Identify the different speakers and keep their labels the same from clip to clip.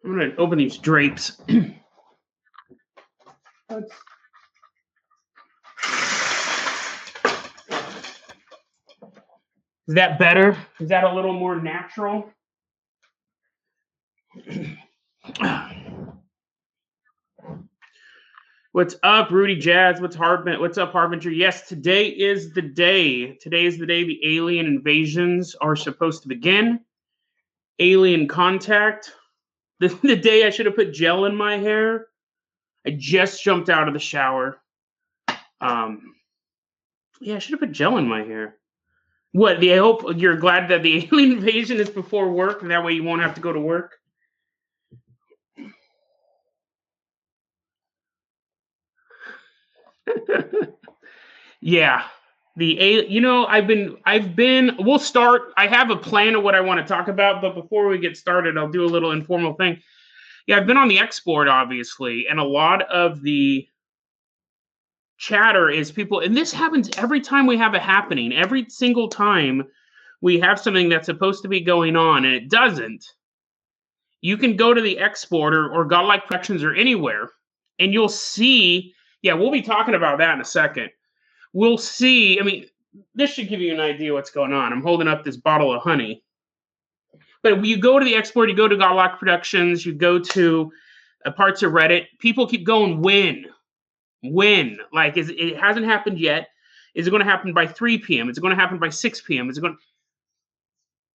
Speaker 1: I'm going to open these drapes. Is that better? Is that a little more natural? What's up, Rudy Jazz? What's up, Harbinger? Yes, today is the day. Today is the day the alien invasions are supposed to begin. Alien contact. The day I should have put gel in my hair. I just jumped out of the shower. Yeah, I should have put gel in my hair. What? I hope you're glad that the alien invasion is before work, and that way you won't have to go to work. Yeah. I've been, we'll start. I have a plan of what I want to talk about, but before we get started, I'll do a little informal thing. Yeah, I've been on the export, obviously, and a lot of the chatter is people, and this happens every time we have a happening, every single time we have something that's supposed to be going on and it doesn't. You can go to the export or Godlike Productions or anywhere, and you'll see, yeah, we'll be talking about that in a second. We'll see. I mean, this should give you an idea what's going on. I'm holding up this bottle of honey. But you go to the export, you go to Godlock Productions, you go to parts of Reddit, people keep going, when? Like, it hasn't happened yet. Is it going to happen by 3 p.m.? Is it going to happen by 6 p.m.? Is it going?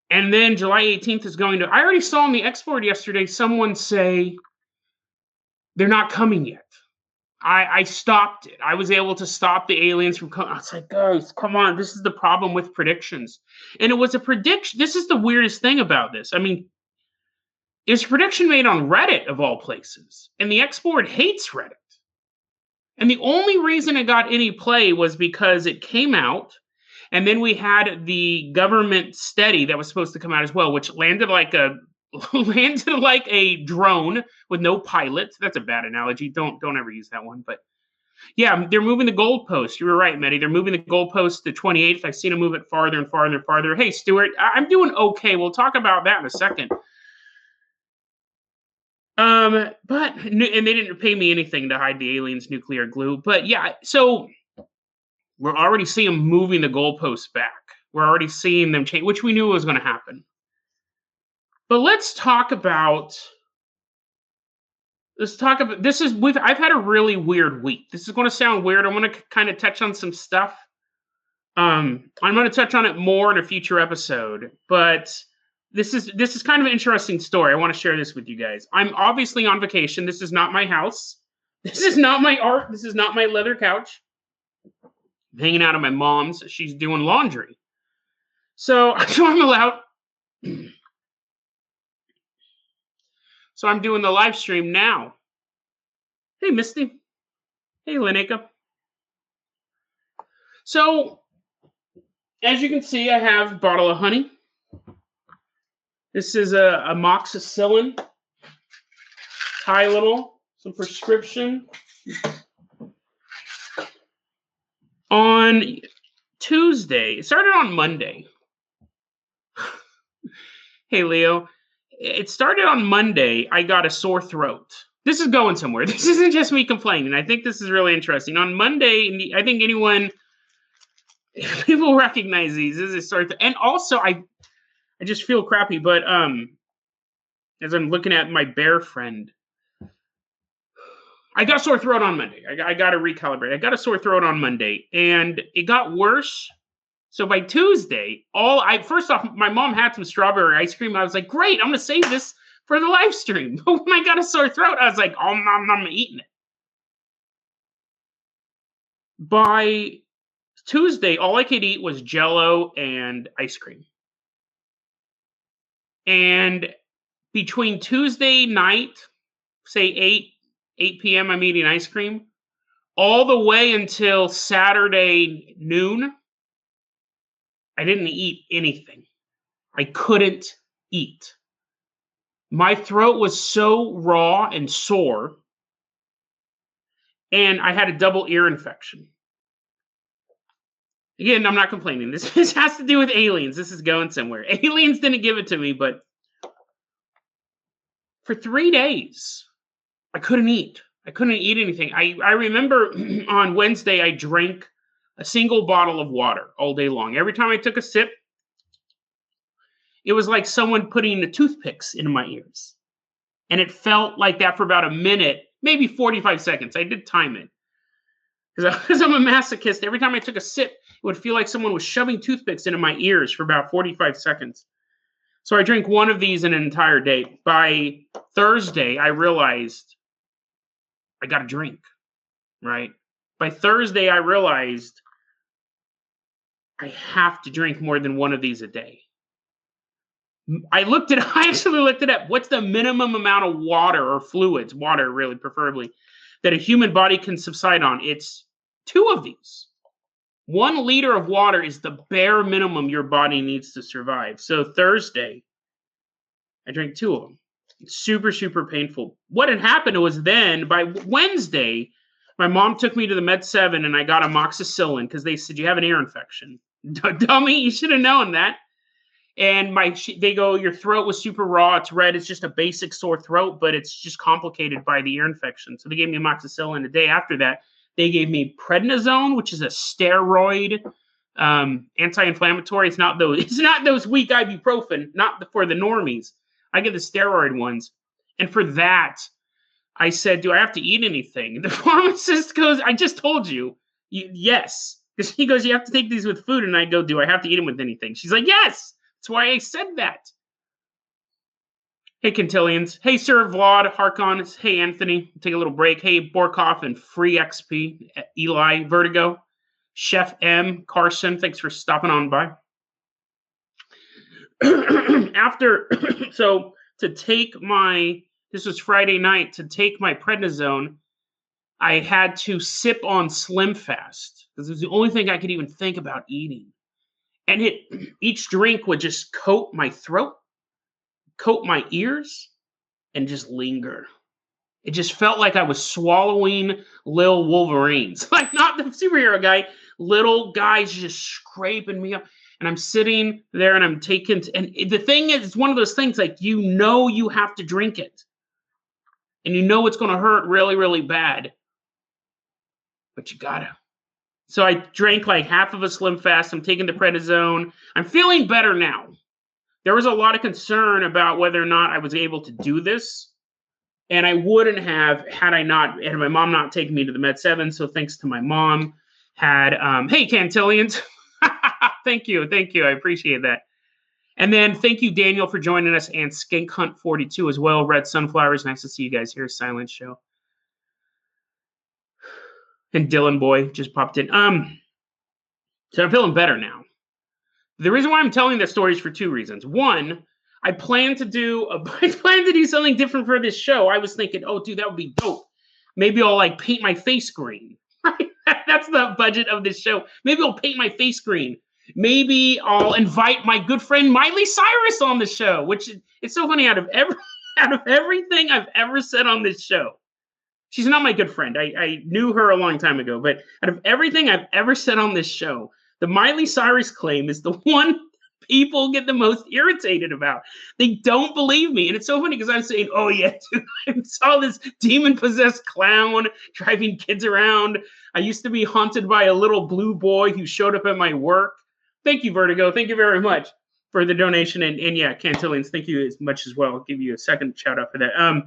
Speaker 1: And then July 18th is going to, I already saw on the export yesterday someone say they're not coming yet. I stopped it. I was able to stop the aliens from coming. I was like, guys, come on. This is the problem with predictions. And it was a prediction. This is the weirdest thing about this. I mean, it's a prediction made on Reddit, of all places. And the export hates Reddit. And the only reason it got any play was because it came out. And then we had the government study that was supposed to come out as well, which landed like a drone with no pilot. That's a bad analogy. Don't ever use that one. But yeah, they're moving the goalpost. You were right, Mehdi. They're moving the goalpost to 28th. I've seen them move it farther and farther and farther. Hey, Stuart, I'm doing okay. We'll talk about that in a second. And they didn't pay me anything to hide the aliens' nuclear glue. But yeah, so we're already seeing them moving the goalposts back. We're already seeing them change, which we knew was going to happen. But let's talk about I've had a really weird week. This is going to sound weird. I'm going to kind of touch on some stuff. I'm going to touch on it more in a future episode, but this is kind of an interesting story. I want to share this with you guys. I'm obviously on vacation. This is not my house. This is not my art. This is not my leather couch. I'm hanging out at my mom's. She's doing laundry. So I'm allowed. So I'm doing the live stream now. Hey, Misty. Hey, Linnea. So, as you can see, I have a bottle of honey. This is a amoxicillin, Tylenol, some prescription. On Tuesday, it started on Monday. Hey, Leo. It started on Monday. I got a sore throat. This is going somewhere. This isn't just me complaining. I think this is really interesting. On Monday, I think people recognize these. This is a sore throat. And also, I just feel crappy. But as I'm looking at my bear friend, I got a sore throat on Monday. I got to recalibrate. I got a sore throat on Monday, and it got worse. So by Tuesday, first off, my mom had some strawberry ice cream. I was like, great, I'm going to save this for the live stream. But when I got a sore throat, I was like, oh, I'm eating it. By Tuesday, all I could eat was Jell-O and ice cream. And between Tuesday night, say 8 p.m., I'm eating ice cream, all the way until Saturday noon, I didn't eat anything. I couldn't eat. My throat was so raw and sore, and I had a double ear infection. Again, I'm not complaining. This has to do with aliens. This is going somewhere. Aliens didn't give it to me, but For 3 days, I couldn't eat. I couldn't eat anything. I remember on Wednesday, I drank a single bottle of water all day long. Every time I took a sip, it was like someone putting the toothpicks into my ears. And it felt like that for about a minute, maybe 45 seconds. I did time it. Because I'm a masochist. Every time I took a sip, it would feel like someone was shoving toothpicks into my ears for about 45 seconds. So I drank one of these in an entire day. By Thursday, I realized I got to drink, right? By Thursday, I realized I have to drink more than one of these a day. I actually looked it up. What's the minimum amount of water or fluids, water really preferably, that a human body can subside on? It's 2 of these. 1 liter of water is the bare minimum your body needs to survive. So Thursday, I drank 2 of them. It's super, super painful. What had happened was then by Wednesday, my mom took me to the Med 7 and I got amoxicillin because they said, you have an ear infection. Dummy, you should have known that. And they go, your throat was super raw. It's red. It's just a basic sore throat, but it's just complicated by the ear infection. So they gave me amoxicillin. The day after that, they gave me prednisone, which is a steroid anti-inflammatory. It's not those weak ibuprofen, not for the normies. I get the steroid ones. And for that, I said, do I have to eat anything? And the pharmacist goes, I just told you. Yes. Because he goes, you have to take these with food. And I go, do I have to eat them with anything? She's like, yes. That's why I said that. Hey, Quintillions. Hey, Sir Vlad, Harkon. Hey, Anthony. Take a little break. Hey, Borkoff and Free XP. Eli, Vertigo. Chef M, Carson. Thanks for stopping on by. So to take this was Friday night, to take my prednisone, I had to sip on Slim Fast because it was the only thing I could even think about eating. And each drink would just coat my throat, coat my ears, and just linger. It just felt like I was swallowing Lil Wolverines. Like, not the superhero guy, little guys just scraping me up. And I'm sitting there and I'm taking, and the thing is, it's one of those things like, you have to drink it. And it's going to hurt really, really bad. But you gotta. So I drank like half of a Slim Fast. I'm taking the prednisone. I'm feeling better now. There was a lot of concern about whether or not I was able to do this. And I wouldn't have had my mom not taken me to the Med 7. So thanks to my mom. Hey, Cantillions. Thank you. I appreciate that. And then thank you, Daniel, for joining us, and Skink Hunt 42 as well. Red Sunflowers. Nice to see you guys here. Silent Show. And Dylan Boy just popped in. So I'm feeling better now. The reason why I'm telling this story is for 2 reasons. One, I plan to do something different for this show. I was thinking, oh, dude, that would be dope. Maybe I'll like paint my face green. Right? That's the budget of this show. Maybe I'll paint my face green. Maybe I'll invite my good friend Miley Cyrus on the show, which it's so funny. Out of everything I've ever said on this show, she's not my good friend. I knew her a long time ago, but out of everything I've ever said on this show, the Miley Cyrus claim is the one people get the most irritated about. They don't believe me. And it's so funny because I'm saying, oh yeah, dude, I saw this demon-possessed clown driving kids around. I used to be haunted by a little blue boy who showed up at my work. Thank you, Vertigo. Thank you very much for the donation. And yeah, Cantillions, thank you as much as well. I'll give you a second shout out for that. Out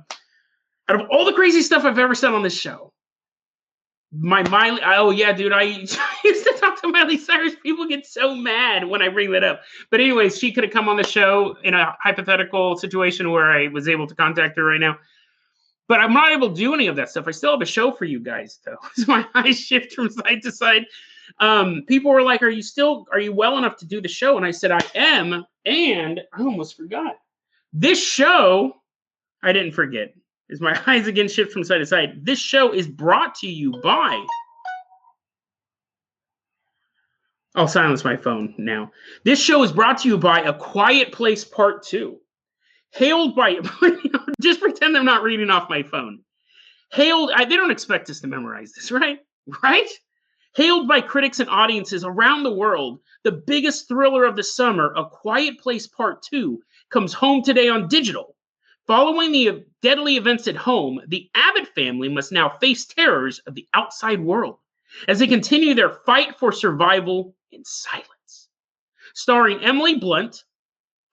Speaker 1: of all the crazy stuff I've ever said on this show, oh yeah, dude, I used to talk to Miley Cyrus. People get so mad when I bring that up. But anyways, she could have come on the show in a hypothetical situation where I was able to contact her right now. But I'm not able to do any of that stuff. I still have a show for you guys, though. So my eyes shift from side to side. People were like, are you well enough to do the show? And I said, I am. And I almost forgot. This show, I didn't forget. As my eyes again shift from side to side. This show is brought to you by... I'll silence my phone now. This show is brought to you by A Quiet Place Part 2. Hailed by... just pretend I'm not reading off my phone. They don't expect us to memorize this, right? Right? Hailed by critics and audiences around the world, the biggest thriller of the summer, A Quiet Place Part 2, comes home today on digital. Following the deadly events at home, the Abbott family must now face terrors of the outside world as they continue their fight for survival in silence. Starring Emily Blunt,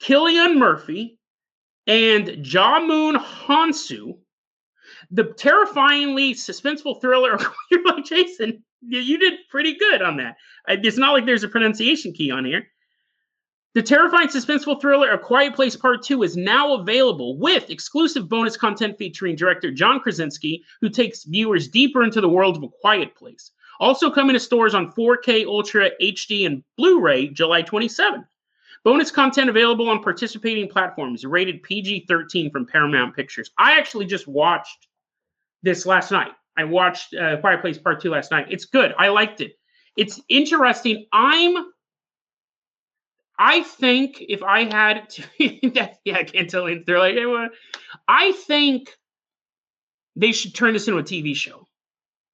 Speaker 1: Cillian Murphy, and Jaemoon Hansu, the terrifyingly suspenseful thriller. You're like, Jason, you did pretty good on that. It's not like there's a pronunciation key on here. The terrifying suspenseful thriller A Quiet Place Part 2 is now available with exclusive bonus content featuring director John Krasinski, who takes viewers deeper into the world of A Quiet Place. Also coming to stores on 4K Ultra HD and Blu-ray July 27th. Bonus content available on participating platforms, rated PG-13 from Paramount Pictures. I actually just watched this last night. I watched Quiet Place Part 2 last night. It's good. I liked it. It's interesting. I think if I had to, I can't tell you. They're like, hey, well, I think they should turn this into a TV show.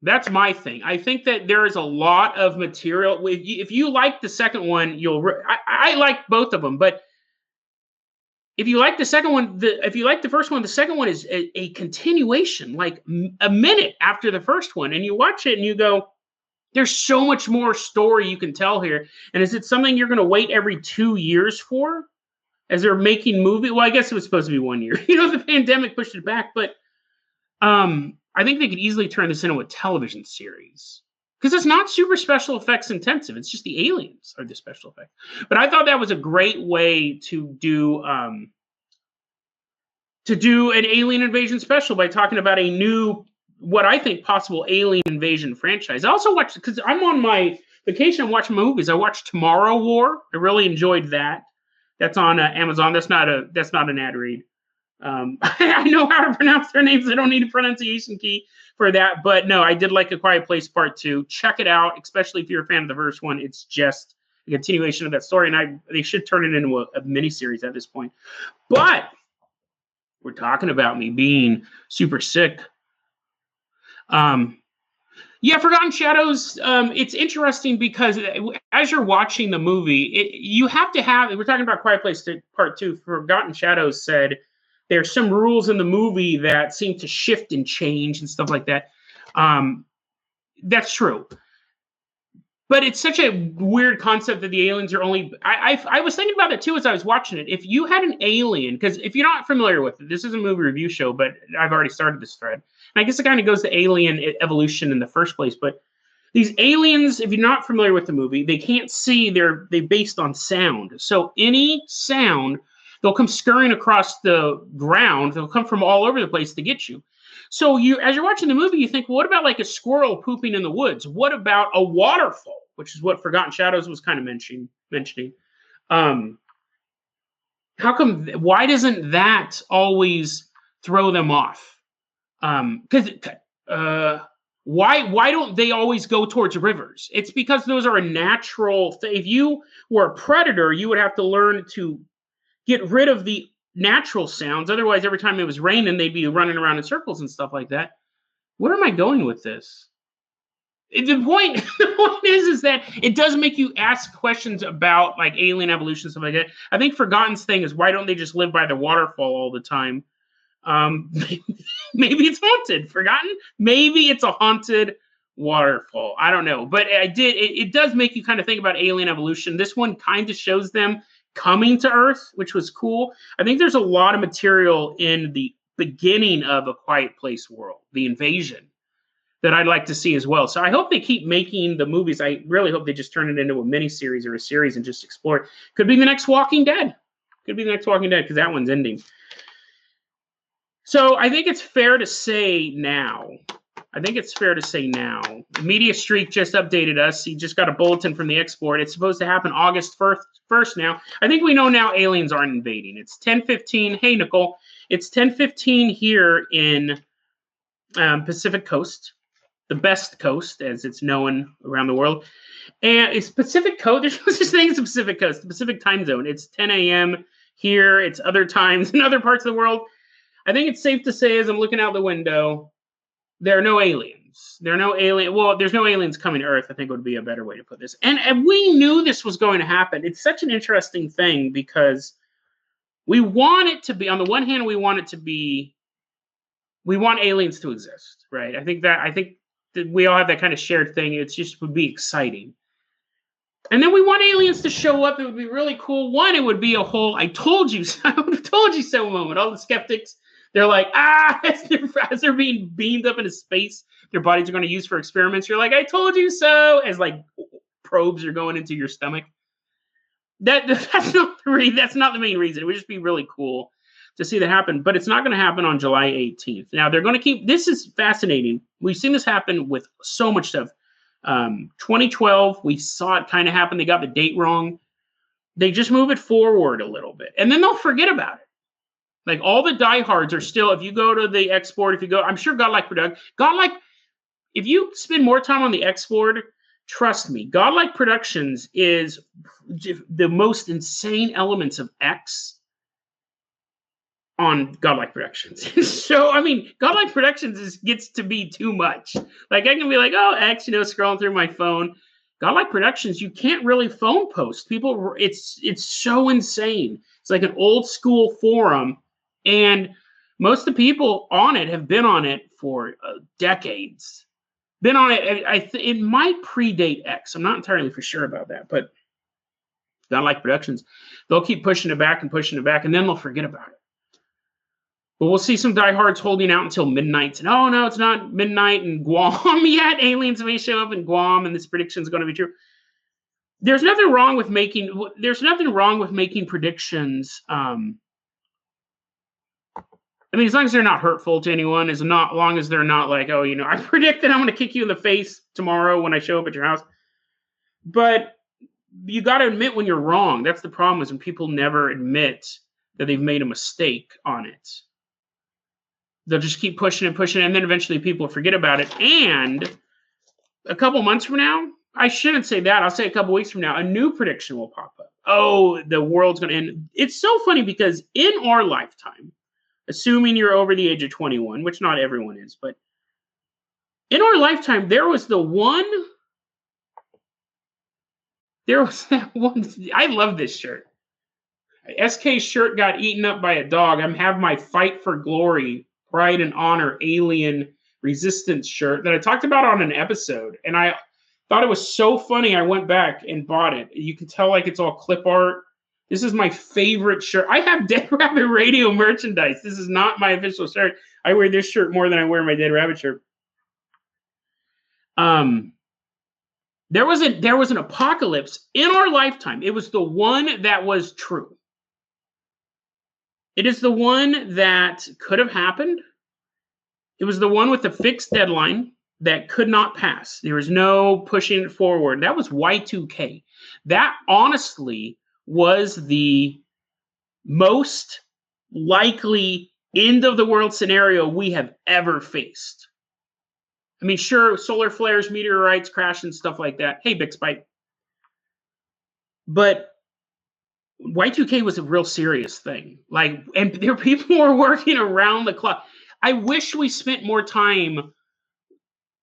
Speaker 1: That's my thing. I think that there is a lot of material. If you like the second one, I like both of them, but if you like the second one, if you like the first one, the second one is a continuation, like a minute after the first one, and you watch it and you go, there's so much more story you can tell here. And is it something you're going to wait every 2 years for as they're making movie? Well, I guess it was supposed to be 1 year. The pandemic pushed it back, but I think they could easily turn this into a television series because it's not super special effects intensive. It's just the aliens are the special effects. But I thought that was a great way to do an alien invasion special by talking about a new, what I think possible alien invasion franchise. I also watched, because I'm on my vacation, I'm watching movies. I watched Tomorrow War. I really enjoyed that. That's on Amazon. That's not an ad read. I know how to pronounce their names. I don't need a pronunciation key for that. But no, I did like A Quiet Place Part 2. Check it out, especially if you're a fan of the first one. It's just a continuation of that story, and they should turn it into a miniseries at this point. But we're talking about me being super sick. Forgotten Shadows, it's interesting because as you're watching the movie, you have to have, we're talking about Quiet Place Part 2, Forgotten Shadows said there's some rules in the movie that seem to shift and change and stuff like that. That's true. But it's such a weird concept that the aliens are only... I was thinking about it too as I was watching it. If you had an alien, because if you're not familiar with it, this is a movie review show, but I've already started this thread. And I guess it kind of goes to alien evolution in the first place. But these aliens, if you're not familiar with the movie, they can't see. They're based on sound. So any sound, they'll come scurrying across the ground. They'll come from all over the place to get you. So as you're watching the movie, you think, well, what about like a squirrel pooping in the woods? What about a waterfall, which is what Forgotten Shadows was kind of mentioning. Why doesn't that always throw them off? Why don't they always go towards rivers? It's because those are a natural thing. If you were a predator, you would have to learn to get rid of the natural sounds. Otherwise, every time it was raining, they'd be running around in circles and stuff like that. Where am I going with this? The point is that it does make you ask questions about like alien evolution, stuff like that. I think Forgotten's thing is, why don't they just live by the waterfall all the time? Maybe it's haunted. Forgotten? Maybe it's a haunted waterfall. I don't know. But it does make you kind of think about alien evolution. This one kind of shows them coming to Earth, which was cool. I think there's a lot of material in the beginning of A Quiet Place world, the invasion, that I'd like to see as well. So I hope they keep making the movies. I really hope they just turn it into a miniseries or a series and just explore it. Could be the next Walking Dead. Could be the next Walking Dead because that one's ending. So I think it's fair to say now. Media Streak just updated us. He just got a bulletin from the export. It's supposed to happen August 1st now. I think we know now aliens aren't invading. It's 10:15. Hey, Nicole. It's 10:15 here in Pacific Coast, the best coast, as it's known around the world. And it's Pacific Coast. There's no such thing as the Pacific Coast, the Pacific time zone. It's 10 a.m. here. It's other times in other parts of the world. I think it's safe to say, as I'm looking out the window, there are no aliens. Well, there's no aliens coming to Earth, I think would be a better way to put this. And we knew this was going to happen. It's such an interesting thing because we want it to be, on the one hand, we want it to be we want aliens to exist, right? I think that we all have that kind of shared thing. It's just would be exciting. And then we want aliens to show up. It would be really cool. One, it would be a whole "I told you so," I told you so moment. All the skeptics, they're like, as they're being beamed up into space, their bodies are going to use for experiments. You're like, "I told you so," as like probes are going into your stomach. That's not the main reason. It would just be really cool to see that happen. But it's not going to happen on July 18th. Now they're going to keep. This is fascinating. We've seen this happen with so much stuff. 2012, we saw it kind of happen. They got the date wrong. They just move it forward a little bit, and then they'll forget about it. Like all the diehards are still. If you go to the export, if you go, I'm sure Godlike if you spend more time on the export, trust me, Godlike Productions is the most insane elements of X on Godlike Productions. So, I mean, Godlike Productions gets to be too much. Like, I can be like, oh, X, scrolling through my phone. Godlike Productions, you can't really phone post. People, it's so insane. It's like an old school forum, and most of the people on it have been on it for decades. Been on it. It might predate X. I'm not entirely for sure about that, but Godlike Productions, they'll keep pushing it back, and then they'll forget about it. But we'll see some diehards holding out until midnight. And oh no, it's not midnight in Guam yet. Aliens may show up in Guam, and this prediction is going to be true. There's nothing wrong with making predictions. I mean, as long as they're not hurtful to anyone, as long as they're not like, oh, I predict that I'm going to kick you in the face tomorrow when I show up at your house. But you got to admit when you're wrong. That's the problem, is when people never admit that they've made a mistake on it. They'll just keep pushing it, and then eventually people forget about it. And a couple months from now, I shouldn't say that. I'll say a couple weeks from now, a new prediction will pop up. Oh, the world's going to end. It's so funny because in our lifetime, assuming you're over the age of 21, which not everyone is, but in our lifetime, there was that one. I love this shirt. SK's shirt got eaten up by a dog. I have my Fight for Glory, Pride and Honor Alien Resistance shirt that I talked about on an episode. And I thought it was so funny, I went back and bought it. You can tell like it's all clip art. This is my favorite shirt. I have Dead Rabbit Radio merchandise. This is not my official shirt. I wear this shirt more than I wear my Dead Rabbit shirt. There was an apocalypse in our lifetime. It was the one that was true. It is the one that could have happened. It was the one with the fixed deadline that could not pass. There was no pushing it forward. That was Y2K. That honestly was the most likely end of the world scenario we have ever faced. I mean, sure, solar flares, meteorites crash, and stuff like that. Hey, Big Spike. But Y2K was a real serious thing. Like, and there people were working around the clock. I wish we spent more time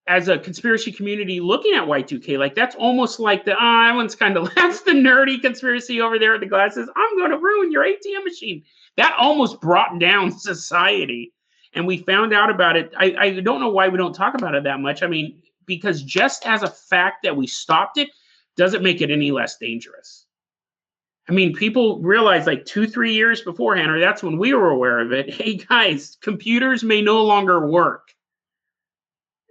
Speaker 1: as a conspiracy community looking at Y2K. Like, that's almost like that one's kind of, that's the nerdy conspiracy over there with the glasses. I'm going to ruin your ATM machine. That almost brought down society. And we found out about it. I don't know why we don't talk about it that much. I mean, because just as a fact that we stopped it doesn't make it any less dangerous. I mean, people realize like 2-3 years beforehand, or that's when we were aware of it. Hey, guys, computers may no longer work.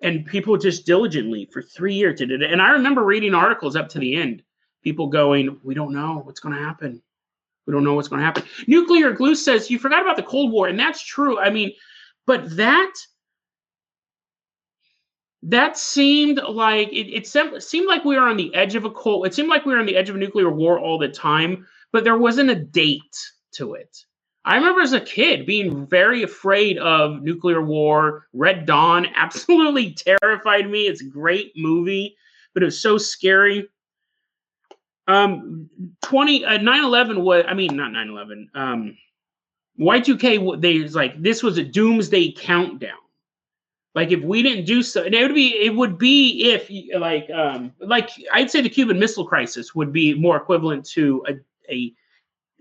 Speaker 1: And people just diligently for 3 years did it. And I remember reading articles up to the end. People going, we don't know what's going to happen. We don't know what's going to happen. Nuclear Glue says, you forgot about the Cold War. And that's true. I mean, but that seemed like it seemed like we were on the edge of it seemed like we were on the edge of a nuclear war all the time, but there wasn't a date to it. I remember as a kid being very afraid of nuclear war. Red Dawn absolutely terrified me. It's a great movie, but it was so scary. 9/11 was, I mean, not 9/11. Y2K, this was a doomsday countdown. Like, if we didn't do so, and it would be if like I'd say the Cuban Missile Crisis would be more equivalent to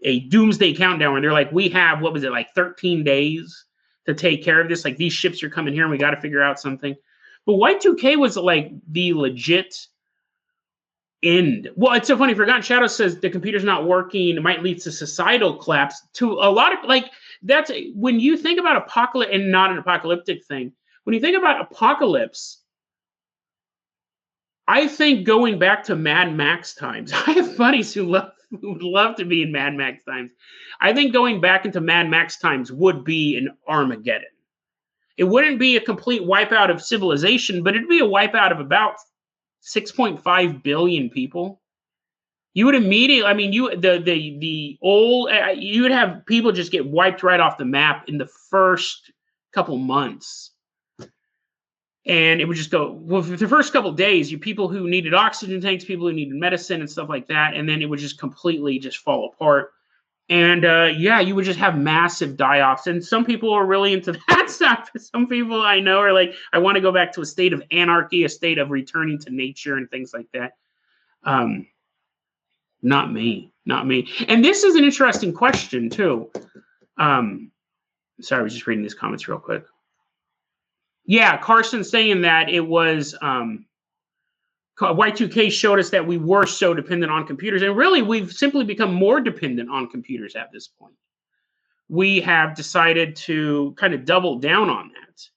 Speaker 1: a doomsday countdown where they're like, we have, what was it, like 13 days to take care of this. Like these ships are coming here and we got to figure out something. But Y2K was like the legit end. Well, it's so funny. Forgotten Shadow says the computer's not working. It might lead to societal collapse. To a lot of like that's when you think about apocalypse and not an apocalyptic thing. When you think about apocalypse, I think going back to Mad Max times. I have buddies who would love to be in Mad Max times. I think going back into Mad Max times would be an Armageddon. It wouldn't be a complete wipeout of civilization, but it'd be a wipeout of about 6.5 billion people. You would immediately, I mean, you would have people just get wiped right off the map in the first couple months. And it would just go, well, for the first couple of days, you people who needed oxygen tanks, people who needed medicine and stuff like that. And then it would just completely just fall apart. And yeah, you would just have massive die-offs. And some people are really into that stuff. Some people I know are like, I want to go back to a state of anarchy, a state of returning to nature and things like that. Not me. And this is an interesting question too. Sorry, I was just reading these comments real quick. Yeah, Carson saying that it was Y2K showed us that we were so dependent on computers. And really, we've simply become more dependent on computers at this point. We have decided to kind of double down on that.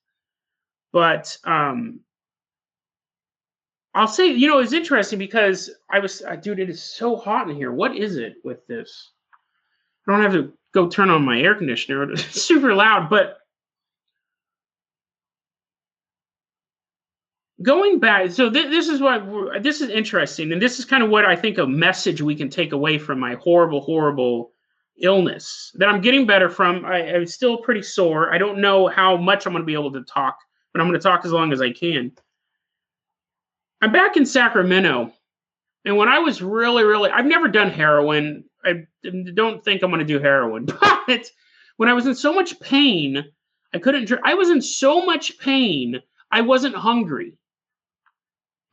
Speaker 1: But I'll say, you know, it's interesting because dude, it is so hot in here. What is it with this? I don't have to go turn on my air conditioner. It's super loud, but going back, so this is interesting, and this is kind of what I think a message we can take away from my horrible illness that I'm getting better from. I'm still pretty sore. I don't know how much I'm going to be able to talk, but I'm going to talk as long as I can. I'm back in Sacramento, and when I was really, I've never done heroin. I don't think I'm going to do heroin, but when I was in so much pain, I couldn't drink. I was in so much pain, I wasn't hungry.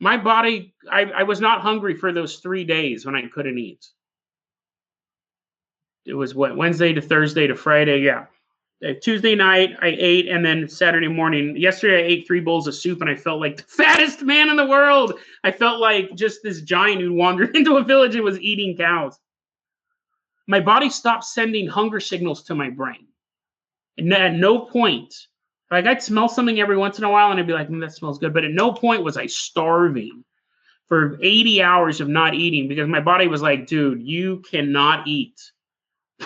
Speaker 1: My body, I was not hungry for those 3 days when I couldn't eat. It was what, Wednesday to Thursday to Friday, yeah. Tuesday night, I ate, and then Saturday morning. Yesterday, I ate 3 bowls of soup, and I felt like the fattest man in the world. I felt like just this giant who wandered into a village and was eating cows. My body stopped sending hunger signals to my brain. And at no point, like I'd smell something every once in a while, and I'd be like, that smells good. But at no point was I starving for 80 hours of not eating because my body was like, dude, you cannot eat.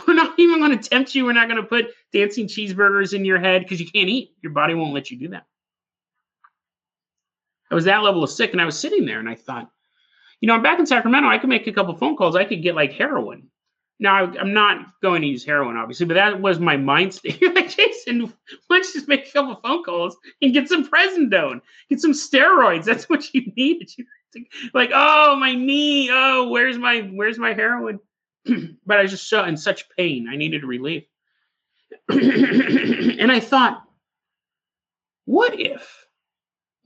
Speaker 1: We're not even going to tempt you. We're not going to put dancing cheeseburgers in your head because you can't eat. Your body won't let you do that. I was that level of sick, and I was sitting there, and I thought, you know, I'm back in Sacramento. I could make a couple phone calls. I could get like heroin. Now, I'm not going to use heroin, obviously, but that was my mind state. You're like, Jason, let's just make a couple phone calls and get some Prednisone, get some steroids. That's what you need. Like, oh, my knee. Oh, where's my heroin? But I was just so in such pain. I needed relief. And I thought, what if,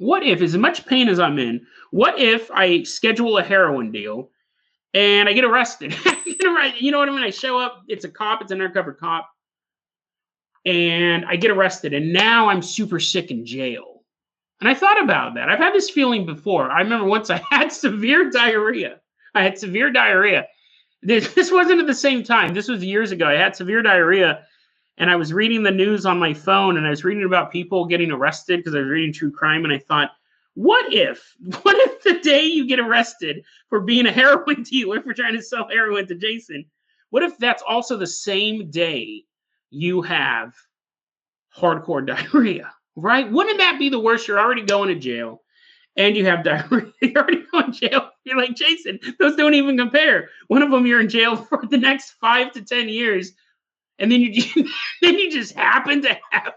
Speaker 1: as much pain as I'm in, what if I schedule a heroin deal and I get arrested? You know what I mean? I show up, it's a cop, it's an undercover cop, and I get arrested, and now I'm super sick in jail. And I thought about that. I've had this feeling before. I remember once I had severe diarrhea. This wasn't at the same time. This was years ago. I had severe diarrhea, and I was reading the news on my phone, and I was reading about people getting arrested because I was reading true crime, and I thought, what if the day you get arrested for being a heroin dealer, for trying to sell heroin to Jason, what if that's also the same day you have hardcore diarrhea, right? Wouldn't that be the worst? You're already going to jail, and you have diarrhea. You're already going to jail. You're like, Jason, those don't even compare. One of them, you're in jail for the next 5 to 10 years, and then you just happen to have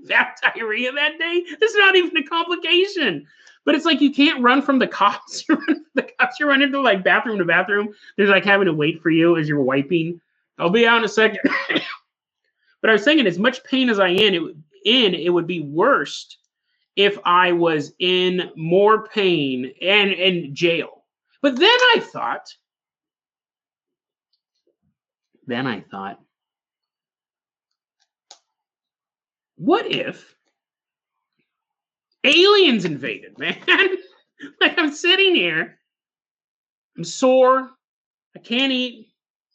Speaker 1: that diarrhea that day. That's not even a complication. But it's like you can't run from the cops. You run into like bathroom to bathroom. They're like having to wait for you as you're wiping. I'll be out in a second. But I was thinking, as much pain as it would be worse if I was in more pain and in jail. But then I thought, what if aliens invaded, man? Like, I'm sitting here, I'm sore, I can't eat,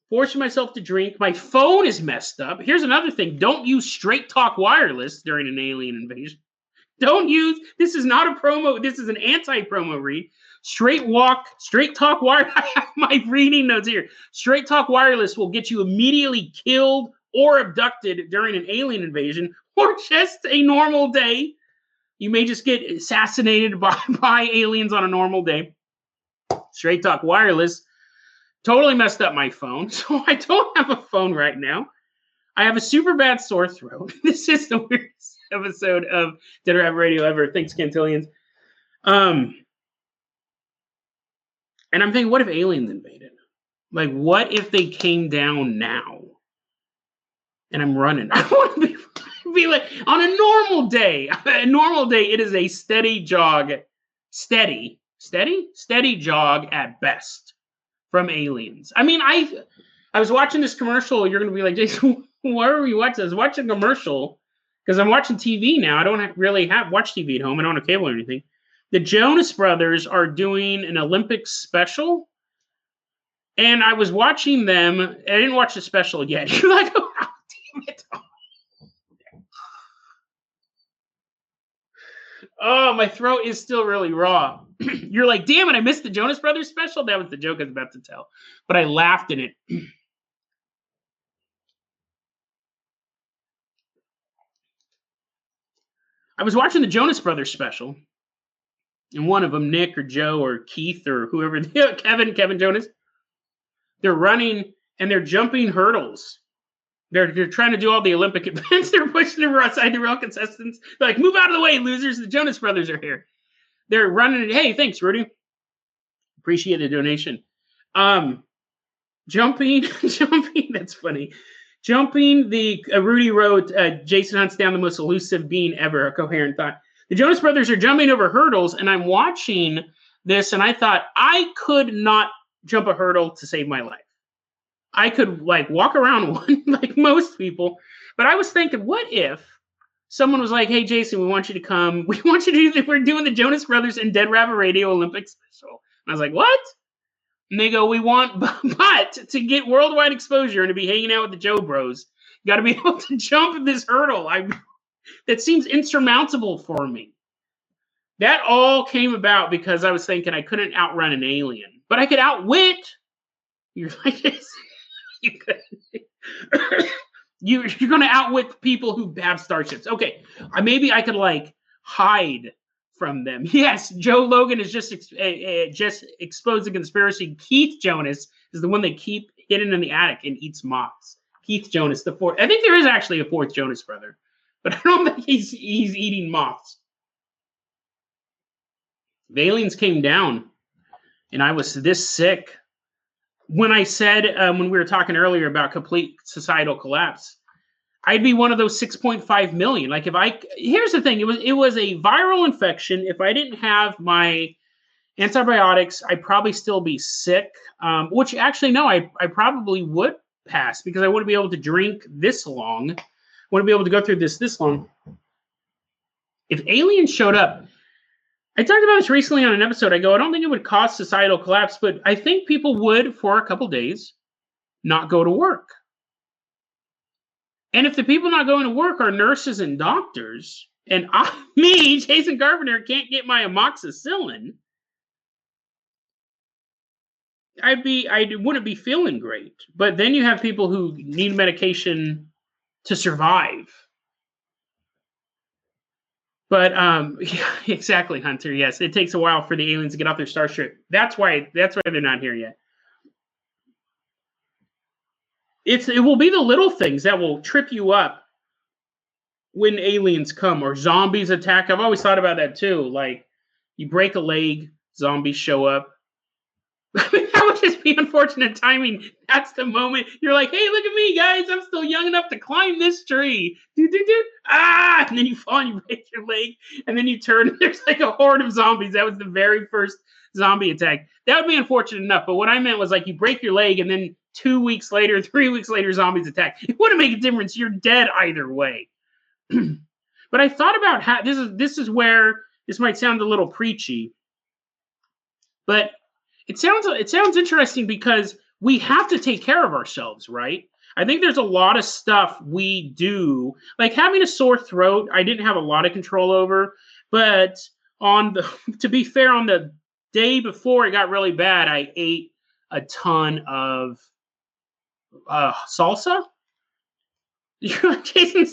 Speaker 1: forcing myself to drink. My phone is messed up. Here's another thing: don't use Straight Talk Wireless during an alien invasion. Don't use. This is not a promo. This is an anti-promo read. Straight Talk Wireless. I have my reading notes here. Straight Talk Wireless will get you immediately killed or abducted during an alien invasion, or just a normal day. You may just get assassinated by aliens on a normal day. Straight Talk Wireless totally messed up my phone, so I don't have a phone right now. I have a super bad sore throat. This is the weirdest episode of Dead Rabbit Radio ever. Thanks, Cantillions. And I'm thinking, what if aliens invaded? Like, what if they came down now? And I'm running. I want to be like, on a normal day, it is a steady jog. Steady jog at best from aliens. I mean, I was watching this commercial. You're going to be like, Jason, why are you watching? I was watching a commercial because I'm watching TV now. I don't really watch TV at home. I don't have cable or anything. The Jonas Brothers are doing an Olympics special. And I was watching them. I didn't watch the special yet. You're like, oh, damn it. Oh, my throat is still really raw. You're like, damn it, I missed the Jonas Brothers special. That was the joke I was about to tell. But I laughed in it. I was watching the Jonas Brothers special. And one of them, Nick or Joe or Keith or whoever, Kevin Jonas, they're running and they're jumping hurdles. They're trying to do all the Olympic events. They're pushing them outside the real contestants. They're like, move out of the way, losers. The Jonas Brothers are here. They're running. Hey, thanks, Rudy. Appreciate the donation. Jumping. That's funny. Jumping. Rudy wrote, Jason hunts down the most elusive being ever. A coherent thought. The Jonas Brothers are jumping over hurdles, and I'm watching this, and I thought I could not jump a hurdle to save my life. I could walk around one like most people, but I was thinking, what if someone was like, "Hey, Jason, we want you to come. We want you to do. We're doing the Jonas Brothers and Dead Rabbit Radio Olympic special." And I was like, "What?" And they go, "We want, but to get worldwide exposure and to be hanging out with the Joe Bros, you got to be able to jump this hurdle. That seems insurmountable for me." That all came about because I was thinking I couldn't outrun an alien, but I could outwit. You're like this. You're going to outwit people who have starships. Okay, maybe I could hide from them. Yes, Joe Logan is just exposed the conspiracy. Keith Jonas is the one they keep hidden in the attic and eats moths. Keith Jonas, the fourth. I think there is actually a fourth Jonas brother, but I don't think he's eating moths. The aliens came down, and I was this sick. When I said, when we were talking earlier about complete societal collapse, I'd be one of those 6.5 million. Here's the thing, it was a viral infection. If I didn't have my antibiotics, I'd probably still be sick, which actually, no, I probably would pass because I wouldn't be able to drink this long. Wouldn't be able to go through this long. If aliens showed up, I talked about this recently on an episode. I don't think it would cause societal collapse, but I think people would, for a couple days, not go to work. And if the people not going to work are nurses and doctors, and me, Jason Carpenter, can't get my amoxicillin, I wouldn't be feeling great. But then you have people who need medication to survive. But yeah, exactly, Hunter. Yes, it takes a while for the aliens to get off their starship. That's why they're not here yet. It will be the little things that will trip you up when aliens come or zombies attack. I've always thought about that too. Like, you break a leg, zombies show up. That would just be unfortunate timing. That's the moment you're like, "Hey, look at me, guys! I'm still young enough to climb this tree." Ah! And then you fall and you break your leg, and then you turn and there's a horde of zombies. That was the very first zombie attack. That would be unfortunate enough. But what I meant was you break your leg, and then 2 weeks later, 3 weeks later, zombies attack. It wouldn't make a difference. You're dead either way. But I thought about how this is where this might sound a little preachy, but it sounds interesting because we have to take care of ourselves, right? I think there's a lot of stuff we do, like having a sore throat. I didn't have a lot of control over, but to be fair, on the day before it got really bad, I ate a ton of salsa. Jason,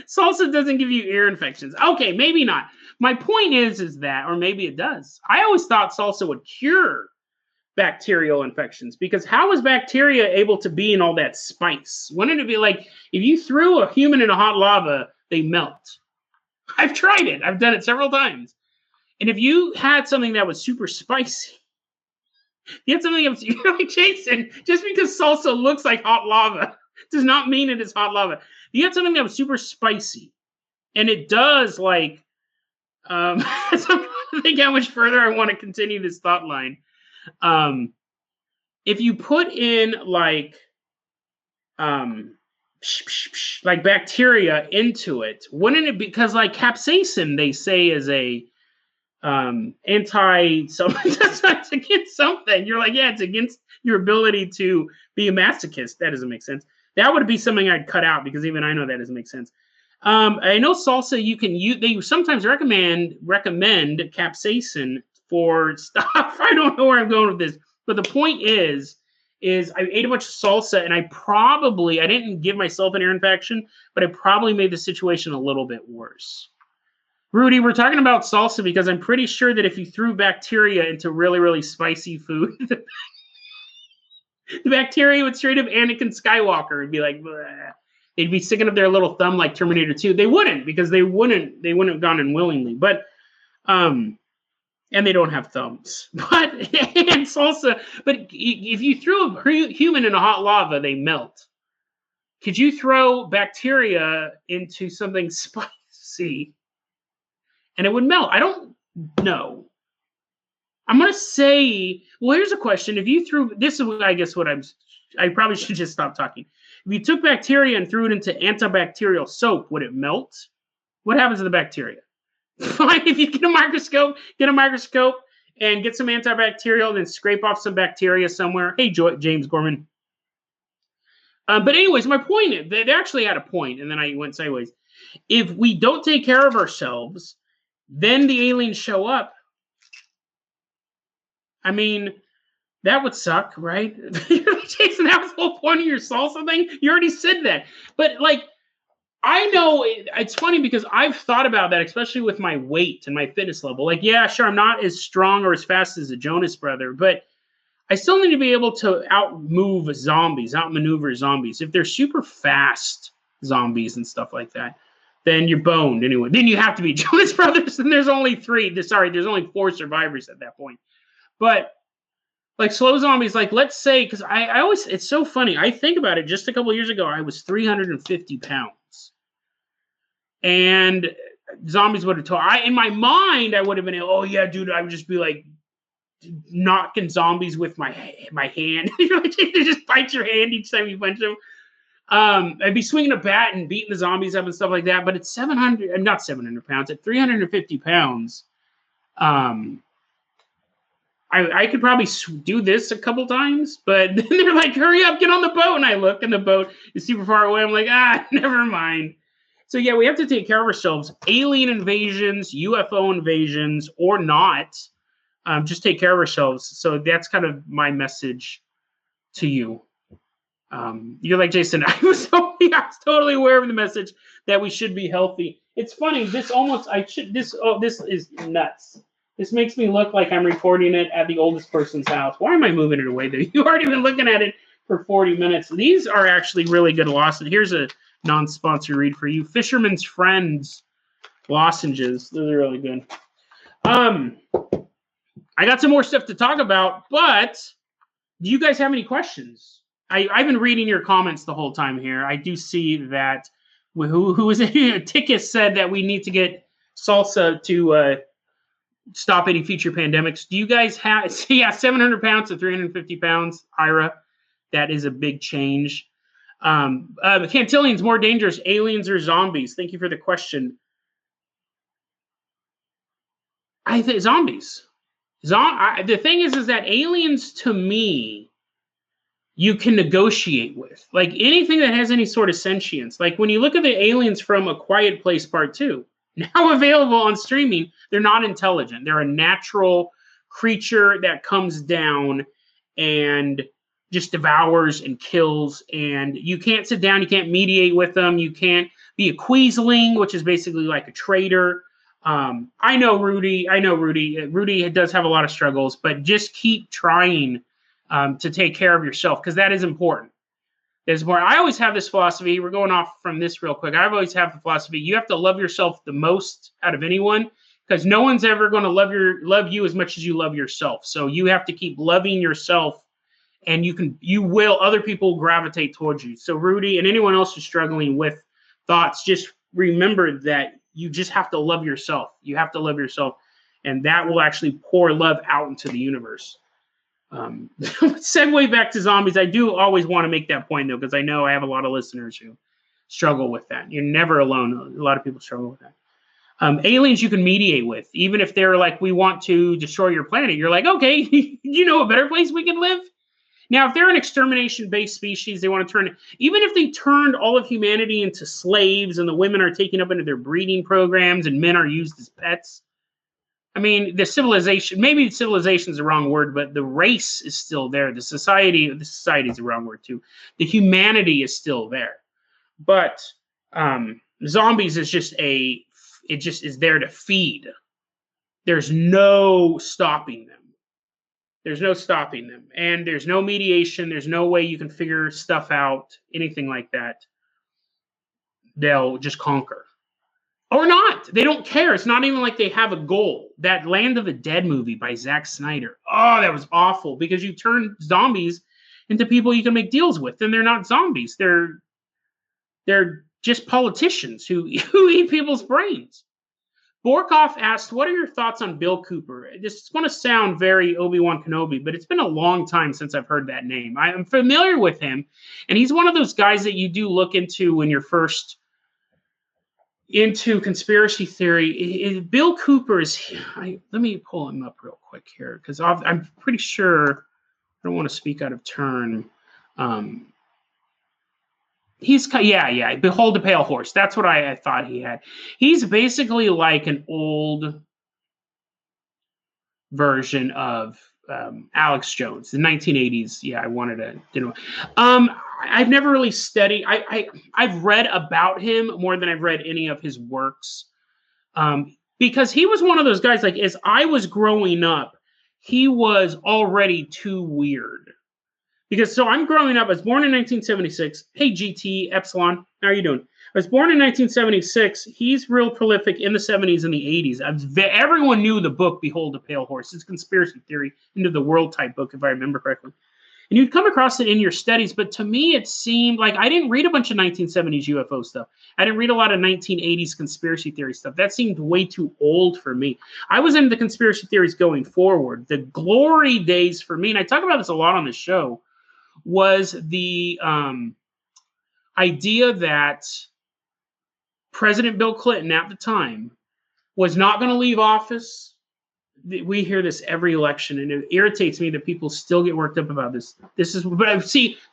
Speaker 1: salsa doesn't give you ear infections. Okay, maybe not. My point is that, or maybe it does. I always thought salsa would cure bacterial infections, because how is bacteria able to be in all that spice? Wouldn't it be like if you threw a human in a hot lava, they melt? I've tried it. I've done it several times. And if you had something that was super spicy, you had something that was, like Jason, just because salsa looks like hot lava does not mean it is hot lava. You had something that was super spicy, and it does like, so I'm trying to think how much further I want to continue this thought line. If you put in like bacteria into it, wouldn't it be, because like capsaicin they say is a anti something, that's against something. You're like, yeah, it's against your ability to be a masochist. That doesn't make sense. That would be something I'd cut out, because even I know that doesn't make sense. I know salsa you can use. They sometimes recommend capsaicin for stuff. I don't know where I'm going with this, but the point is I ate a bunch of salsa, and I didn't give myself an ear infection, but I probably made the situation a little bit worse. Rudy, we're talking about salsa because I'm pretty sure that if you threw bacteria into really, really spicy food, the bacteria would straight up Anakin Skywalker and be like, bleh. They'd be sticking up their little thumb like Terminator 2. They wouldn't, because they wouldn't have gone in willingly. But and they don't have thumbs. But and salsa, but if you threw a human in a hot lava, they melt. Could you throw bacteria into something spicy and it would melt? I don't know. I'm going to say, well, here's a question. If you threw, this is, I guess, I probably should just stop talking. If you took bacteria and threw it into antibacterial soap, would it melt? What happens to the bacteria? Fine, if you get a microscope and get some antibacterial and then scrape off some bacteria somewhere. Hey, James Gorman. But anyways, my point is, they actually had a point, and then I went sideways. If we don't take care of ourselves, then the aliens show up. I mean, that would suck, right? Jason, that was the whole point of your salsa thing. You already said that. But, like, I know it's funny because I've thought about that, especially with my weight and my fitness level. Like, yeah, sure, I'm not as strong or as fast as a Jonas brother, but I still need to be able to outmaneuver zombies. If they're super fast zombies and stuff like that, then you're boned anyway. Then you have to be Jonas Brothers, and there's only 4 survivors at that point. But like slow zombies, like let's say, because I always, it's so funny. I think about it. Just a couple of years ago, I was 350 pounds, and zombies would have told. In my mind, I would have been, oh yeah, dude, I would just be like knocking zombies with my hand. They just bite your hand each time you punch them. I'd be swinging a bat and beating the zombies up and stuff like that. But at not 700 pounds, at 350 pounds, I could probably do this a couple times, but then they're like, hurry up, get on the boat. And I look, and the boat is super far away. I'm like, never mind. So yeah, we have to take care of ourselves. Alien invasions, UFO invasions, or not, just take care of ourselves. So that's kind of my message to you. You're like, Jason, I was totally aware of the message that we should be healthy. It's funny, this is nuts. This makes me look like I'm recording it at the oldest person's house. Why am I moving it away? You've already been looking at it for 40 minutes. These are actually really good lozenges. Here's a non-sponsored read for you. Fisherman's Friends lozenges. Those are really good. I got some more stuff to talk about, but do you guys have any questions? I've been reading your comments the whole time here. I do see that who was it? Tikis said that we need to get salsa to stop any future pandemics. Do you guys have, 700 pounds to 350 pounds, Ira? That is a big change. Cantillions more dangerous, aliens or zombies? Thank you for the question. I think zombies. The thing is that aliens, to me, you can negotiate with. Like anything that has any sort of sentience. Like when you look at the aliens from A Quiet Place Part 2, now available on streaming, they're not intelligent. They're a natural creature that comes down and just devours and kills. And you can't sit down, you can't mediate with them, you can't be a queasling, which is basically like a traitor. I know Rudy. Rudy does have a lot of struggles, but just keep trying to take care of yourself, because that is important. I always have this philosophy. We're going off from this real quick. I've always have the philosophy: you have to love yourself the most out of anyone, because no one's ever going to love you as much as you love yourself. So you have to keep loving yourself, and other people will gravitate towards you. So Rudy and anyone else who's struggling with thoughts, just remember that you just have to love yourself. You have to love yourself, and that will actually pour love out into the universe. Segue back to zombies. I do always want to make that point, though, because I know I have a lot of listeners who struggle with that. You're never alone. A lot of people struggle with that. Aliens you can mediate with, even if they're like, we want to destroy your planet. You're like, okay, you know a better place we can live? Now, if they're an extermination-based species, they want to turn, even if they turned all of humanity into slaves and the women are taken up into their breeding programs and men are used as pets, I mean, maybe civilization is the wrong word, but the race is still there. The society is the wrong word too. The humanity is still there. But zombies is it just is there to feed. There's no stopping them. There's no stopping them. And there's no mediation. There's no way you can figure stuff out, anything like that. They'll just conquer. Or not. They don't care. It's not even like they have a goal. That Land of the Dead movie by Zack Snyder. Oh, that was awful, because you turn zombies into people you can make deals with, and they're not zombies. They're just politicians who eat people's brains. Borkoff asked, what are your thoughts on Bill Cooper? This is going to sound very Obi-Wan Kenobi, but it's been a long time since I've heard that name. I am familiar with him, and he's one of those guys that you do look into when you're first into conspiracy theory. Bill Cooper let me pull him up real quick here, because I'm pretty sure, I don't want to speak out of turn. Behold the Pale Horse. That's what I thought he had. He's basically like an old version of Alex Jones, the 1980s. Yeah, I wanted to. I've never really studied. I've read about him more than I've read any of his works, because he was one of those guys. Like as I was growing up, he was already too weird. Because I'm growing up. I was born in 1976. Hey, GT Epsilon, how are you doing? I was born in 1976. He's real prolific in the 70s and the 80s. Everyone knew the book Behold the Pale Horse. It's a conspiracy theory into the world type book, if I remember correctly. And you'd come across it in your studies, but to me it seemed like I didn't read a bunch of 1970s UFO stuff. I didn't read a lot of 1980s conspiracy theory stuff. That seemed way too old for me. I was into conspiracy theories going forward. The glory days for me, and I talk about this a lot on the show, was the idea that President Bill Clinton at the time was not going to leave office. We hear this every election, and it irritates me that people still get worked up about this.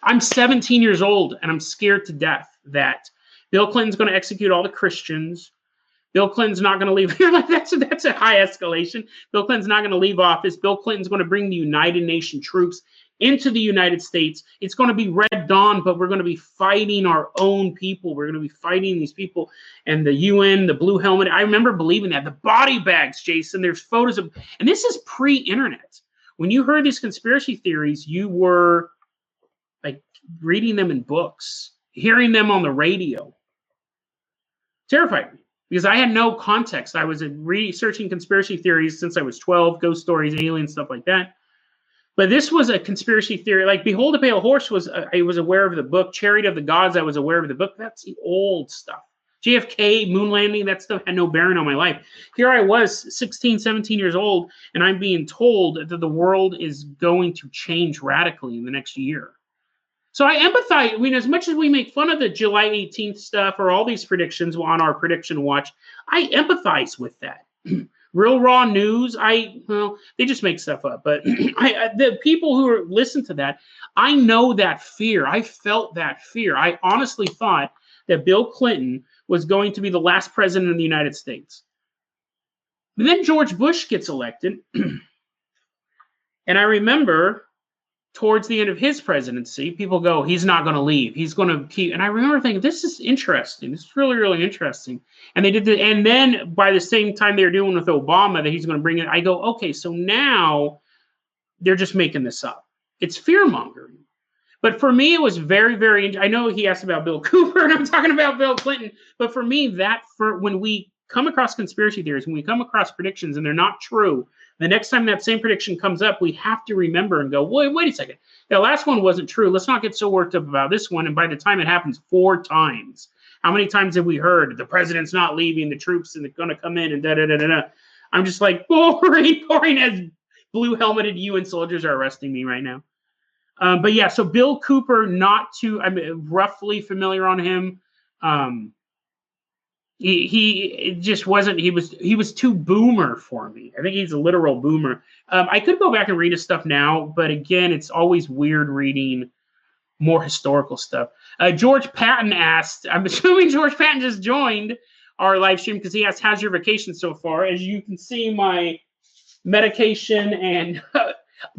Speaker 1: I'm 17 years old, and I'm scared to death that Bill Clinton's going to execute all the Christians. Bill Clinton's not going to leave. You're like, that's a high escalation. Bill Clinton's not going to leave office. Bill Clinton's going to bring the United Nations troops into the United States. It's going to be Red Dawn, but we're going to be fighting our own people. We're going to be fighting these people. And the UN, the blue helmet. I remember believing that. The body bags, Jason. There's photos of, and this is pre-internet. When you heard these conspiracy theories, you were like reading them in books, hearing them on the radio. Terrified me. Because I had no context. I was researching conspiracy theories since I was 12, ghost stories, aliens, stuff like that. But this was a conspiracy theory. Like Behold the Pale Horse I was aware of the book. Chariot of the Gods, I was aware of the book. That's the old stuff. JFK, moon landing, that stuff had no bearing on my life. Here I was, 16, 17 years old, and I'm being told that the world is going to change radically in the next year. So I empathize. I mean, as much as we make fun of the July 18th stuff or all these predictions on our prediction watch, I empathize with that. Real raw news, well, they just make stuff up. But the people who listen to that, I know that fear. I felt that fear. I honestly thought that Bill Clinton was going to be the last president of the United States. And then George Bush gets elected. And I remember towards the end of his presidency, people go, he's not going to leave. He's going to keep. And I remember thinking, this is interesting. This is really, really interesting. And they did the, and then by the same time they were doing with Obama that he's going to bring it, I go, okay, so now they're just making this up. It's fear mongering. But for me, it was very, very, I know he asked about Bill Cooper and I'm talking about Bill Clinton, but for me, when we come across conspiracy theories, when we come across predictions and they're not true, the next time that same prediction comes up, we have to remember and go, wait a second. The last one wasn't true. Let's not get so worked up about this one. And by the time it happens 4 times, how many times have we heard the president's not leaving, the troops and they're going to come in and da-da-da-da-da. I'm just like, boring as blue-helmeted UN soldiers are arresting me right now. But yeah, so Bill Cooper, I'm roughly familiar on him. He just wasn't, he was too boomer for me. I think he's a literal boomer. I could go back and read his stuff now, but again, it's always weird reading more historical stuff. George Patton asked, I'm assuming George Patton just joined our live stream because he asked, how's your vacation so far? As you can see, my medication and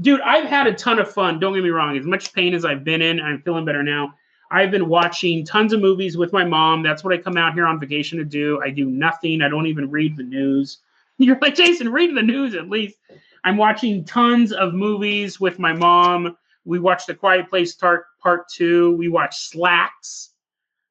Speaker 1: dude, I've had a ton of fun. Don't get me wrong. As much pain as I've been in, I'm feeling better now. I've been watching tons of movies with my mom. That's what I come out here on vacation to do. I do nothing. I don't even read the news. You're like, Jason, read the news at least. I'm watching tons of movies with my mom. We watched The Quiet Place Part 2. We watched Slacks.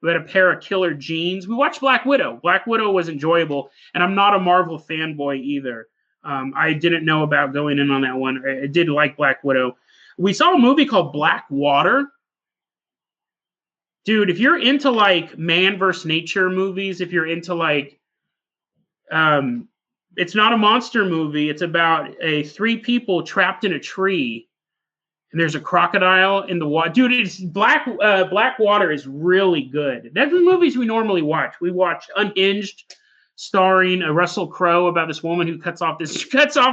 Speaker 1: We had a pair of killer jeans. We watched Black Widow. Black Widow was enjoyable, and I'm not a Marvel fanboy either. I didn't know about going in on that one. I did like Black Widow. We saw a movie called Black Water. Dude, if you're into like man versus nature movies, if you're into like, it's not a monster movie. It's about 3 people trapped in a tree, and there's a crocodile in the water. Dude, it's Black Water is really good. That's the movies we normally watch. We watch Unhinged, starring Russell Crowe, about this woman who cuts off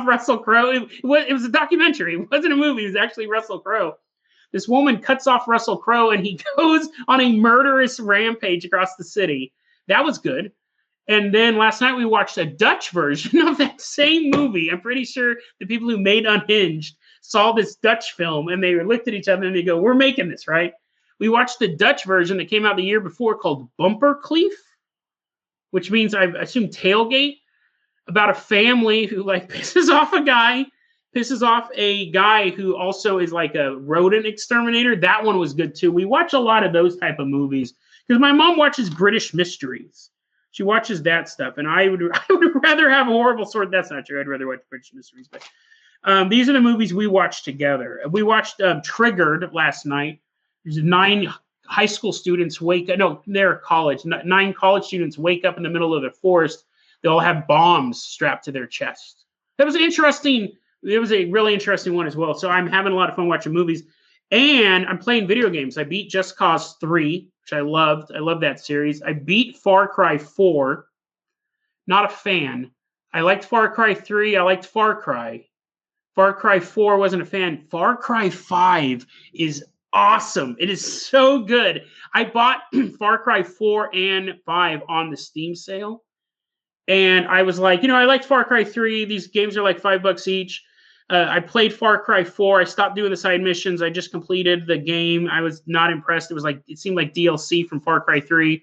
Speaker 1: Russell Crowe. It was a documentary. It wasn't a movie. It was actually Russell Crowe. This woman cuts off Russell Crowe and he goes on a murderous rampage across the city. That was good. And then last night we watched a Dutch version of that same movie. I'm pretty sure the people who made Unhinged saw this Dutch film and they looked at each other and they go, we're making this, right? We watched the Dutch version that came out the year before called Bumperkleef, which means I assume tailgate, about a family who like pisses off a guy who also is like a rodent exterminator. That one was good too. We watch a lot of those type of movies because my mom watches British mysteries. She watches that stuff, and I would rather have a horrible sword. That's not true. I'd rather watch British mysteries. But these are the movies we watched together. We watched Triggered last night. There's 9 high school students they're college. 9 college students wake up in the middle of the forest. They all have bombs strapped to their chest. That was interesting. It was a really interesting one as well. So I'm having a lot of fun watching movies. And I'm playing video games. I beat Just Cause 3, which I loved. I love that series. I beat Far Cry 4. Not a fan. I liked Far Cry 3. I liked Far Cry. Far Cry 4 wasn't a fan. Far Cry 5 is awesome. It is so good. I bought Far Cry 4 and 5 on the Steam sale. And I was like, I liked Far Cry 3. These games are like $5 each. I played Far Cry 4. I stopped doing the side missions. I just completed the game. I was not impressed. It seemed like DLC from Far Cry 3.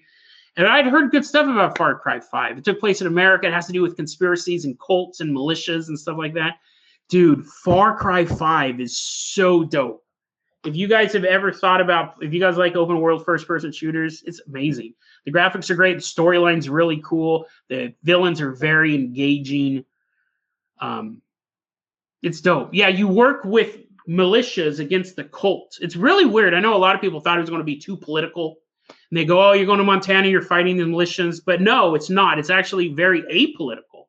Speaker 1: And I'd heard good stuff about Far Cry 5. It took place in America. It has to do with conspiracies and cults and militias and stuff like that. Dude, Far Cry 5 is so dope. If you guys have ever thought about, if you guys like open world first-person shooters, it's amazing. The graphics are great. The storyline's really cool. The villains are very engaging. It's dope. Yeah, you work with militias against the cult. It's really weird. I know a lot of people thought it was going to be too political. And they go, oh, you're going to Montana, you're fighting the militias. But no, it's not. It's actually very apolitical.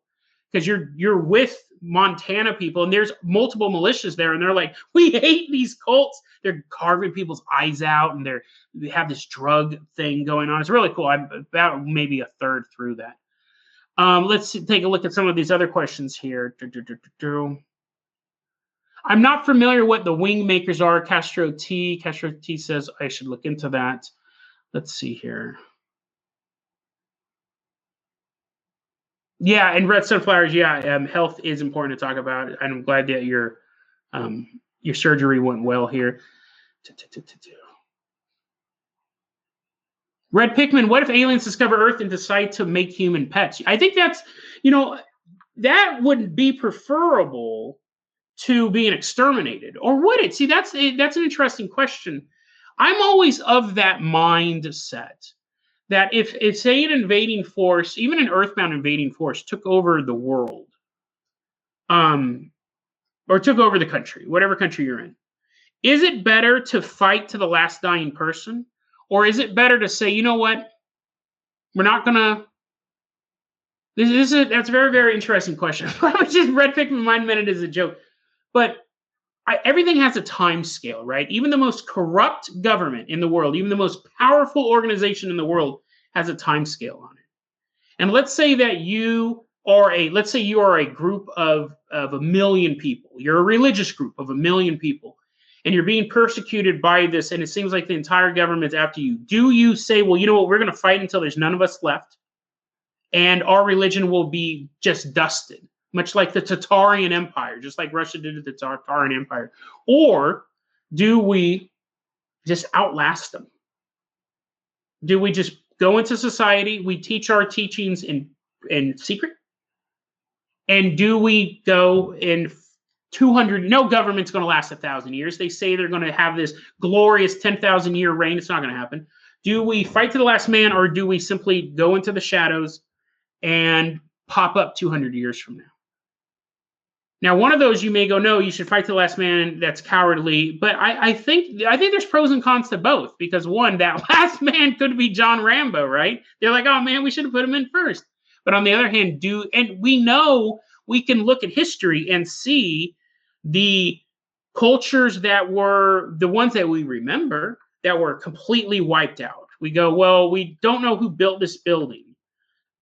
Speaker 1: because you're with Montana people, and there's multiple militias there, and they're like, we hate these cults. They're carving people's eyes out, and they have this drug thing going on. It's really cool. I'm about maybe a third through that. Let's take a look at some of these other questions here. I'm not familiar what the wing makers are. Castro T says I should look into that. Let's see here. Yeah, and red sunflowers. Yeah, health is important to talk about, and I'm glad that your surgery went well here. Red Pikmin, what if aliens discover Earth and decide to make human pets? I think that's, that would be preferable to being exterminated, or would it? See, that's an interesting question. I'm always of that mindset that if say an invading force, even an earthbound invading force, took over the world, or took over the country, whatever country you're in, is it better to fight to the last dying person, or is it better to say, you know what, we're not gonna? That's a very, very interesting question. Just Red Pikmin Mind Minute is a joke, but everything has a time scale, right? Even the most corrupt government in the world, even the most powerful organization in the world, has a time scale on it. And let's say that you are a group of 1 million people. You're a religious group of 1 million people, and you're being persecuted by this, and it seems like the entire government's after you. Do you say, well, you know what, we're going to fight until there's none of us left, and our religion will be just dusted, much like the Tatarian Empire, just like Russia did to the Tatarian Empire? Or do we just outlast them? Do we just go into society, we teach our teachings in secret? And do we go in 200, no government's going to last 1,000 years. They say they're going to have this glorious 10,000 year reign. It's not going to happen. Do we fight to the last man, or do we simply go into the shadows and pop up 200 years from now? Now, one of those you may go, no, you should fight to the last man. That's cowardly. But I think there's pros and cons to both, because one, that last man could be John Rambo, right? They're like, oh man, we should have put him in first. But on the other hand, and we know, we can look at history and see the cultures that were the ones that we remember that were completely wiped out. We go, well, we don't know who built this building,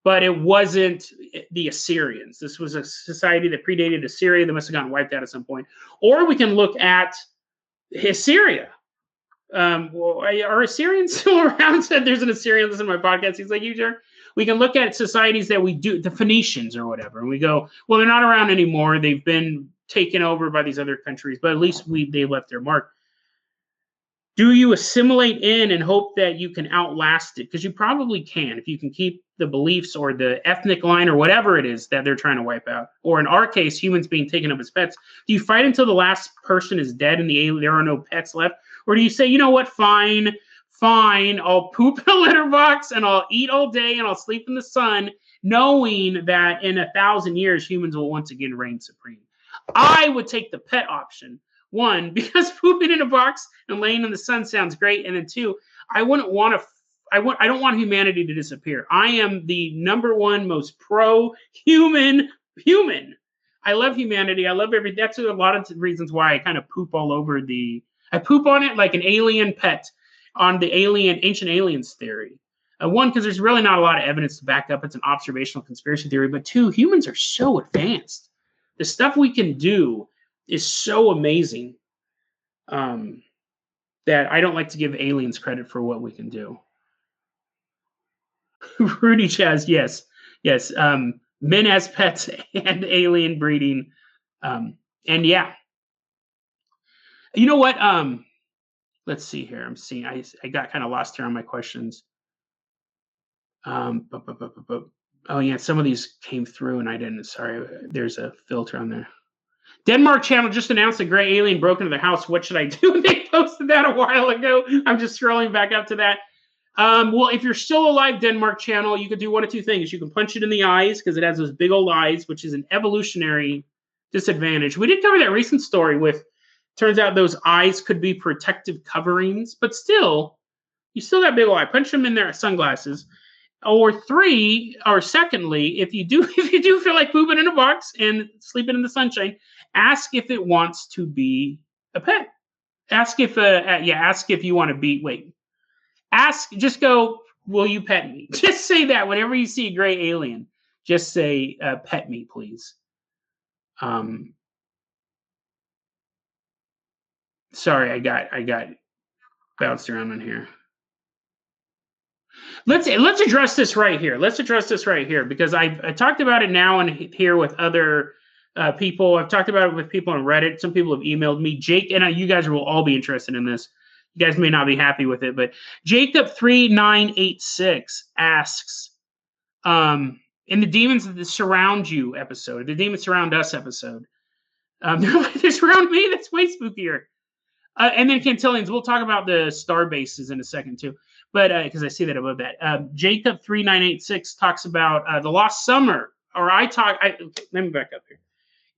Speaker 1: but it wasn't the Assyrians. This was a society that predated Assyria that must have gotten wiped out at some point. Or we can look at Assyria. Are Assyrians still around? Said there's an Assyrian listening to my podcast. He's like, you jerk. We can look at societies that we do, the Phoenicians or whatever, and we go, well, they're not around anymore. They've been taken over by these other countries, but at least they left their mark. Do you assimilate in and hope that you can outlast it? Because you probably can, if you can keep the beliefs or the ethnic line or whatever it is that they're trying to wipe out. Or in our case, humans being taken up as pets. Do you fight until the last person is dead and there are no pets left? Or do you say, you know what, fine, I'll poop in a litter box and I'll eat all day and I'll sleep in the sun, knowing that in 1,000 years, humans will once again reign supreme? I would take the pet option. One, because pooping in a box and laying in the sun sounds great. And then two, I don't want humanity to disappear. I am the #1 most pro-human human. I love humanity. I love everything. That's a lot of reasons why I kind of poop all over I poop on it like an alien pet on the ancient aliens theory. One, because there's really not a lot of evidence to back up. It's an observational conspiracy theory. But two, humans are so advanced. The stuff we can do is so amazing that I don't like to give aliens credit for what we can do. Rudy Chaz, yes. Men as pets and alien breeding. And yeah. You know what? Let's see here. I'm seeing, I got kind of lost here on my questions. Oh yeah, some of these came through and I didn't. Sorry, there's a filter on there. Denmark channel just announced a gray alien broke into their house. What should I do? They posted that a while ago. I'm just scrolling back up to that. Well, if you're still alive, Denmark channel, you could do one of two things. You can punch it in the eyes because it has those big old eyes, which is an evolutionary disadvantage. We did cover that recent story with, turns out those eyes could be protective coverings, but still, you still got big old eye. Punch them in their sunglasses. Or three, or secondly, if you do if you do feel like pooping in a box and sleeping in the sunshine, ask if it wants to be a pet. Ask if you want to be. Wait, ask. Just go. Will you pet me? Just say that whenever you see a gray alien. Just say, "Pet me, please." Um, sorry, I got bounced around on here. Let's address this right here. Let's address this right here because I talked about it now and here with other people. I've talked about it with people on Reddit. Some people have emailed me. Jake and you guys will all be interested in this. You guys may not be happy with it, but Jacob3986 asks, in the Demons That Surround You episode, the Demons Surround Us episode, they surround me. That's way spookier. And then Cantillions. We'll talk about the star bases in a second too. But because I see that above that, Jacob3986 talks about the Lost Summer. Or let me back up here.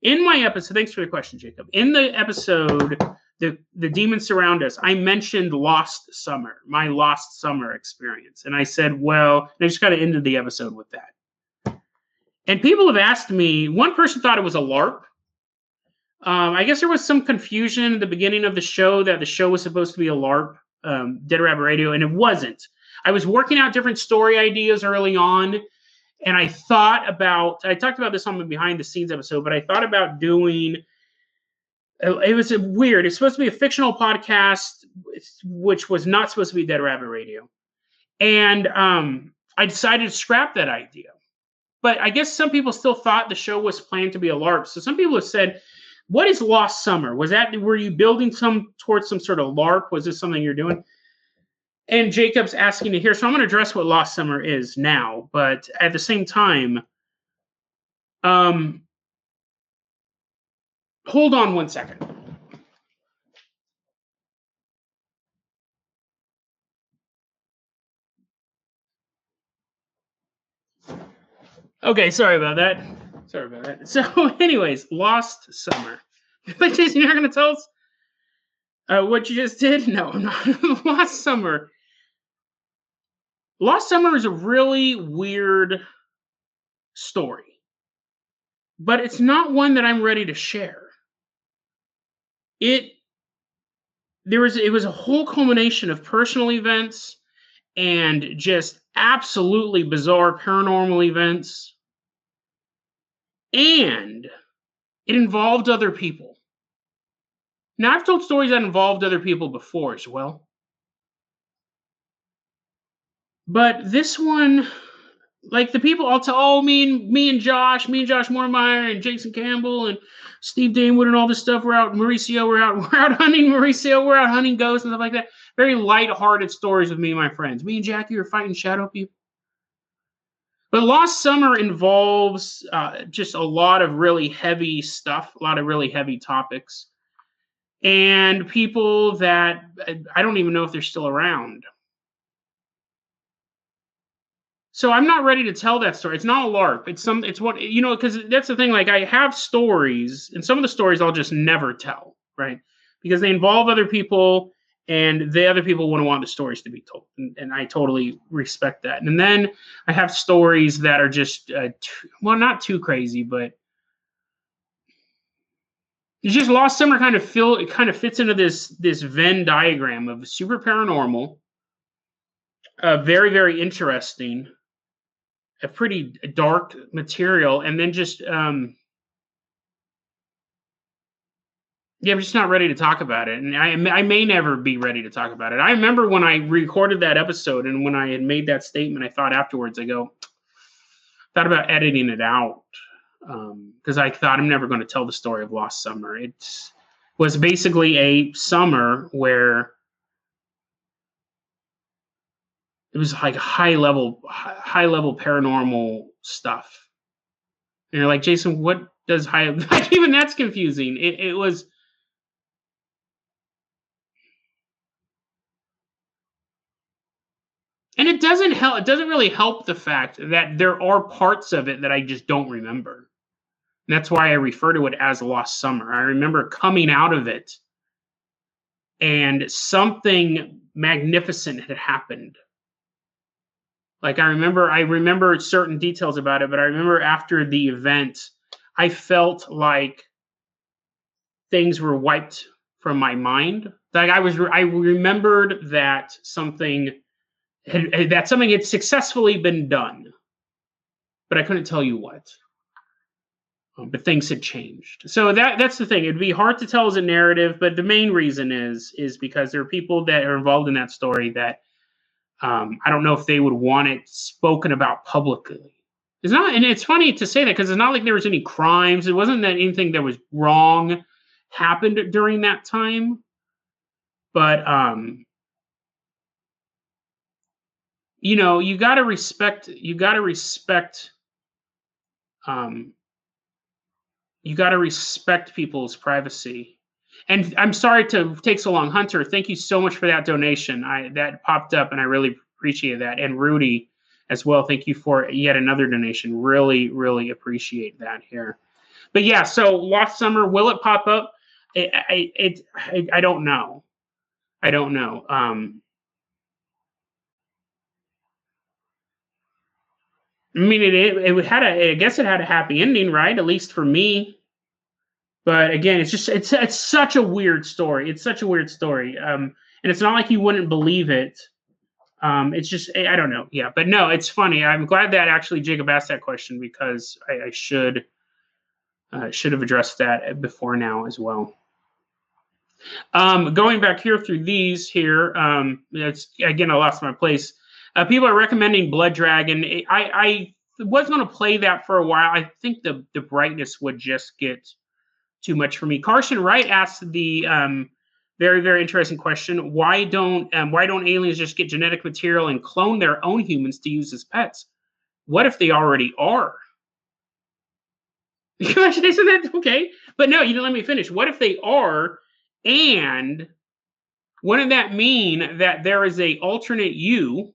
Speaker 1: In my episode, thanks for the question, Jacob. In the episode, the Demons Surround Us, I mentioned Lost Summer, my Lost Summer experience. And I said, well, I just kind of ended the episode with that. And people have asked me, one person thought it was a LARP. I guess there was some confusion at the beginning of the show that the show was supposed to be a LARP, Dead Rabbit Radio, and it wasn't. I was working out different story ideas early on, and I talked about this on the behind the scenes episode, but I thought about doing, it was weird. It's supposed to be a fictional podcast, which was not supposed to be Dead Rabbit Radio. And I decided to scrap that idea. But I guess some people still thought the show was planned to be a LARP. So some people have said, what is Lost Summer? Were you building towards some sort of LARP? Was this something you're doing? And Jacob's asking to hear. So I'm going to address what Lost Summer is now. But at the same time, hold on one second. Okay, sorry about that. So anyways, Lost Summer. But Jason, you're not going to tell us what you just did? No, I'm not. Lost Summer. Lost Summer is a really weird story, but it's not one that I'm ready to share. It was a whole culmination of personal events and just absolutely bizarre paranormal events, and it involved other people. Now, I've told stories that involved other people before as well. But this one, like the people I'll tell, me and Josh Mormeyer and Jason Campbell and Steve Danewood and all this stuff. We're out hunting Mauricio, we're out hunting ghosts and stuff like that. Very lighthearted stories with me and my friends. Me and Jackie were fighting shadow people. But Lost Summer involves just a lot of really heavy stuff, a lot of really heavy topics. And people that I don't even know if they're still around. So I'm not ready to tell that story. It's not a LARP. It's what, because that's the thing. Like, I have stories, and some of the stories I'll just never tell, right? Because they involve other people, and the other people wouldn't want the stories to be told. And I totally respect that. And then I have stories that are just, not too crazy, but it's just Lost Summer it kind of fits into this Venn diagram of super paranormal, very, very interesting, a pretty dark material, and then just I'm just not ready to talk about it, and I may never be ready to talk about it. I remember when I recorded that episode, and when I had made that statement, I thought afterwards, thought about editing it out. Because I thought I'm never going to tell the story of Lost Summer. It was basically a summer where it was like high level paranormal stuff. And you're like, Jason, what does like, even that's confusing. It was. And it doesn't help. It doesn't really help the fact that there are parts of it that I just don't remember. And that's why I refer to it as Lost Summer. I remember coming out of it and something magnificent had happened. Like I remember certain details about it, but I remember after the event, I felt like things were wiped from my mind. Like I remembered that something had successfully been done, but I couldn't tell you what. But things had changed. So that's the thing. It'd be hard to tell as a narrative, but the main reason is because there are people that are involved in that story that I don't know if they would want it spoken about publicly. It's not, and it's funny to say that because it's not like there was any crimes. It wasn't that anything that was wrong happened during that time. But you know, you got to respect. Um, you got to respect people's privacy. And I'm sorry to take so long, Hunter. Thank you so much for that donation. That popped up, and I really appreciate that. And Rudy as well. Thank you for yet another donation. Really, really appreciate that here. But yeah, so Lost Summer, will it pop up? I don't know. I don't know. I mean, it had a. I guess it had a happy ending, right? At least for me. But again, it's such a weird story. It's such a weird story. And it's not like you wouldn't believe it. It's just I don't know. Yeah, but no, it's funny. I'm glad that actually Jacob asked that question because I should have addressed that before now as well. Going back here through these here, it's again I lost my place. People are recommending Blood Dragon. I was going to play that for a while. I think the brightness would just get too much for me. Carson Wright asked the very, very interesting question: why don't aliens just get genetic material and clone their own humans to use as pets? What if they already are? Isn't that okay? But no, you didn't let me finish. What if they are, and wouldn't that mean that there is a alternate you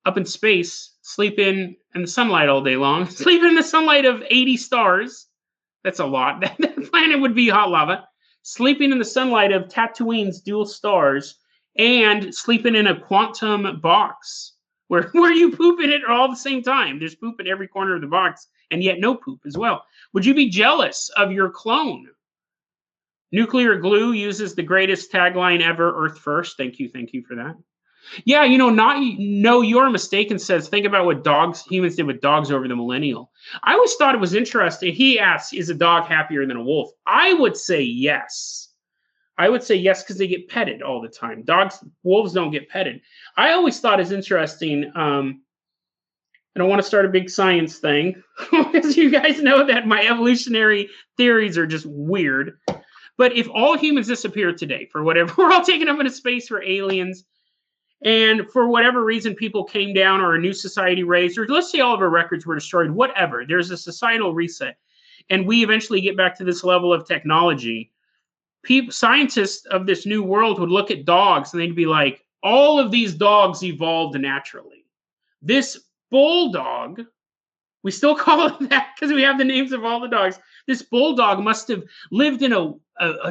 Speaker 1: up in space, sleeping in the sunlight all day long, sleeping in the sunlight of 80 stars? That's a lot. That planet would be hot lava. Sleeping in the sunlight of Tatooine's dual stars and sleeping in a quantum box where you poop in it all at the same time. There's poop in every corner of the box and yet no poop as well. Would you be jealous of your clone? Nuclear Glue uses the greatest tagline ever, Earth First. Thank you for that. Yeah, you're mistaken says, think about what humans did with dogs over the millennial. I always thought it was interesting. He asks, is a dog happier than a wolf? I would say yes. Because they get petted all the time. Wolves don't get petted. I always thought it's interesting. I don't want to start a big science thing because you guys know that my evolutionary theories are just weird. But if all humans disappear today for whatever, we're all taken up into space for aliens, and for whatever reason, people came down or a new society raised, or let's say all of our records were destroyed, whatever. There's a societal reset. And we eventually get back to this level of technology. Scientists of this new world would look at dogs and they'd be like, all of these dogs evolved naturally. This bulldog, we still call it that because we have the names of all the dogs. This bulldog must have lived in a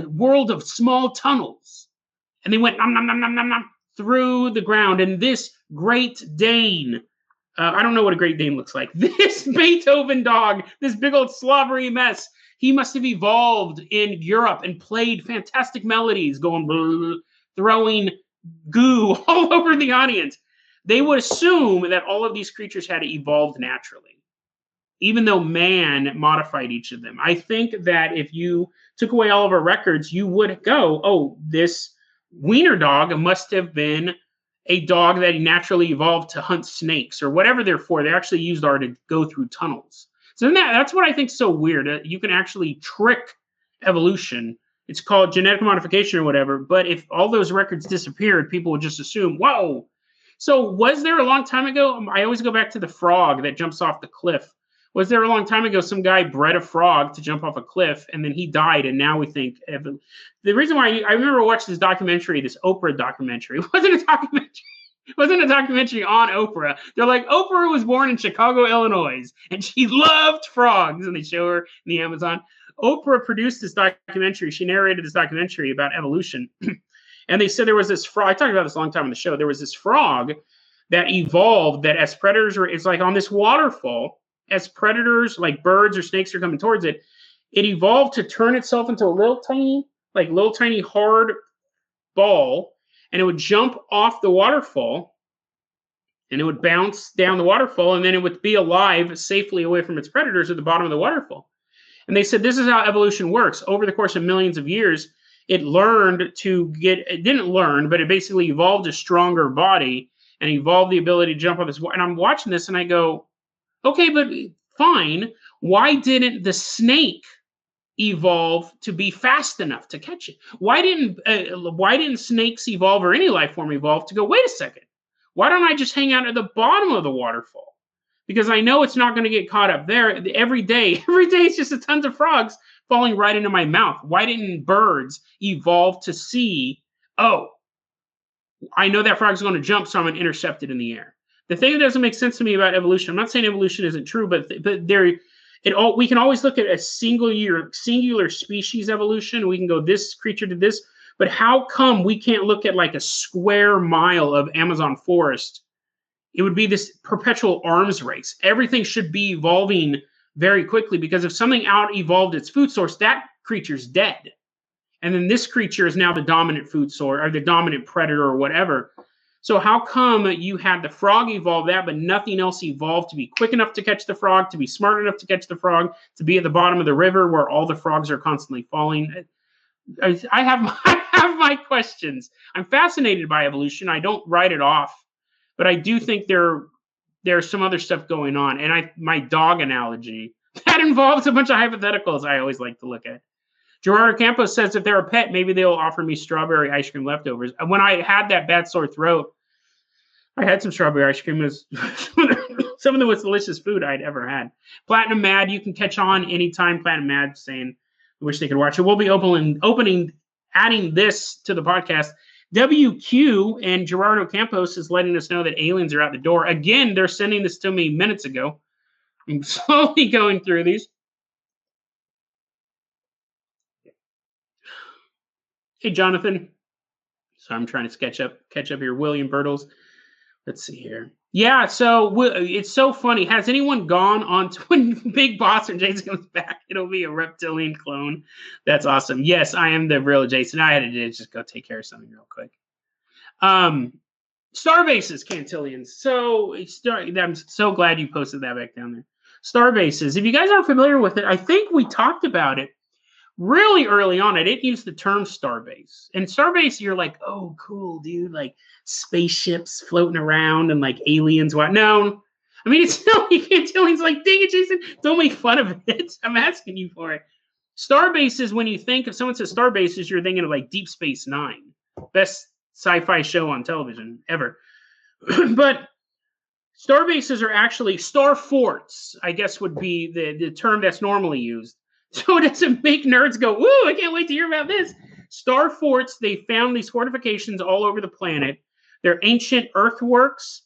Speaker 1: world of small tunnels. And they went nom, nom, nom, nom, nom, nom, through the ground. And this Great Dane, I don't know what a Great Dane looks like. This Beethoven dog, this big old slobbery mess, he must have evolved in Europe and played fantastic melodies, going blah, throwing goo all over the audience. They would assume that all of these creatures had evolved naturally, even though man modified each of them. I think that if you took away all of our records, you would go, oh, this wiener dog must have been a dog that naturally evolved to hunt snakes or whatever they're for. They actually used art to go through tunnels. So that's what I think is so weird. You can actually trick evolution. It's called genetic modification or whatever. But if all those records disappeared, people would just assume, whoa. So was there a long time ago? I always go back to the frog that jumps off the cliff. Was there a long time ago some guy bred a frog to jump off a cliff and then he died, and now we think the reason why I remember watching this documentary, this Oprah documentary. It wasn't a documentary. It wasn't a documentary on Oprah. They're like, Oprah was born in Chicago, Illinois, and she loved frogs, and they show her in the Amazon. Oprah produced this documentary. She narrated this documentary about evolution. And they said there was this frog. I talked about this a long time on the show. There was this frog that evolved that as predators are, it's like on this waterfall, as predators like birds or snakes are coming towards it, it evolved to turn itself into a little tiny hard ball, and it would jump off the waterfall and it would bounce down the waterfall, and then it would be alive safely away from its predators at the bottom of the waterfall. And they said this is how evolution works. Over the course of millions of years, it didn't learn, but it basically evolved a stronger body and evolved the ability to jump on this. And I'm watching this and I go, okay, but fine. Why didn't the snake evolve to be fast enough to catch it? Why didn't snakes evolve, or any life form evolve, to go, wait a second, why don't I just hang out at the bottom of the waterfall? Because I know it's not going to get caught up there. Every day it's just a tons of frogs falling right into my mouth. Why didn't birds evolve to see, oh, I know that frog's going to jump, so I'm going to intercept it in the air? The thing that doesn't make sense to me about evolution, I'm not saying evolution isn't true, but we can always look at a singular species evolution. We can go, this creature did this, but how come we can't look at like a square mile of Amazon forest? It would be this perpetual arms race. Everything should be evolving very quickly, because if something out evolved its food source, that creature's dead. And then this creature is now the dominant food source, or the dominant predator, or whatever. So how come you had the frog evolve that, but nothing else evolved to be quick enough to catch the frog, to be smart enough to catch the frog, to be at the bottom of the river where all the frogs are constantly falling? I have my questions. I'm fascinated by evolution. I don't write it off, but I do think there's some other stuff going on. And my dog analogy, that involves a bunch of hypotheticals I always like to look at. Gerardo Campos says if they're a pet, maybe they'll offer me strawberry ice cream leftovers. When I had that bad sore throat, I had some strawberry ice cream. It was some of the most delicious food I'd ever had. Platinum Mad, you can catch on anytime. Platinum Mad saying, I wish they could watch it. We'll be adding this to the podcast. WQ and Gerardo Campos is letting us know that aliens are out the door. Again, they're sending this to me minutes ago. I'm slowly going through these. Hey, Jonathan. So I'm trying to catch up here. William Bertles. Let's see here. Yeah, so it's so funny. Has anyone gone on to when Big Boss and Jason comes back? It'll be a reptilian clone. That's awesome. Yes, I am the real Jason. I had to just go take care of something real quick. Starbases, Cantillions. So I'm so glad you posted that back down there. Starbases. If you guys aren't familiar with it, I think we talked about it really early on. I didn't use the term starbase. And starbase, you're like, oh, cool, dude. Like spaceships floating around and like aliens. What? No. I mean, it's no, you can't tell. He's like, dang it, Jason. Don't make fun of it. I'm asking you for it. Starbases, when you think of someone says starbases, you're thinking of like Deep Space Nine. Best sci-fi show on television ever. But starbases are actually star forts, I guess would be the term that's normally used. So it doesn't make nerds go, woo, I can't wait to hear about this. Star forts, they found these fortifications all over the planet. They're ancient earthworks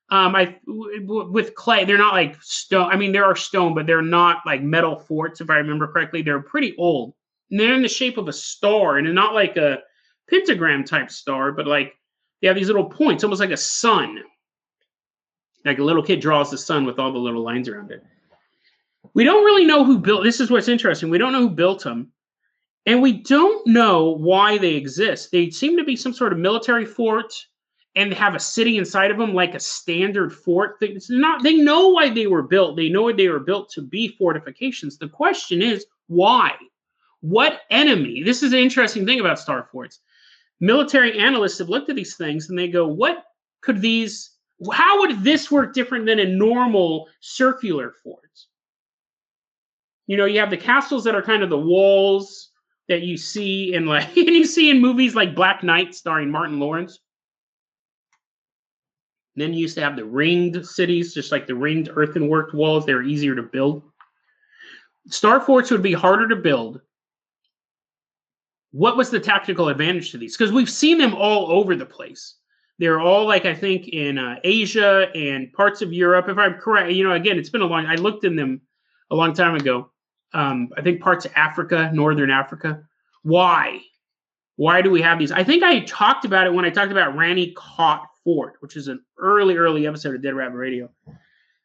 Speaker 1: with clay. They're not like stone. I mean, there are stone, but they're not like metal forts, if I remember correctly. They're pretty old. And they're in the shape of a star, and not like a pentagram type star, but like they have these little points, almost like a sun. Like a little kid draws the sun with all the little lines around it. We don't really know who built. This is what's interesting. We don't know who built them, and we don't know why they exist. They seem to be some sort of military fort, and have a city inside of them, like a standard fort. It's not. They know why they were built. They know they were built to be fortifications. The question is why? What enemy? This is an interesting thing about star forts. Military analysts have looked at these things and they go, what could these? How would this work different than a normal circular fort? You know, you have the castles that are kind of the walls that you see in like and you see in movies like Black Knight starring Martin Lawrence. And then you used to have the ringed cities, just like the ringed earthenwork walls. They were easier to build. Star forts would be harder to build. What was the tactical advantage to these? Because we've seen them all over the place. They're all like, I think, in Asia and parts of Europe. If I'm correct, you know, again, it's been I looked in them a long time ago. I think parts of Africa, Northern Africa. Why? Why do we have these? I think I talked about it when I talked about Ranny Caught Fort, which is an early episode of Dead Rabbit Radio,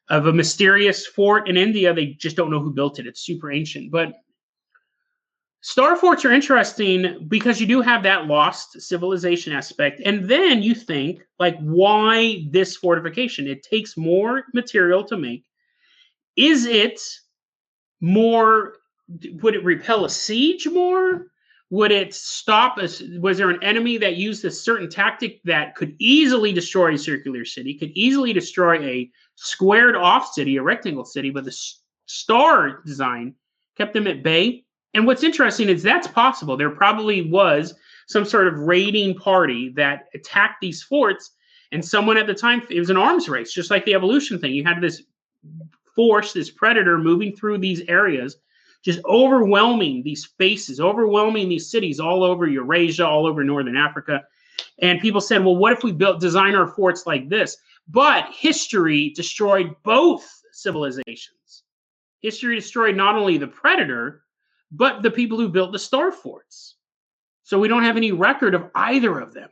Speaker 1: of a mysterious fort in India. They just don't know who built it. It's super ancient. But star forts are interesting because you do have that lost civilization aspect. And then you think, like, why this fortification? It takes more material to make. Is it more, would it repel a siege more? Would it stop us? Was there an enemy that used a certain tactic that could easily destroy a circular city, could easily destroy a squared off city, a rectangle city, but the star design kept them at bay? And what's interesting is that's possible. There probably was some sort of raiding party that attacked these forts, and someone at the time, it was an arms race, just like the evolution thing. You had this force, this predator moving through these areas, just overwhelming these spaces, overwhelming these cities all over Eurasia, all over Northern Africa. And people said, well, what if we design our forts like this? But history destroyed both civilizations. History destroyed not only the predator, but the people who built the star forts. So we don't have any record of either of them.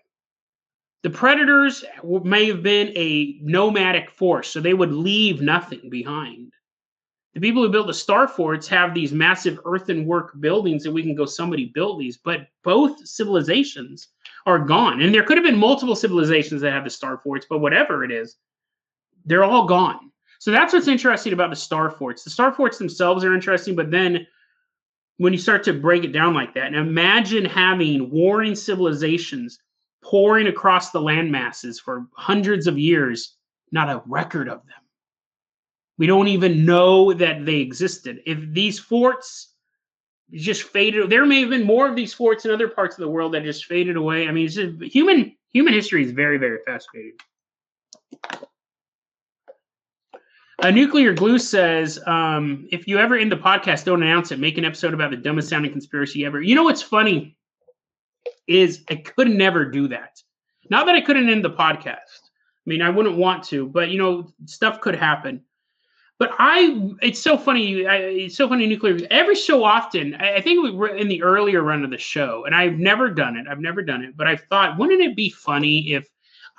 Speaker 1: The predators may have been a nomadic force, so they would leave nothing behind. The people who built the star forts have these massive earthenwork buildings that we can go, somebody built these, but both civilizations are gone. And there could have been multiple civilizations that have the star forts, but whatever it is, they're all gone. So that's what's interesting about the star forts. The star forts themselves are interesting, but then when you start to break it down like that, and imagine having warring civilizations pouring across the land masses for hundreds of years, not a record of them. We don't even know that they existed. If these forts just faded, there may have been more of these forts in other parts of the world that just faded away. I mean, it's just, human history is very, very fascinating. Nuclear Glue says, if you ever end the podcast, don't announce it. Make an episode about the dumbest sounding conspiracy ever. You know what's funny is I could never do that. Not that I couldn't end the podcast. I mean, I wouldn't want to, but, you know, stuff could happen. But it's so funny. It's so funny, Nuclear. Every so often, I think we were in the earlier run of the show, and I've never done it. But I thought, wouldn't it be funny if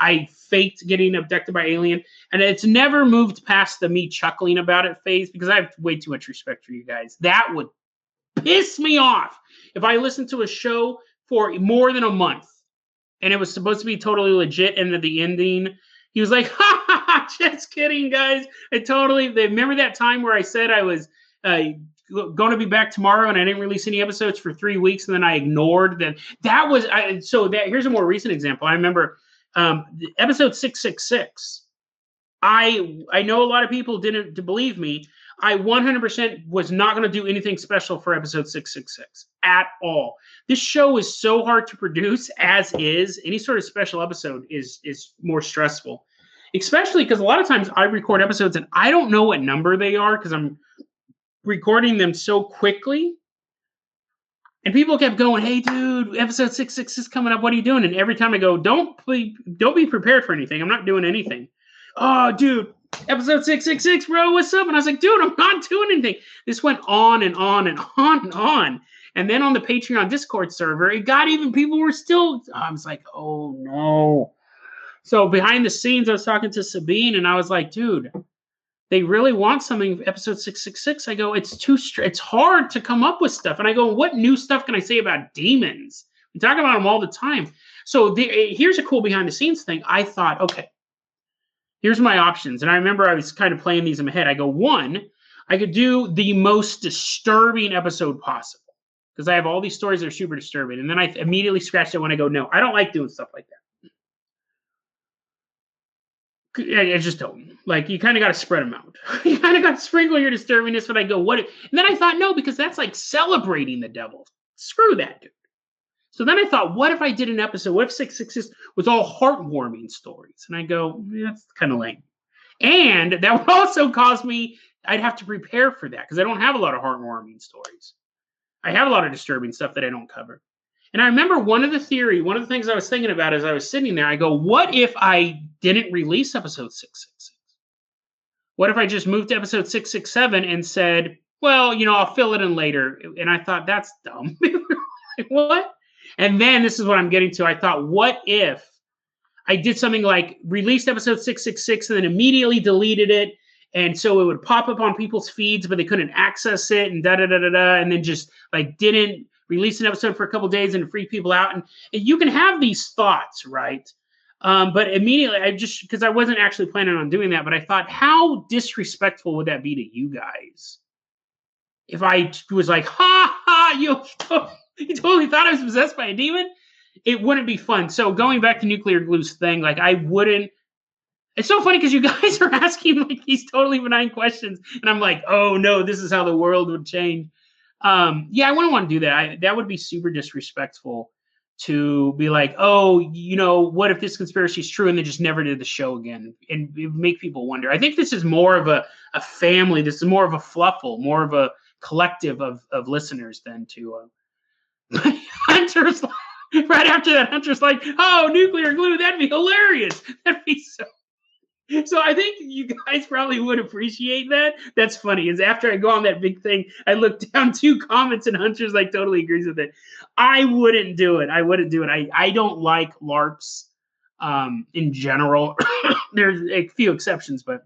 Speaker 1: I faked getting abducted by alien? And it's never moved past the me chuckling about it phase, because I have way too much respect for you guys. That would piss me off if I listened to a show for more than a month and it was supposed to be totally legit, and at the ending, he was like, ha ha ha, just kidding, guys. Remember that time where I said I was going to be back tomorrow and I didn't release any episodes for 3 weeks, and then I ignored that. Here's a more recent example. I remember episode 666. I know a lot of people didn't believe me. I 100% was not going to do anything special for episode 666 at all. This show is so hard to produce as is. Any sort of special episode is more stressful, especially because a lot of times I record episodes and I don't know what number they are because I'm recording them so quickly. And people kept going, hey, dude, episode 666 is coming up. What are you doing? And every time I go, don't be prepared for anything. I'm not doing anything. Oh, dude, episode 666, bro, what's up? And I was like, dude, I'm not doing anything. This went on and on and on and on. And then on the Patreon Discord server, it got even, people were still, I was like, oh, no. So behind the scenes, I was talking to Sabine, and I was like, dude, they really want something, episode 666. I go, it's hard to come up with stuff. And I go, what new stuff can I say about demons? We talk about them all the time. So here's a cool behind the scenes thing. I thought, okay, here's my options. And I remember I was kind of playing these in my head. I go, one, I could do the most disturbing episode possible, because I have all these stories that are super disturbing. And then I immediately scratched it when I go, no, I don't like doing stuff like that. I just don't. Like, you kind of got to spread them out. You kind of got to sprinkle your disturbingness. But I go, what? And then I thought, no, because that's like celebrating the devil. Screw that, dude. So then I thought, what if I did an episode? What if 666 was all heartwarming stories? And I go, that's kind of lame. And that would also cause me, I'd have to prepare for that, because I don't have a lot of heartwarming stories. I have a lot of disturbing stuff that I don't cover. And I remember one of the things I was thinking about as I was sitting there, I go, what if I didn't release episode 666? What if I just moved to episode 667 and said, well, you know, I'll fill it in later. And I thought, that's dumb. What? And then this is what I'm getting to. I thought, what if I did something like released episode 666 and then immediately deleted it. And so it would pop up on people's feeds, but they couldn't access it and da da da da da. And then just like didn't release an episode for a couple days and freak people out. And you can have these thoughts, right? But immediately, I just because I wasn't actually planning on doing that, but I thought, how disrespectful would that be to you guys? If I was like, ha ha, you totally thought I was possessed by a demon? It wouldn't be fun. So going back to Nuclear Glue's thing, like I wouldn't. It's so funny because you guys are asking like these totally benign questions, and I'm like, oh no, this is how the world would change. Yeah, I wouldn't want to do that. That would be super disrespectful to be like, oh, what if this conspiracy is true and they just never did the show again, and make people wonder. I think this is more of a family. This is more of a fluffle, more of a collective of listeners than to Hunter's. Right after that, Hunter's like, oh, Nuclear Glue, that'd be hilarious. That'd be so. So I think you guys probably would appreciate that. That's funny. Is after I go on that big thing, I look down 2 comments and Hunter's like totally agrees with it. I wouldn't do it. I don't like LARPs in general. There's a few exceptions, but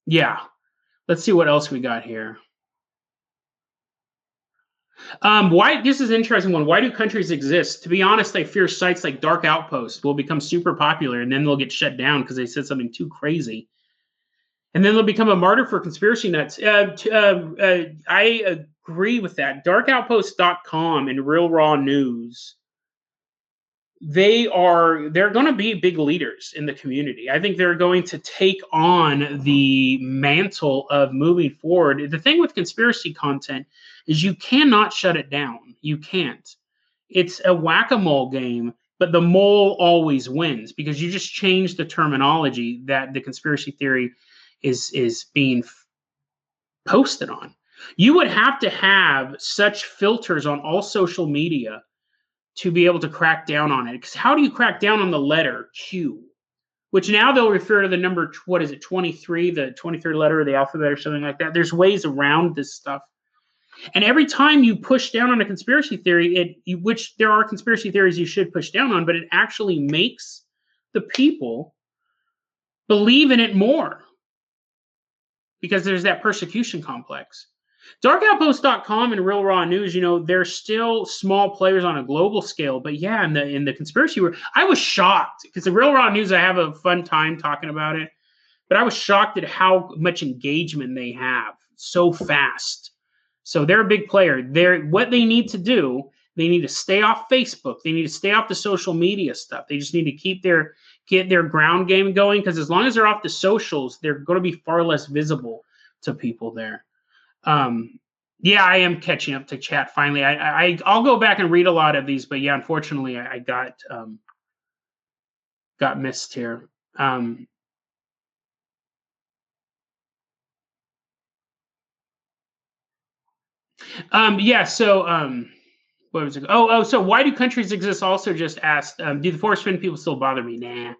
Speaker 1: yeah. Let's see what else we got here. Why? This is an interesting one. Why do countries exist? To be honest, I fear sites like Dark Outpost will become super popular, and then they'll get shut down because they said something too crazy, and then they'll become a martyr for conspiracy nuts. I agree with that. DarkOutpost.com and Real Raw News. They're going to be big leaders in the community. I think they're going to take on the mantle of moving forward. The thing with conspiracy content is you cannot shut it down. You can't. It's a whack-a-mole game, but the mole always wins because you just change the terminology that the conspiracy theory is being posted on. You would have to have such filters on all social media to be able to crack down on it. Because how do you crack down on the letter Q? Which now they'll refer to the number, 23, the 23rd letter of the alphabet or something like that. There's ways around this stuff. And every time you push down on a conspiracy theory, which there are conspiracy theories you should push down on, but it actually makes the people believe in it more. Because there's that persecution complex. DarkOutpost.com and Real Raw News, they're still small players on a global scale. But yeah, in the conspiracy world, I was shocked because the Real Raw News, I have a fun time talking about it. But I was shocked at how much engagement they have so fast. So they're a big player. What they need to do, they need to stay off Facebook. They need to stay off the social media stuff. They just need to get their ground game going because as long as they're off the socials, they're going to be far less visible to people there. Yeah, I am catching up to chat finally. I'll go back and read a lot of these, but yeah, unfortunately, I got missed here. Yeah. So, what was it? So why do countries exist? Also, just asked. Do the force fin people still bother me? Nah.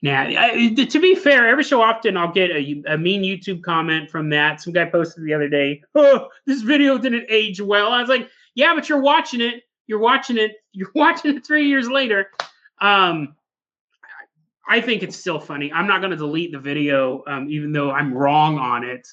Speaker 1: To be fair, every so often I'll get a mean YouTube comment from that. Some guy posted the other day, oh, this video didn't age well. I was like, yeah, but you're watching it. You're watching it 3 years later. I think it's still funny. I'm not going to delete the video, even though I'm wrong on it.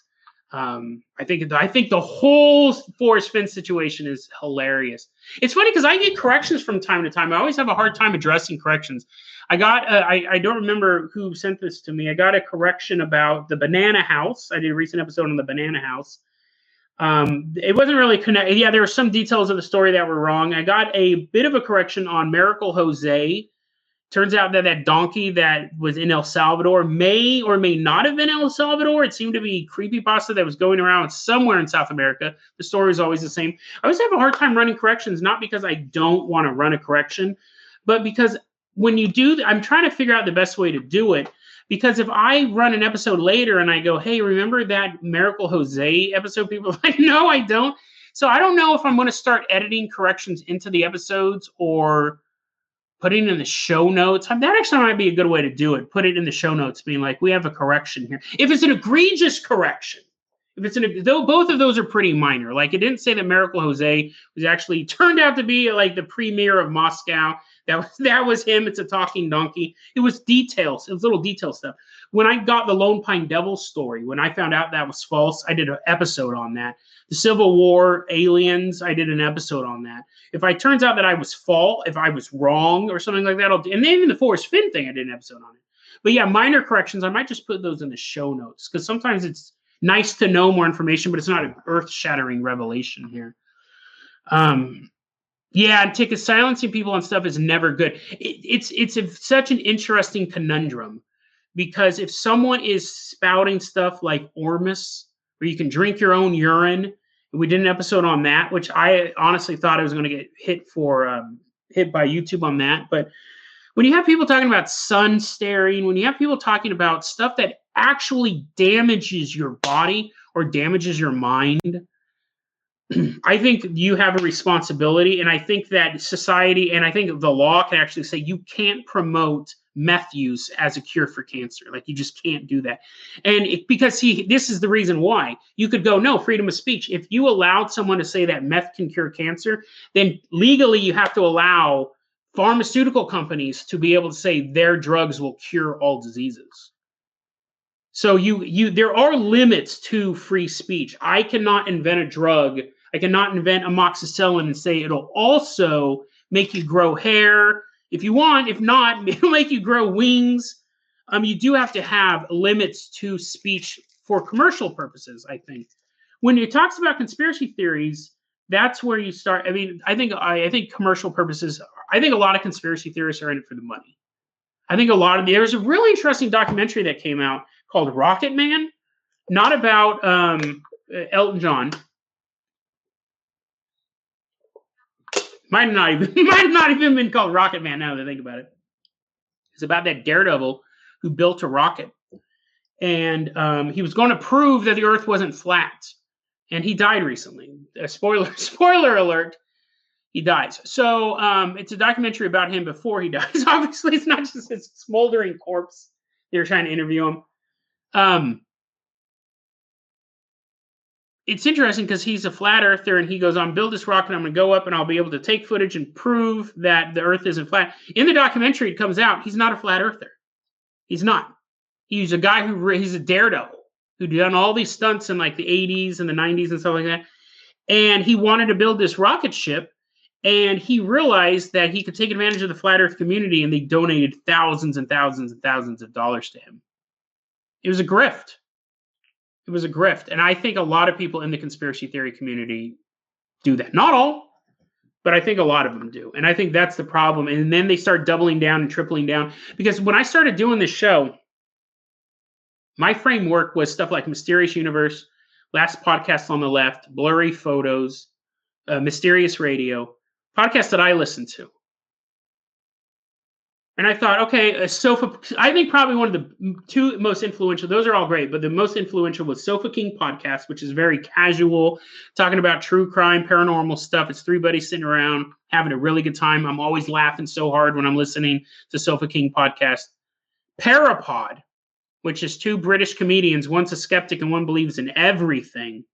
Speaker 1: I think the whole Forrest Finn situation is hilarious. It's funny because I get corrections from time to time. I always have a hard time addressing corrections. I got I don't remember who sent this to me. I got a correction about the banana house. I did a recent episode on the banana house. It wasn't really connected. Yeah, there were some details of the story that were wrong. I got a bit of a correction on Miracle Jose. Turns out that donkey that was in El Salvador may or may not have been El Salvador. It seemed to be creepypasta that was going around somewhere in South America. The story is always the same. I always have a hard time running corrections, not because I don't want to run a correction, but because when you do, I'm trying to figure out the best way to do it. Because if I run an episode later and I go, hey, remember that Miracle Jose episode? People are like, no, I don't. So I don't know if I'm going to start editing corrections into the episodes or putting it in the show notes. That actually might be a good way to do it. Put it in the show notes, being like, we have a correction here. If it's an egregious correction, though both of those are pretty minor. Like it didn't say that Miracle Jose was actually turned out to be like the premier of Moscow. That was him. It's a talking donkey. It was details. It was little detail stuff. When I got the Lone Pine Devil story, when I found out that was false, I did an episode on that. The Civil War aliens, I did an episode on that. If it turns out that I was if I was wrong or something like that, and then even the Forrest Finn thing, I did an episode on it. But yeah, minor corrections. I might just put those in the show notes because sometimes it's nice to know more information, but it's not an earth-shattering revelation here. Yeah, and tickets silencing people and stuff is never good. It's such an interesting conundrum because if someone is spouting stuff like Ormus, where you can drink your own urine, we did an episode on that, which I honestly thought I was going to get hit by YouTube on that. But when you have people talking about sun staring, when you have people talking about stuff that actually damages your body or damages your mind, I think you have a responsibility, and I think that society and I think the law can actually say you can't promote meth use as a cure for cancer. Like you just can't do that. And because this is the reason why. You could go, no, freedom of speech. If you allowed someone to say that meth can cure cancer, then legally you have to allow pharmaceutical companies to be able to say their drugs will cure all diseases. So there are limits to free speech. I cannot invent a drug. I cannot invent amoxicillin and say it'll also make you grow hair if you want. If not, it'll make you grow wings. You do have to have limits to speech for commercial purposes, I think. When it talks about conspiracy theories, that's where you start. I mean, I think commercial purposes, I think a lot of conspiracy theorists are in it for the money. I think there's a really interesting documentary that came out called Rocket Man, not about Elton John. Might not even been called Rocket Man now that I think about it. It's about that daredevil who built a rocket. And he was going to prove that the Earth wasn't flat. And he died recently. Spoiler alert, he dies. So it's a documentary about him before he dies. Obviously, it's not just his smoldering corpse. They were trying to interview him. It's interesting because he's a flat earther and he goes on, build this rocket. I'm going to go up and I'll be able to take footage and prove that the Earth isn't flat. In the documentary, it comes out he's not a flat earther. He's not. He's a guy he's a daredevil who'd done all these stunts in like the 80s and the 90s and stuff like that. And he wanted to build this rocket ship. And he realized that he could take advantage of the flat earth community, and they donated thousands and thousands and thousands of dollars to him. It was a grift. It was a grift. And I think a lot of people in the conspiracy theory community do that. Not all, but I think a lot of them do. And I think that's the problem. And then they start doubling down and tripling down. Because when I started doing this show, my framework was stuff like Mysterious Universe, Last Podcast on the Left, Blurry Photos, Mysterious Radio, podcasts that I listened to. And I thought, okay, I think probably one of the two most influential, those are all great, but the most influential was Sofa King Podcast, which is very casual, talking about true crime, paranormal stuff. It's three buddies sitting around having a really good time. I'm always laughing so hard when I'm listening to Sofa King Podcast. Parapod, which is two British comedians, one's a skeptic and one believes in everything,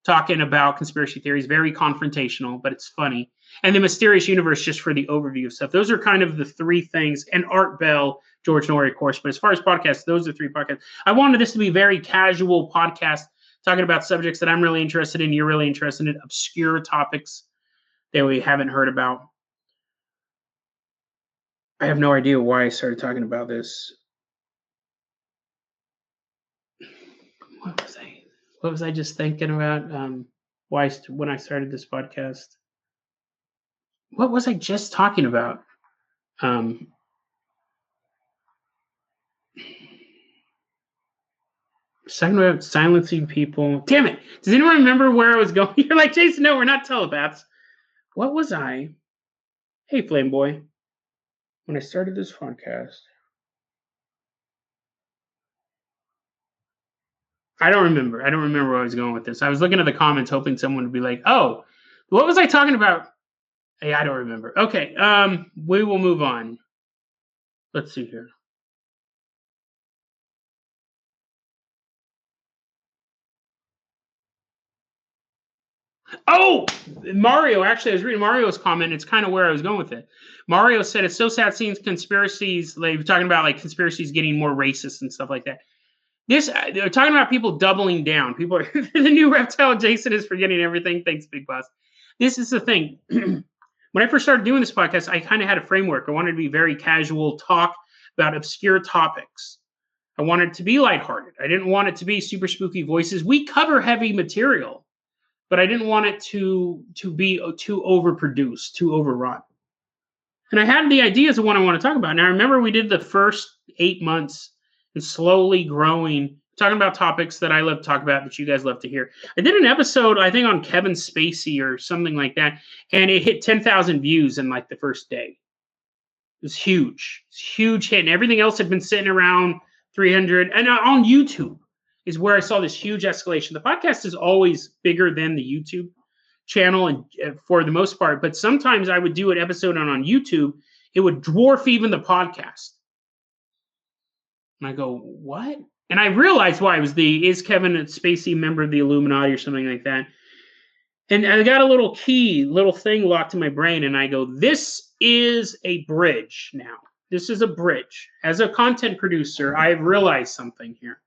Speaker 1: talking about conspiracy theories, very confrontational, but it's funny. And the Mysterious Universe, just for the overview of stuff. Those are kind of the three things. And Art Bell, George Norrie, of course. But as far as podcasts, those are three podcasts. I wanted this to be a very casual podcast, talking about subjects that I'm really interested in, you're really interested in, obscure topics that we haven't heard about. I have no idea why I started talking about this. What was I just thinking about? When I started this podcast? What was I just talking about? I was talking about silencing people. Damn it. Does anyone remember where I was going? You're like, Jason, no, we're not telepaths. What was I? Hey, Flame Boy. When I started this podcast. I don't remember where I was going with this. I was looking at the comments hoping someone would be like, oh, what was I talking about? Hey, I don't remember. Okay, we will move on. Let's see here. Oh, Mario. Actually, I was reading Mario's comment. It's kind of where I was going with it. Mario said it's so sad seeing conspiracies. Like we're talking about like conspiracies getting more racist and stuff like that. They're talking about people doubling down. People are the new reptile. Jason is forgetting everything. Thanks, Big Boss. This is the thing. When I first started doing this podcast, I kind of had a framework. I wanted to be very casual, talk about obscure topics. I wanted it to be lighthearted. I didn't want it to be super spooky voices. We cover heavy material, but I didn't want it to be too overproduced, too overrun. And I had the ideas of what I want to talk about. Now, I remember we did the first 8 months and slowly growing, talking about topics that I love to talk about that you guys love to hear. I did an episode, I think, on Kevin Spacey or something like that, and it hit 10,000 views in like the first day. It was huge. It's a huge hit. And everything else had been sitting around 300. And on YouTube is where I saw this huge escalation. The podcast is always bigger than the YouTube channel, and for the most part, but sometimes I would do an episode on YouTube, it would dwarf even the podcast. And I go, what? And I realized why. It was is Kevin Spacey a member of the Illuminati or something like that? And I got a little thing locked in my brain, and I go, this is a bridge now. This is a bridge. As a content producer, I've realized something here.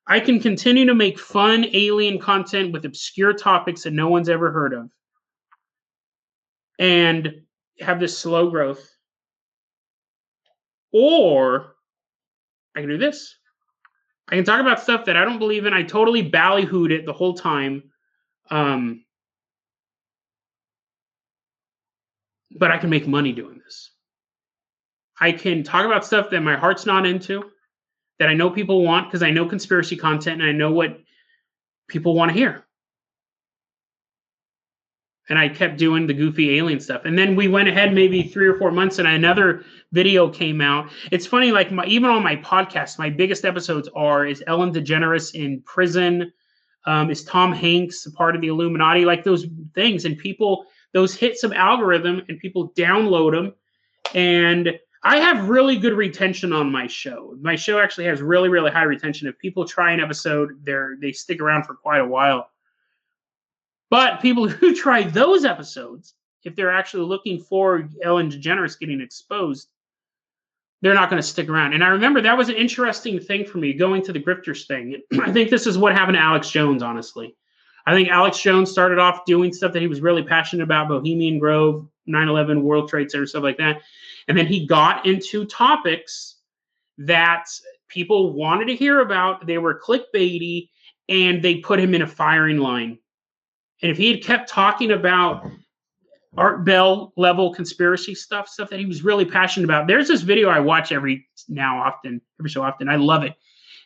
Speaker 1: I can continue to make fun alien content with obscure topics that no one's ever heard of and have this slow growth. Or I can do this. I can talk about stuff that I don't believe in. I totally ballyhooed it the whole time. But I can make money doing this. I can talk about stuff that my heart's not into, that I know people want because I know conspiracy content and I know what people want to hear. And I kept doing the goofy alien stuff. And then we went ahead maybe 3 or 4 months and another video came out. It's funny, like even on my podcast, my biggest episodes is Ellen DeGeneres in prison? Is Tom Hanks a part of the Illuminati? Like those things. And those hit some algorithm and people download them. And I have really good retention on my show. My show actually has really, really high retention. If people try an episode, they stick around for quite a while. But people who try those episodes, if they're actually looking for Ellen DeGeneres getting exposed, they're not going to stick around. And I remember that was an interesting thing for me, going to the grifters thing. I think this is what happened to Alex Jones, honestly. I think Alex Jones started off doing stuff that he was really passionate about, Bohemian Grove, 9/11, World Trade Center, stuff like that. And then he got into topics that people wanted to hear about. They were clickbaity, and they put him in a firing line. And if he had kept talking about Art Bell level conspiracy stuff that he was really passionate about. There's this video I watch every so often. I love it.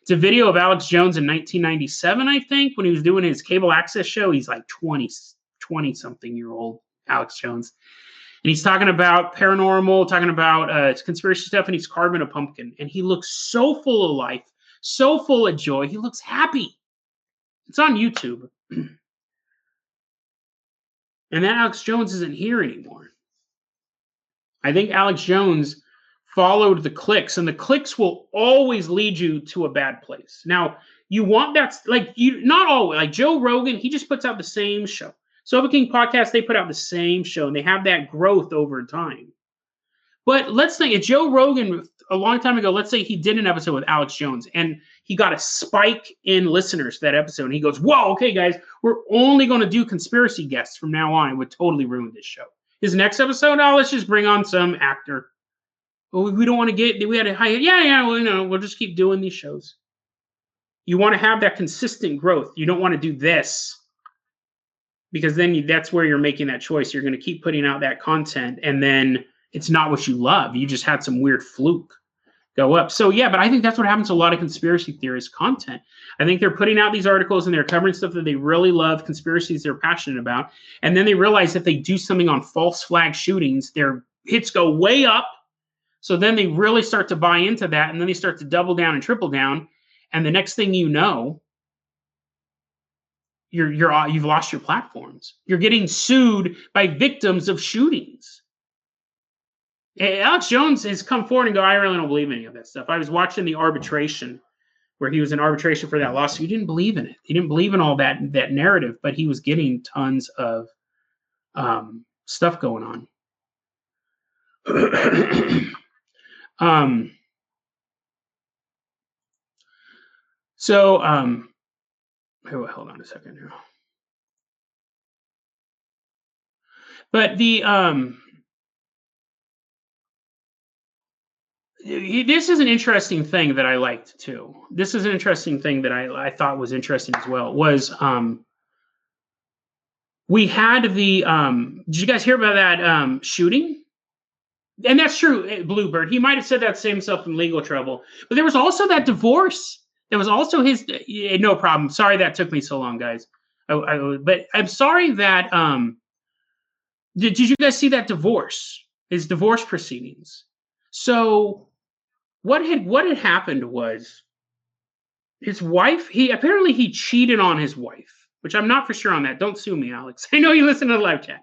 Speaker 1: It's a video of Alex Jones in 1997, I think, when he was doing his cable access show. He's like 20-something year old Alex Jones. And he's talking about paranormal, talking about conspiracy stuff, and he's carving a pumpkin. And he looks so full of life, so full of joy. He looks happy. It's on YouTube. And that Alex Jones isn't here anymore. I think Alex Jones followed the clicks, and the clicks will always lead you to a bad place. Now, you want that, not always. Like Joe Rogan, he just puts out the same show. Sober King Podcast, they put out the same show, and they have that growth over time. But let's think, if Joe Rogan, a long time ago, let's say he did an episode with Alex Jones, and he got a spike in listeners to that episode, and he goes, whoa, okay, guys, we're only going to do conspiracy guests from now on. It would totally ruin this show. His next episode, let's just bring on some actor. Well, we don't want to we had a high, we'll just keep doing these shows. You want to have that consistent growth. You don't want to do this, because then that's where you're making that choice. You're going to keep putting out that content, and then it's not what you love. You just had some weird fluke go up. So yeah, but I think that's what happens to a lot of conspiracy theorist content. I think they're putting out these articles and they're covering stuff that they really love, conspiracies they're passionate about. And then they realize if they do something on false flag shootings, their hits go way up. So then they really start to buy into that, and then they start to double down and triple down. And the next thing you know, you've lost your platforms. You're getting sued by victims of shootings. Alex Jones has come forward and go, I really don't believe any of that stuff. I was watching the arbitration where he was in arbitration for that lawsuit. He didn't believe in it. He didn't believe in all that narrative, but he was getting tons of stuff going on. Hold on a second here. But this is an interesting thing that I liked too. This is an interesting thing that I thought was interesting as well. Was we had the did you guys hear about that shooting? And that's true, Bluebird. He might have said that to save himself from legal trouble. But there was also that divorce. There was also his. No problem. Sorry that took me so long, guys. But I'm sorry that. Did you guys see that divorce? His divorce proceedings. So what had happened was his wife. He cheated on his wife, which I'm not for sure on that. Don't sue me, Alex. I know you listen to the live chat.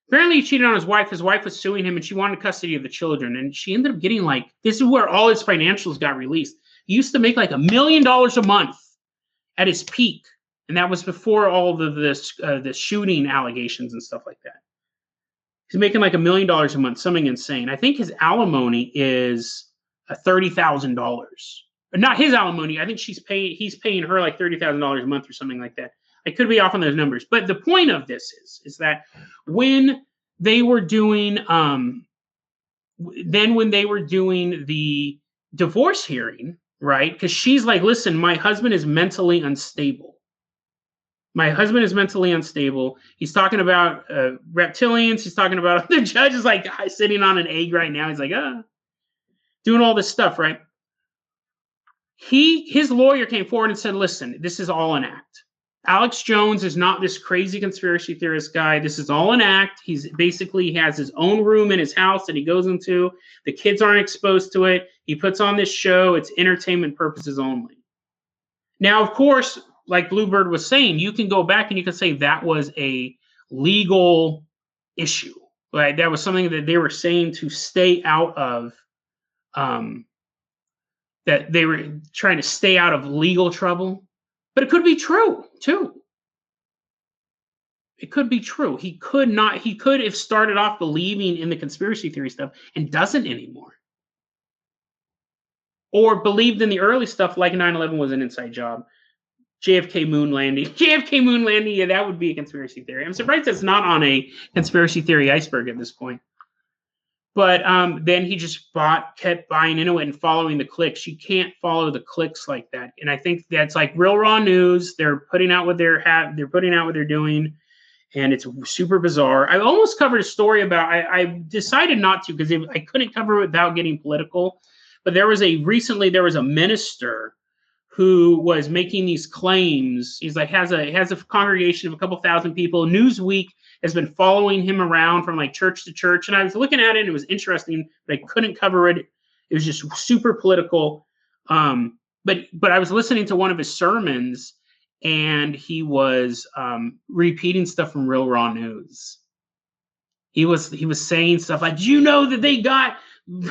Speaker 1: Apparently, he cheated on his wife. His wife was suing him, and she wanted custody of the children. And she ended up getting this is where all his financials got released. He used to make $1 million a month at his peak, and that was before all of the shooting allegations and stuff like that. He's making $1 million a month, something insane. I think his alimony is $30,000. Not his alimony. I think he's paying her $30,000 a month or something like that. I could be off on those numbers, but the point of this is that when they were doing the divorce hearing, right? Because she's like, listen, my husband is mentally unstable. My husband is mentally unstable. He's talking about reptilians. He's talking about the judge is sitting on an egg right now. He's like, doing all this stuff, right? His lawyer came forward and said, listen, this is all an act. Alex Jones is not this crazy conspiracy theorist guy. This is all an act. He has his own room in his house that he goes into. The kids aren't exposed to it. He puts on this show. It's entertainment purposes only. Now, of course, like Bluebird was saying, you can go back and you can say that was a legal issue. Right? That was something that they were saying to stay out of, that they were trying to stay out of legal trouble. But it could be true, too. It could be true. He could have started off believing in the conspiracy theory stuff and doesn't anymore. Or believed in the early stuff like 9/11 was an inside job. JFK moon landing, yeah, that would be a conspiracy theory. I'm surprised that's not on a conspiracy theory iceberg at this point. But then he just kept buying into it and following the clicks. You can't follow the clicks like that. And I think that's like real raw news. They're putting out what they're putting out what they're doing, and it's super bizarre. I almost covered a story about. I decided not to because I couldn't cover it without getting political. But there was a minister who was making these claims. He's has a congregation of a couple thousand people. Newsweek has been following him around from church to church. And I was looking at it and it was interesting, but I couldn't cover it. It was just super political. But I was listening to one of his sermons and he was repeating stuff from Real Raw News. He was saying stuff like, do you know that they got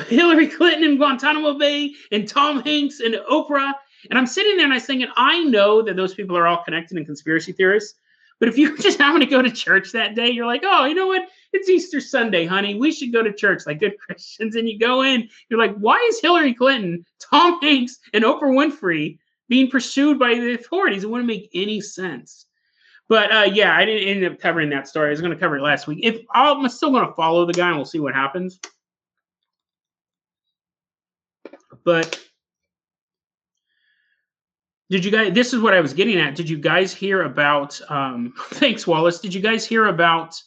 Speaker 1: Hillary Clinton in Guantanamo Bay and Tom Hanks and Oprah? And I'm sitting there and I'm thinking, I know that those people are all connected and conspiracy theorists. But if you just happen to go to church that day, you're like, oh, you know what? It's Easter Sunday, honey. We should go to church like good Christians. And you go in, you're like, why is Hillary Clinton, Tom Hanks, and Oprah Winfrey being pursued by the authorities? It wouldn't make any sense. But yeah, I didn't end up covering that story. I was going to cover it last week. I'm still going to follow the guy and we'll see what happens. But this is what I was getting at. Did you guys hear about, thanks, Wallace. Did you guys hear about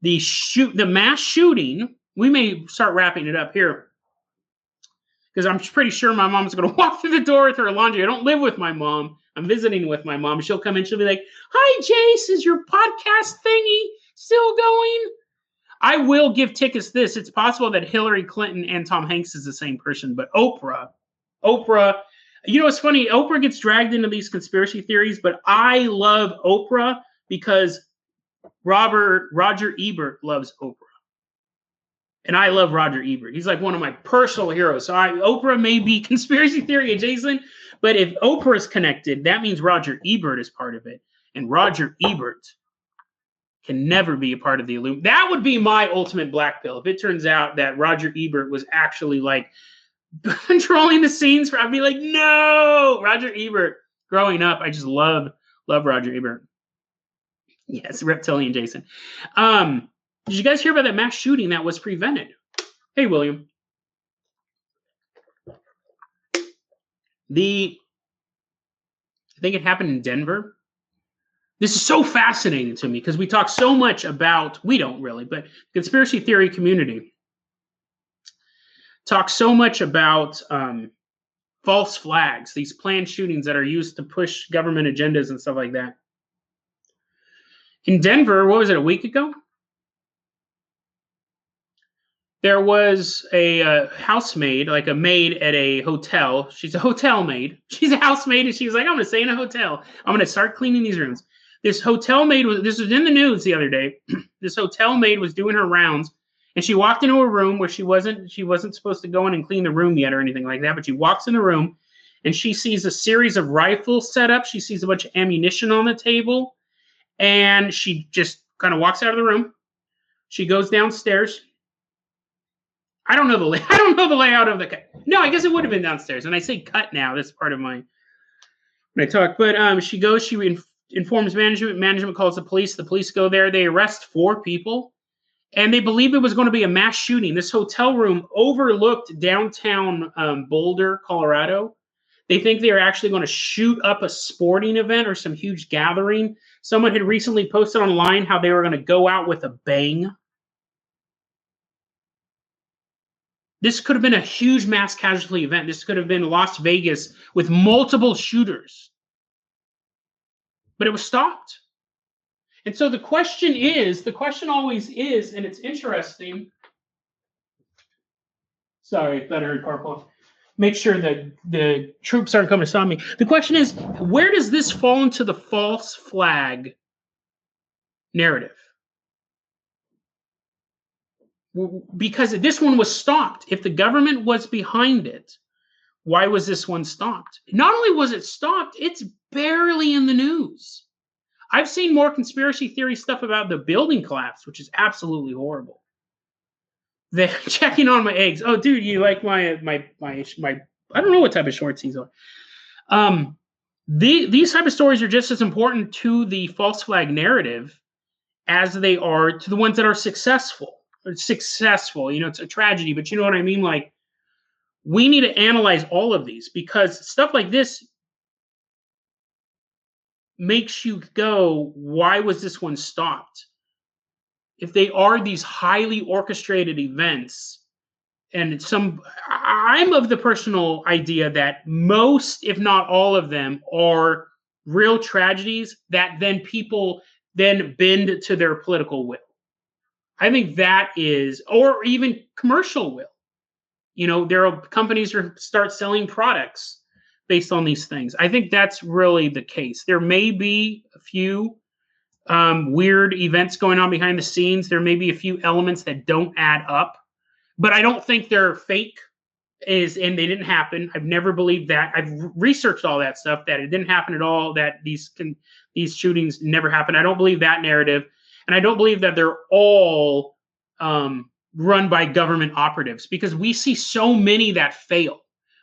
Speaker 1: the mass shooting? We may start wrapping it up here because I'm pretty sure my mom's going to walk through the door with her laundry. I don't live with my mom. I'm visiting with my mom. She'll come in. She'll be like, hi, Jace, is your podcast thingy still going? I will give tickets this. It's possible that Hillary Clinton and Tom Hanks is the same person, but Oprah, you know, it's funny. Oprah gets dragged into these conspiracy theories, but I love Oprah because Roger Ebert loves Oprah. And I love Roger Ebert. He's like one of my personal heroes. So Oprah may be conspiracy theory adjacent, But if Oprah is connected, that means Roger Ebert is part of it. And Roger Ebert can never be a part of the Illuminati. That would be my ultimate black pill. If it turns out that Roger Ebert was actually like controlling the scenes, I'd be like, no, Roger Ebert. Growing up, I just love Roger Ebert. Yes, reptilian Jason. Did you guys hear about that mass shooting that was prevented? Hey, William. I think it happened in Denver. This is so fascinating to me because we talk so much about, we don't really, but conspiracy theory community talks so much about false flags, these planned shootings that are used to push government agendas and stuff like that. In Denver, what was it, a week ago? There was a housemaid, like a maid at a hotel. She's a hotel maid. She's a housemaid, and she was like, I'm going to stay in a hotel. I'm going to start cleaning these rooms. This hotel maid this was in the news the other day. This hotel maid was doing her rounds, and she walked into a room where she wasn't supposed to go in and clean the room yet or anything like that, but she walks in the room, and she sees a series of rifles set up. She sees a bunch of ammunition on the table, and she just kind of walks out of the room. She goes downstairs. I don't know the layout of the cut. No, I guess it would have been downstairs. And I say cut now. That's part of my when I talk. But she goes. She informs management. Management calls the police. The police go there. They arrest 4 people, and they believe it was going to be a mass shooting. This hotel room overlooked downtown Boulder, Colorado. They think they are actually going to shoot up a sporting event or some huge gathering. Someone had recently posted online how they were going to go out with a bang. This could have been a huge mass casualty event. This could have been Las Vegas with multiple shooters. But it was stopped. And so the question always is, and it's interesting. Sorry, that I heard car pulling. Make sure that the troops aren't coming to stop me. The question is, where does this fall into the false flag narrative? Because this one was stopped. If the government was behind it, why was this one stopped? Not only was it stopped, it's barely in the news. I've seen more conspiracy theory stuff about the building collapse, which is absolutely horrible. They're checking on my eggs. Oh, dude, you like my I don't know what type of shorts these are. These type of stories are just as important to the false flag narrative as they are to the ones that are successful. Successful, it's a tragedy, but you know what I mean? Like, we need to analyze all of these because stuff like this makes you go, why was this one stopped? If they are these highly orchestrated events, and I'm of the personal idea that most, if not all of them, are real tragedies that then people then bend to their political will. I think that is, or even commercial will. There are companies that start selling products based on these things. I think that's really the case. There may be a few weird events going on behind the scenes. There may be a few elements that don't add up, but I don't think they're fake and they didn't happen. I've never believed that. I've researched all that stuff, that it didn't happen at all, that these shootings never happened. I don't believe that narrative. And I don't believe that they're all run by government operatives, because we see so many that fail.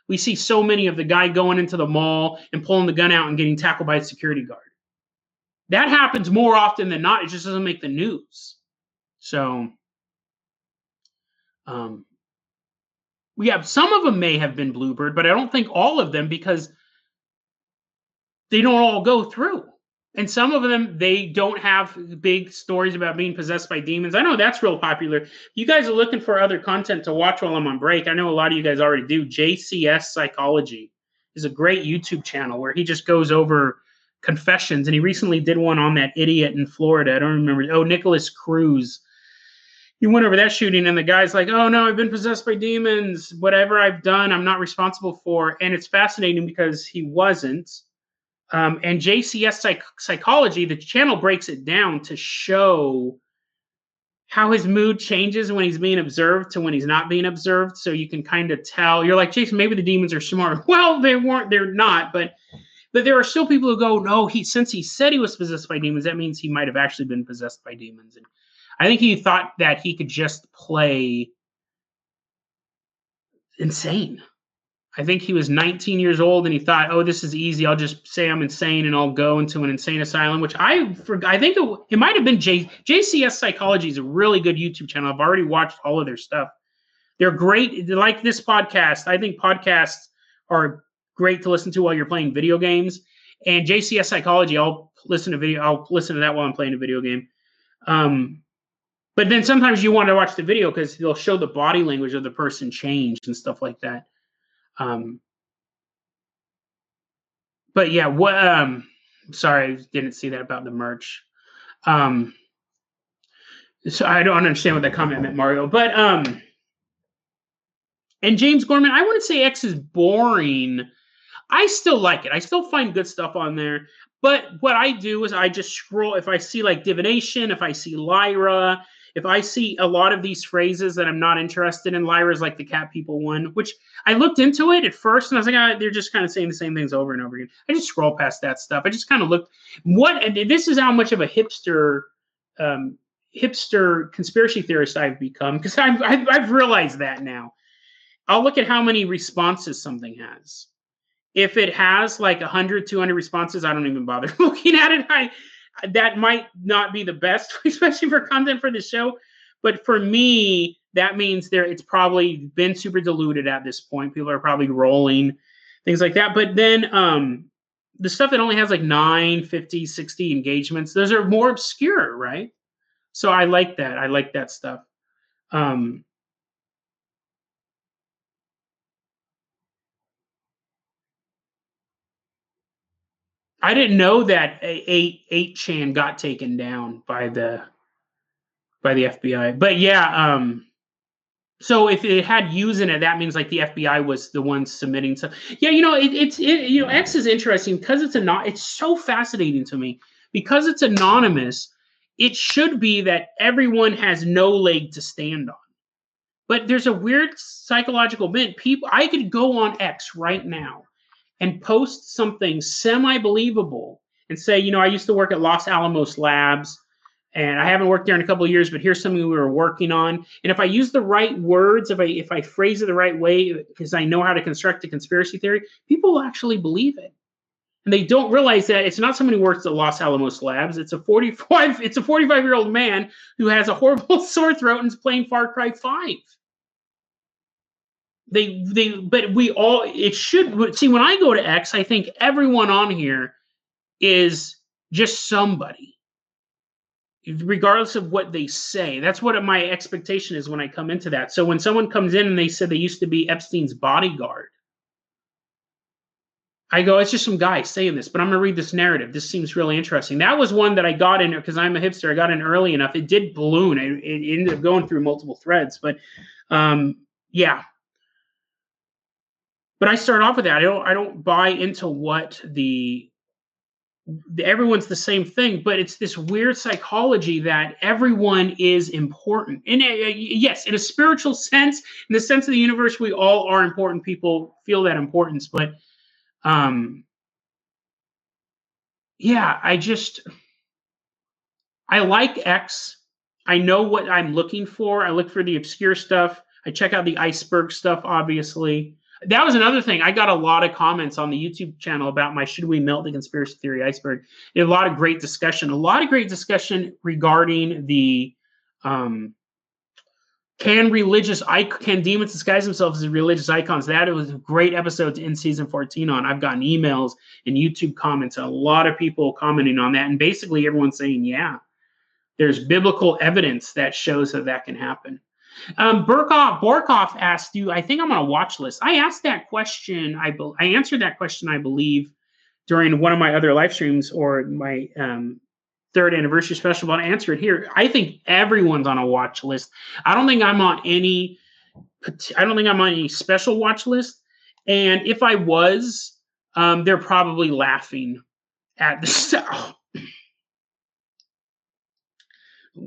Speaker 1: We see so many of the guy going into the mall and pulling the gun out and getting tackled by a security guard. That happens more often than not. It just doesn't make the news. So, yeah, some of them may have been Bluebird, but I don't think all of them, because they don't all go through. And some of them, they don't have big stories about being possessed by demons. I know that's real popular. You guys are looking for other content to watch while I'm on break. I know a lot of you guys already do. JCS Psychology is a great YouTube channel where he just goes over confessions. And he recently did one on that idiot in Florida. I don't remember. Oh, Nicholas Cruz. He went over that shooting, and the guy's like, oh, no, I've been possessed by demons. Whatever I've done, I'm not responsible for. And it's fascinating because he wasn't. And JCS Psychology, the channel breaks it down to show how his mood changes when he's being observed to when he's not being observed. So you can kind of tell. You're like, Jason, maybe the demons are smart. Well, they weren't. They're not. But there are still people who go, no, since he said he was possessed by demons, that means he might have actually been possessed by demons. And I think he thought that he could just play insane. I think he was 19 years old and he thought, oh, this is easy. I'll just say I'm insane and I'll go into an insane asylum, which I think it might have been JCS Psychology is a really good YouTube channel. I've already watched all of their stuff. They're great. They're like this podcast. I think podcasts are great to listen to while you're playing video games. And JCS Psychology, I'll listen to that while I'm playing a video game. But then sometimes you want to watch the video because they'll show the body language of the person change and stuff like that. But yeah, sorry, I didn't see that about the merch. So I don't understand what that comment meant, Mario. But and James Gorman, I wouldn't say X is boring. I still like it. I still find good stuff on there. But what I do is I just scroll. If I see like divination, if I see Lyra, if I see a lot of these phrases that I'm not interested in, Lyra's like the cat people one, which I looked into it at first and I was like, they're just kind of saying the same things over and over again. I just scroll past that stuff. I just kind of looked and this is how much of a hipster conspiracy theorist I've become, because I've realized that now. I'll look at how many responses something has. If it has like 100, 200 responses, I don't even bother looking at it. That might not be the best, especially for content for the show. But for me, that means it's probably been super diluted at this point. People are probably rolling, things like that. But then the stuff that only has like 9, 50, 60 engagements, those are more obscure, right? So I like that. I like that stuff. I didn't know that 8chan got taken down by the FBI. But yeah, so if it had U's in it, that means like the FBI was the one submitting. So yeah, X is interesting because it's so fascinating to me because it's anonymous. It should be that everyone has no leg to stand on. But there's a weird psychological bent. I could go on X right now and post something semi-believable and say, I used to work at Los Alamos Labs and I haven't worked there in a couple of years, but here's something we were working on. And if I use the right words, if I phrase it the right way, because I know how to construct a conspiracy theory, people will actually believe it. And they don't realize that it's not someone who works at Los Alamos Labs. It's a 45-year-old man who has a horrible sore throat and is playing Far Cry 5. But we all, it should see, when I go to X, I think everyone on here is just somebody, regardless of what they say. That's what my expectation is when I come into that. So when someone comes in and they said they used to be Epstein's bodyguard, I go, it's just some guy saying this, but I'm going to read this narrative. This seems really interesting. That was one that I got in because I'm a hipster. I got in early enough. It did balloon. It ended up going through multiple threads, but yeah. But I start off with that. I don't buy into what everyone's the same thing, but it's this weird psychology that everyone is important. And yes, in a spiritual sense, in the sense of the universe, we all are important. People feel that importance, but yeah, I like X. I know what I'm looking for. I look for the obscure stuff. I check out the iceberg stuff, obviously. That was another thing. I got a lot of comments on the YouTube channel about my "Should we melt the conspiracy theory iceberg?" A lot of great discussion. A lot of great discussion regarding the can demons disguise themselves as religious icons? That was a great episode to end season 14 on. I've gotten emails and YouTube comments, and a lot of people commenting on that, and basically everyone's saying, yeah, there's biblical evidence that shows that can happen. Borkoff asked you, I think I'm on a watch list. I asked that question. I answered that question, I believe, during one of my other live streams or my third anniversary special, but I answer it here. I think everyone's on a watch list. I don't think I'm on any special watch list. And if I was, they're probably laughing at the stuff.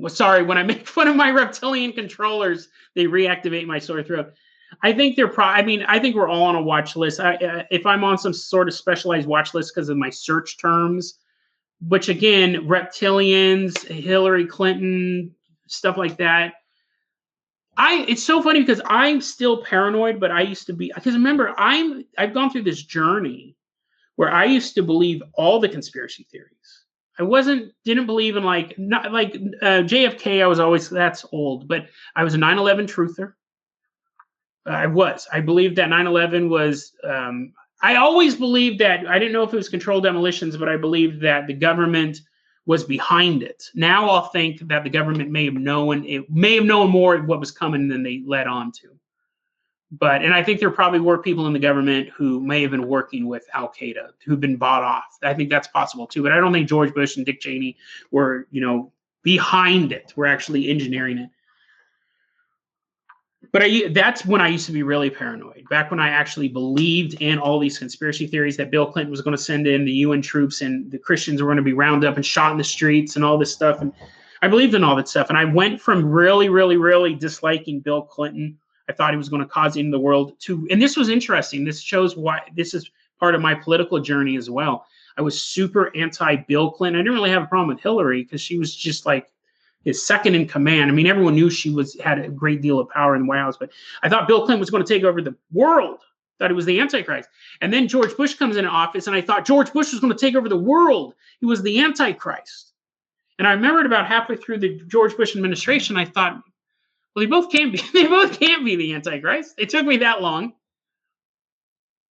Speaker 1: Sorry, when I make fun of my reptilian controllers, they reactivate my sore throat. I think they're I mean, I think we're all on a watch list. If I'm on some sort of specialized watch list because of my search terms, which again, reptilians, Hillary Clinton, stuff like that. It's so funny because I'm still paranoid, but I used to be, because remember, I've gone through this journey where I used to believe all the conspiracy theories. I didn't believe in like, not like JFK. I was always, that's old, but I was a 9/11 truther. I believed that 9/11 was, I always believed that, I didn't know if it was controlled demolitions, but I believed that the government was behind it. Now I'll think that the government may have known more of what was coming than they led on to. And I think there probably were people in the government who may have been working with Al Qaeda, who've been bought off. I think that's possible too. But I don't think George Bush and Dick Cheney were, behind it. We're actually engineering it. But that's when I used to be really paranoid. Back when I actually believed in all these conspiracy theories that Bill Clinton was going to send in the UN troops and the Christians were going to be rounded up and shot in the streets and all this stuff. And I believed in all that stuff. And I went from really, really, really disliking Bill Clinton. I thought he was going to cause the end of the world and this was interesting. This shows why this is part of my political journey as well. I was super anti-Bill Clinton. I didn't really have a problem with Hillary because she was just like his second in command. I mean, everyone knew she had a great deal of power in the White House, but I thought Bill Clinton was going to take over the world. Thought he was the Antichrist. And then George Bush comes into office, and I thought George Bush was going to take over the world. He was the Antichrist. And I remembered about halfway through the George Bush administration, I thought, well, they both can't be the Antichrist. It took me that long.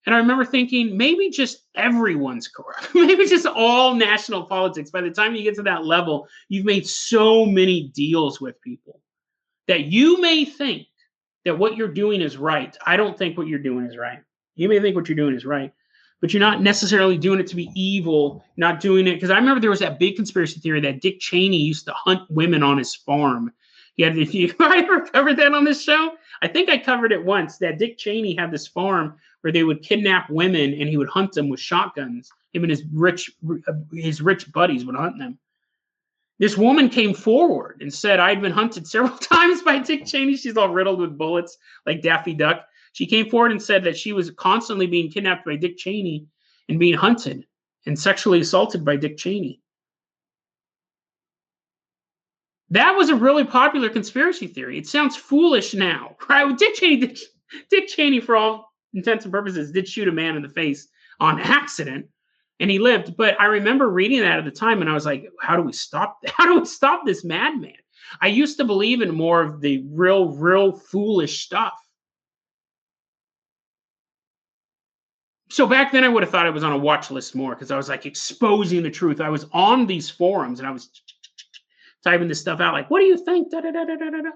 Speaker 1: And I remember thinking, maybe just everyone's corrupt. Maybe just all national politics. By the time you get to that level, you've made so many deals with people that you may think that what you're doing is right. I don't think what you're doing is right. You may think what you're doing is right, but you're not necessarily doing it to be evil, not doing it. Because I remember there was that big conspiracy theory that Dick Cheney used to hunt women on his farm. I ever covered that on this show? I think I covered it once, that Dick Cheney had this farm where they would kidnap women and he would hunt them with shotguns. Him and his rich buddies would hunt them. This woman came forward and said, I'd been hunted several times by Dick Cheney. She's all riddled with bullets like Daffy Duck. She came forward and said that she was constantly being kidnapped by Dick Cheney and being hunted and sexually assaulted by Dick Cheney. That was a really popular conspiracy theory. It sounds foolish now, right? Dick Cheney, for all intents and purposes, did shoot a man in the face on accident, and he lived. But I remember reading that at the time, and I was like, how do we stop that? How do we stop this madman? I used to believe in more of the real foolish stuff. So back then, I would have thought I was on a watch list more because I was like exposing the truth. I was on these forums, and I was typing this stuff out like, what do you think? Da, da, da, da, da, da.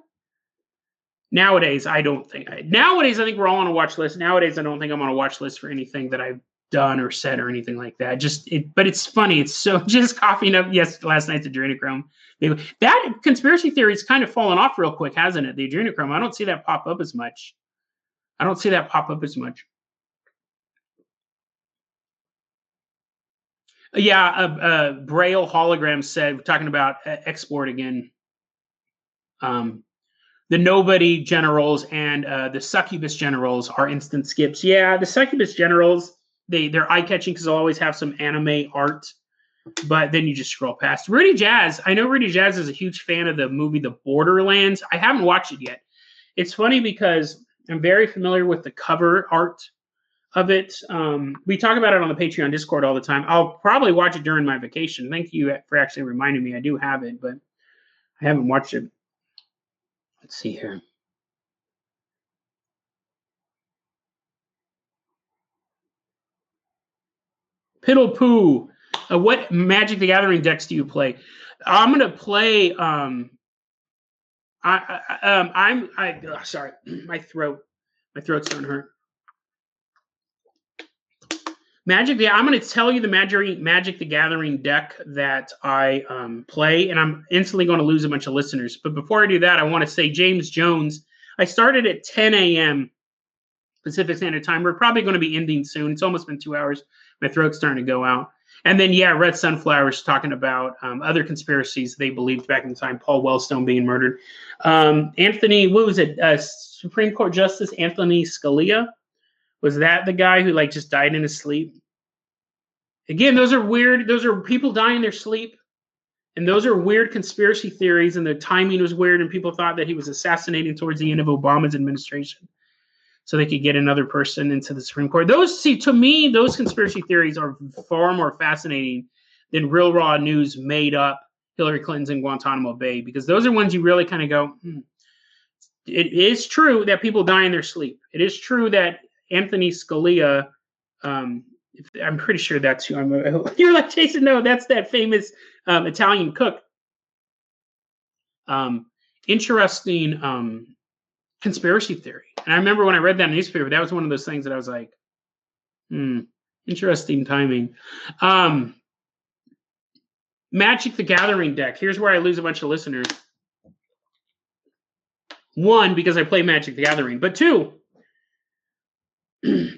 Speaker 1: Nowadays, I think we're all on a watch list. Nowadays, I don't think I'm on a watch list for anything that I've done or said or anything like that. But it's funny. It's so just coughing up. Yes, last night's adrenochrome. That conspiracy theory's kind of fallen off real quick, hasn't it? The adrenochrome. I don't see that pop up as much. Yeah, Braille hologram said, we're talking about export again. The nobody generals and the succubus generals are instant skips. Yeah, the succubus generals, they're eye-catching because they'll always have some anime art, but then you just scroll past. Rudy Jazz, I know Rudy Jazz is a huge fan of the movie The Borderlands. I haven't watched it yet. It's funny because I'm very familiar with the cover art of it. We talk about it on the Patreon Discord all the time. I'll probably watch it during my vacation. Thank you for actually reminding me. I do have it, but I haven't watched it. Let's see here. Piddle Poo. What Magic the Gathering decks do you play? I'm gonna play. Sorry, my throat's starting to hurt. I'm going to tell you the Magic the Gathering deck that I play, and I'm instantly going to lose a bunch of listeners. But before I do that, I want to say James Jones. I started at 10 a.m. Pacific Standard Time. We're probably going to be ending soon. It's almost been 2 hours. My throat's starting to go out. And then, yeah, Red Sunflowers talking about other conspiracies they believed back in the time, Paul Wellstone being murdered. Anthony, what was it? Supreme Court Justice Anthony Scalia? Was that the guy who like just died in his sleep? Again, those are weird. Those are people dying in their sleep. And those are weird conspiracy theories, and the timing was weird, and people thought that he was assassinating towards the end of Obama's administration so they could get another person into the Supreme Court. To me, those conspiracy theories are far more fascinating than real raw news made up Hillary Clinton's in Guantanamo Bay, because those are ones you really kind of go, It is true that people die in their sleep. It is true that Anthony Scalia, I'm pretty sure that's who you're like, Jason, no, that's that famous Italian cook. Interesting conspiracy theory. And I remember when I read that in the newspaper, that was one of those things that I was like, interesting timing. Magic the Gathering deck. Here's where I lose a bunch of listeners. One, because I play Magic the Gathering. But two,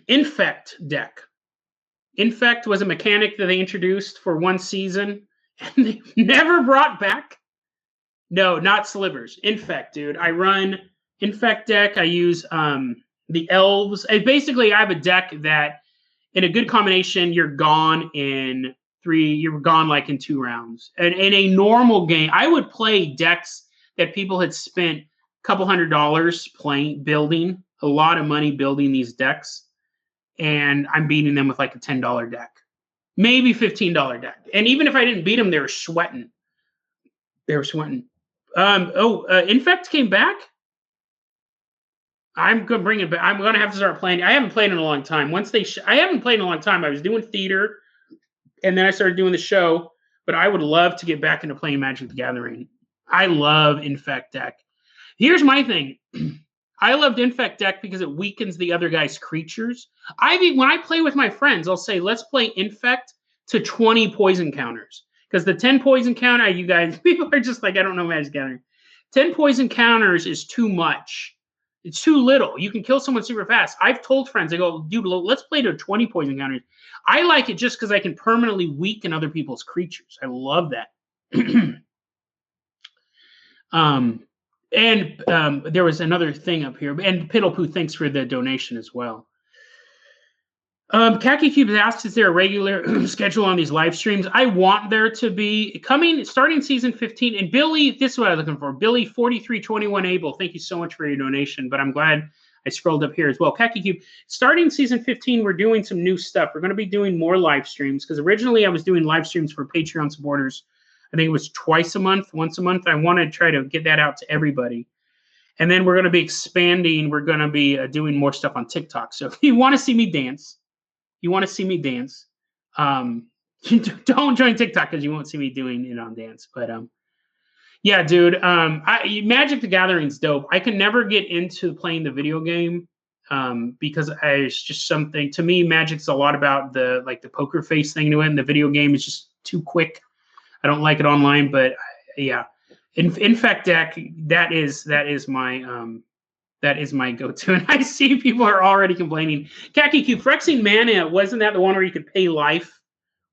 Speaker 1: Infect deck. Infect was a mechanic that they introduced for one season and they've never brought back. No, not Slivers. Infect, dude. I run Infect deck. I use the elves. Basically, I have a deck that, in a good combination, you're gone in 3. You're gone like in 2 rounds. And in a normal game, I would play decks that people had spent a couple $100 building, a lot of money building these decks. And I'm beating them with like a $10 deck, maybe $15 deck. And even if I didn't beat them, they were sweating. Infect came back. I'm gonna bring it back. I'm gonna have to start playing. I haven't played in a long time. I haven't played in a long time. I was doing theater, and then I started doing the show. But I would love to get back into playing Magic the Gathering. I love Infect deck. Here's my thing. I loved Infect deck because it weakens the other guy's creatures. When I play with my friends, I'll say, let's play Infect to 20 poison counters. Because the 10 poison counter, you guys, people are just like, I don't know Magic Gathering. 10 poison counters is too much. It's too little. You can kill someone super fast. I've told friends, I go, dude, let's play to 20 poison counters. I like it just because I can permanently weaken other people's creatures. I love that. There was another thing up here. And Piddlepoo, thanks for the donation as well. Khaki Cube asked, is there a regular schedule on these live streams? I want there to be starting season 15. And Billy, this is what I'm looking for. Billy 4321 Abel, thank you so much for your donation. But I'm glad I scrolled up here as well. Khaki Cube, starting season 15, we're doing some new stuff. We're going to be doing more live streams because originally I was doing live streams for Patreon supporters. I think it was once a month. I want to try to get that out to everybody. And then we're going to be expanding. We're going to be doing more stuff on TikTok. So if you want to see me dance, don't join TikTok because you won't see me doing it on dance. But yeah, dude, Magic the Gathering's dope. I can never get into playing the video game because it's just something, to me, Magic's a lot about the poker face thing to it, and the video game is just too quick. I don't like it online, but yeah. Infect deck, that is my go-to. And I see people are already complaining. Khaki Cube, Phyrexian Mana, wasn't that the one where you could pay life?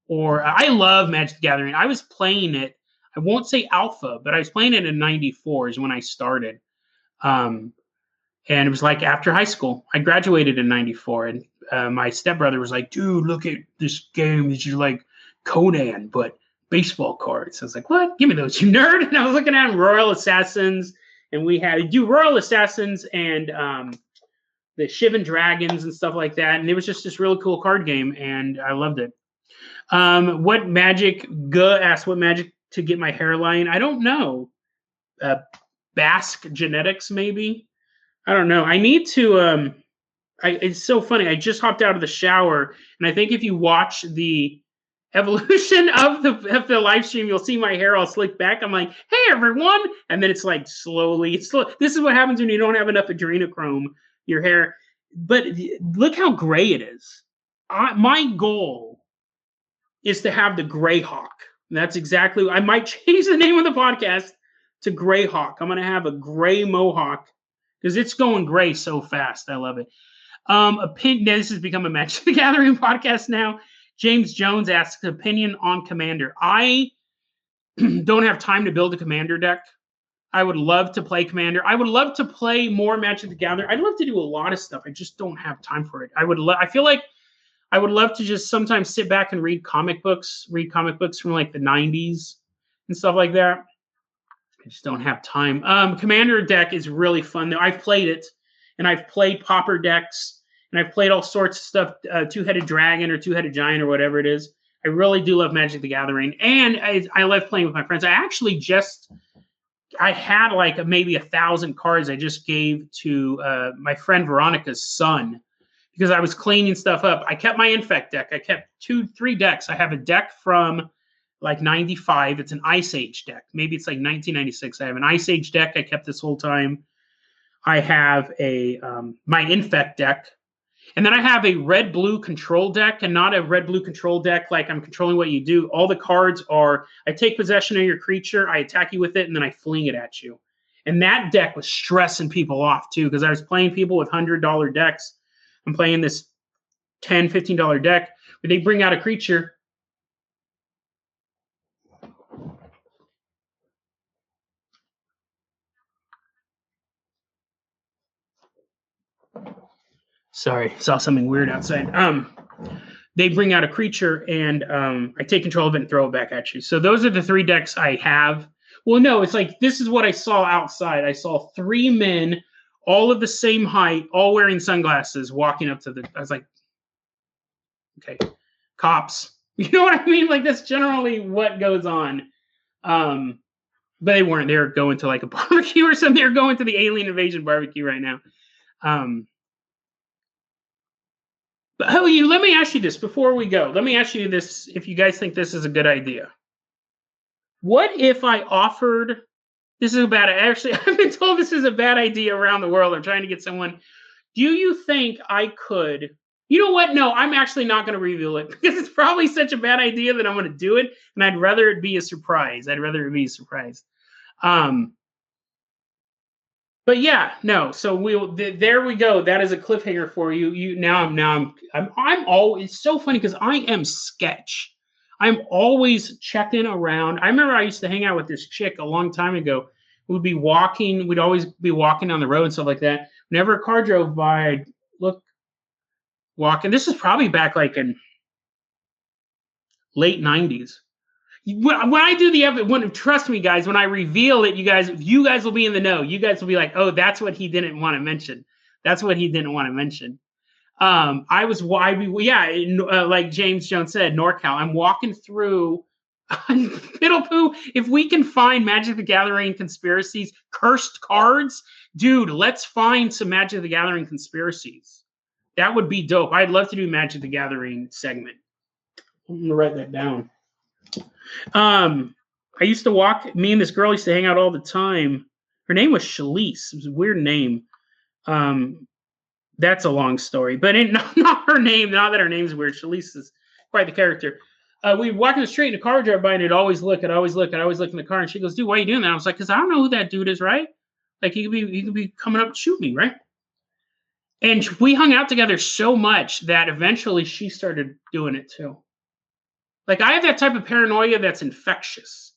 Speaker 1: Or I love Magic the Gathering. I was playing it. I won't say alpha, but I was playing it in 94 is when I started. And it was like after high school. I graduated in 94. And my stepbrother was like, dude, look at this game. It's just like Conan, but baseball cards. I was like, what? Give me those, you nerd. And I was looking at Royal Assassins. And we had Royal Assassins and the Shivan Dragons and stuff like that. And it was just this really cool card game. And I loved it. What magic to get my hairline? I don't know. Basque genetics, maybe. I don't know. I need to. It's so funny. I just hopped out of the shower, and I think if you watch the evolution of the live stream, you'll see my hair all slicked back. I'm like, hey everyone, and then it's like slowly. This is what happens when you don't have enough adrenochrome. Your hair, but look how gray it is. My goal is to have the gray hawk. And that's exactly. I might change the name of the podcast to Gray Hawk. I'm gonna have a gray mohawk because it's going gray so fast. I love it. This has become a Magic the Gathering podcast now. James Jones asks opinion on Commander. I don't have time to build a Commander deck. I would love to play Commander. I would love to play more Magic the Gathering. I'd love to do a lot of stuff. I just don't have time for it. I feel like I would love to just sometimes sit back and read comic books from like the 90s and stuff like that. I just don't have time. Commander deck is really fun though. I've played it, and I've played Pauper decks, and I've played all sorts of stuff, two-headed dragon or two-headed giant or whatever it is. I really do love Magic the Gathering, and I love playing with my friends. I had like maybe 1,000 cards I just gave to my friend Veronica's son because I was cleaning stuff up. I kept my Infect deck. I kept 3 decks. I have a deck from like 95. It's an Ice Age deck. Maybe it's like 1996. I have an Ice Age deck I kept this whole time. I have a my Infect deck. And then I have a red-blue control deck, and not a red-blue control deck like I'm controlling what you do. All the cards are, I take possession of your creature, I attack you with it, and then I fling it at you. And that deck was stressing people off, too, because I was playing people with $100 decks. I'm playing this $10, $15 deck, where they bring out a creature. Sorry, saw something weird outside. They bring out a creature, and I take control of it and throw it back at you. So those are the 3 decks I have. Well, no, it's like this is what I saw outside. I saw 3 men, all of the same height, all wearing sunglasses, walking up to the. I was like, okay, cops. You know what I mean? Like that's generally what goes on. But they weren't. They were going to like a barbecue or something. They're going to the alien invasion barbecue right now. But let me ask you this before we go. Let me ask you this if you guys think this is a good idea. What if I offered, this is a bad, actually, I've been told this is a bad idea around the world. I'm trying to get someone. Do you think I could, you know what? No, I'm actually not going to reveal it because it's probably such a bad idea that I'm going to do it. And I'd rather it be a surprise. But yeah, no. So there we go. That is a cliffhanger for you. I'm always, it's so funny because I am sketch. I'm always checking around. I remember I used to hang out with this chick a long time ago. We'd always be walking on the road and stuff like that. Whenever a car drove by, I'd walking. This is probably back like in late 90s. When I do the episode, trust me, guys, when I reveal it, you guys will be in the know. You guys will be like, oh, that's what he didn't want to mention. Like James Jones said, NorCal. I'm walking through Middlepoo. If we can find Magic the Gathering conspiracies, cursed cards, dude, let's find some Magic the Gathering conspiracies. That would be dope. I'd love to do Magic the Gathering segment. I'm gonna write that down. I used to walk. Me and this girl used to hang out all the time. Her name was Shalise. It was a weird name. That's a long story, but not her name. Not that her name's weird. Shalise is quite the character. We'd walk in the street and a car drive by, and I'd always look in the car. And she goes, "Dude, why are you doing that?" I was like, "Because I don't know who that dude is, right? Like he could be coming up to shoot me, right?" And we hung out together so much that eventually she started doing it too. Like I have that type of paranoia that's infectious.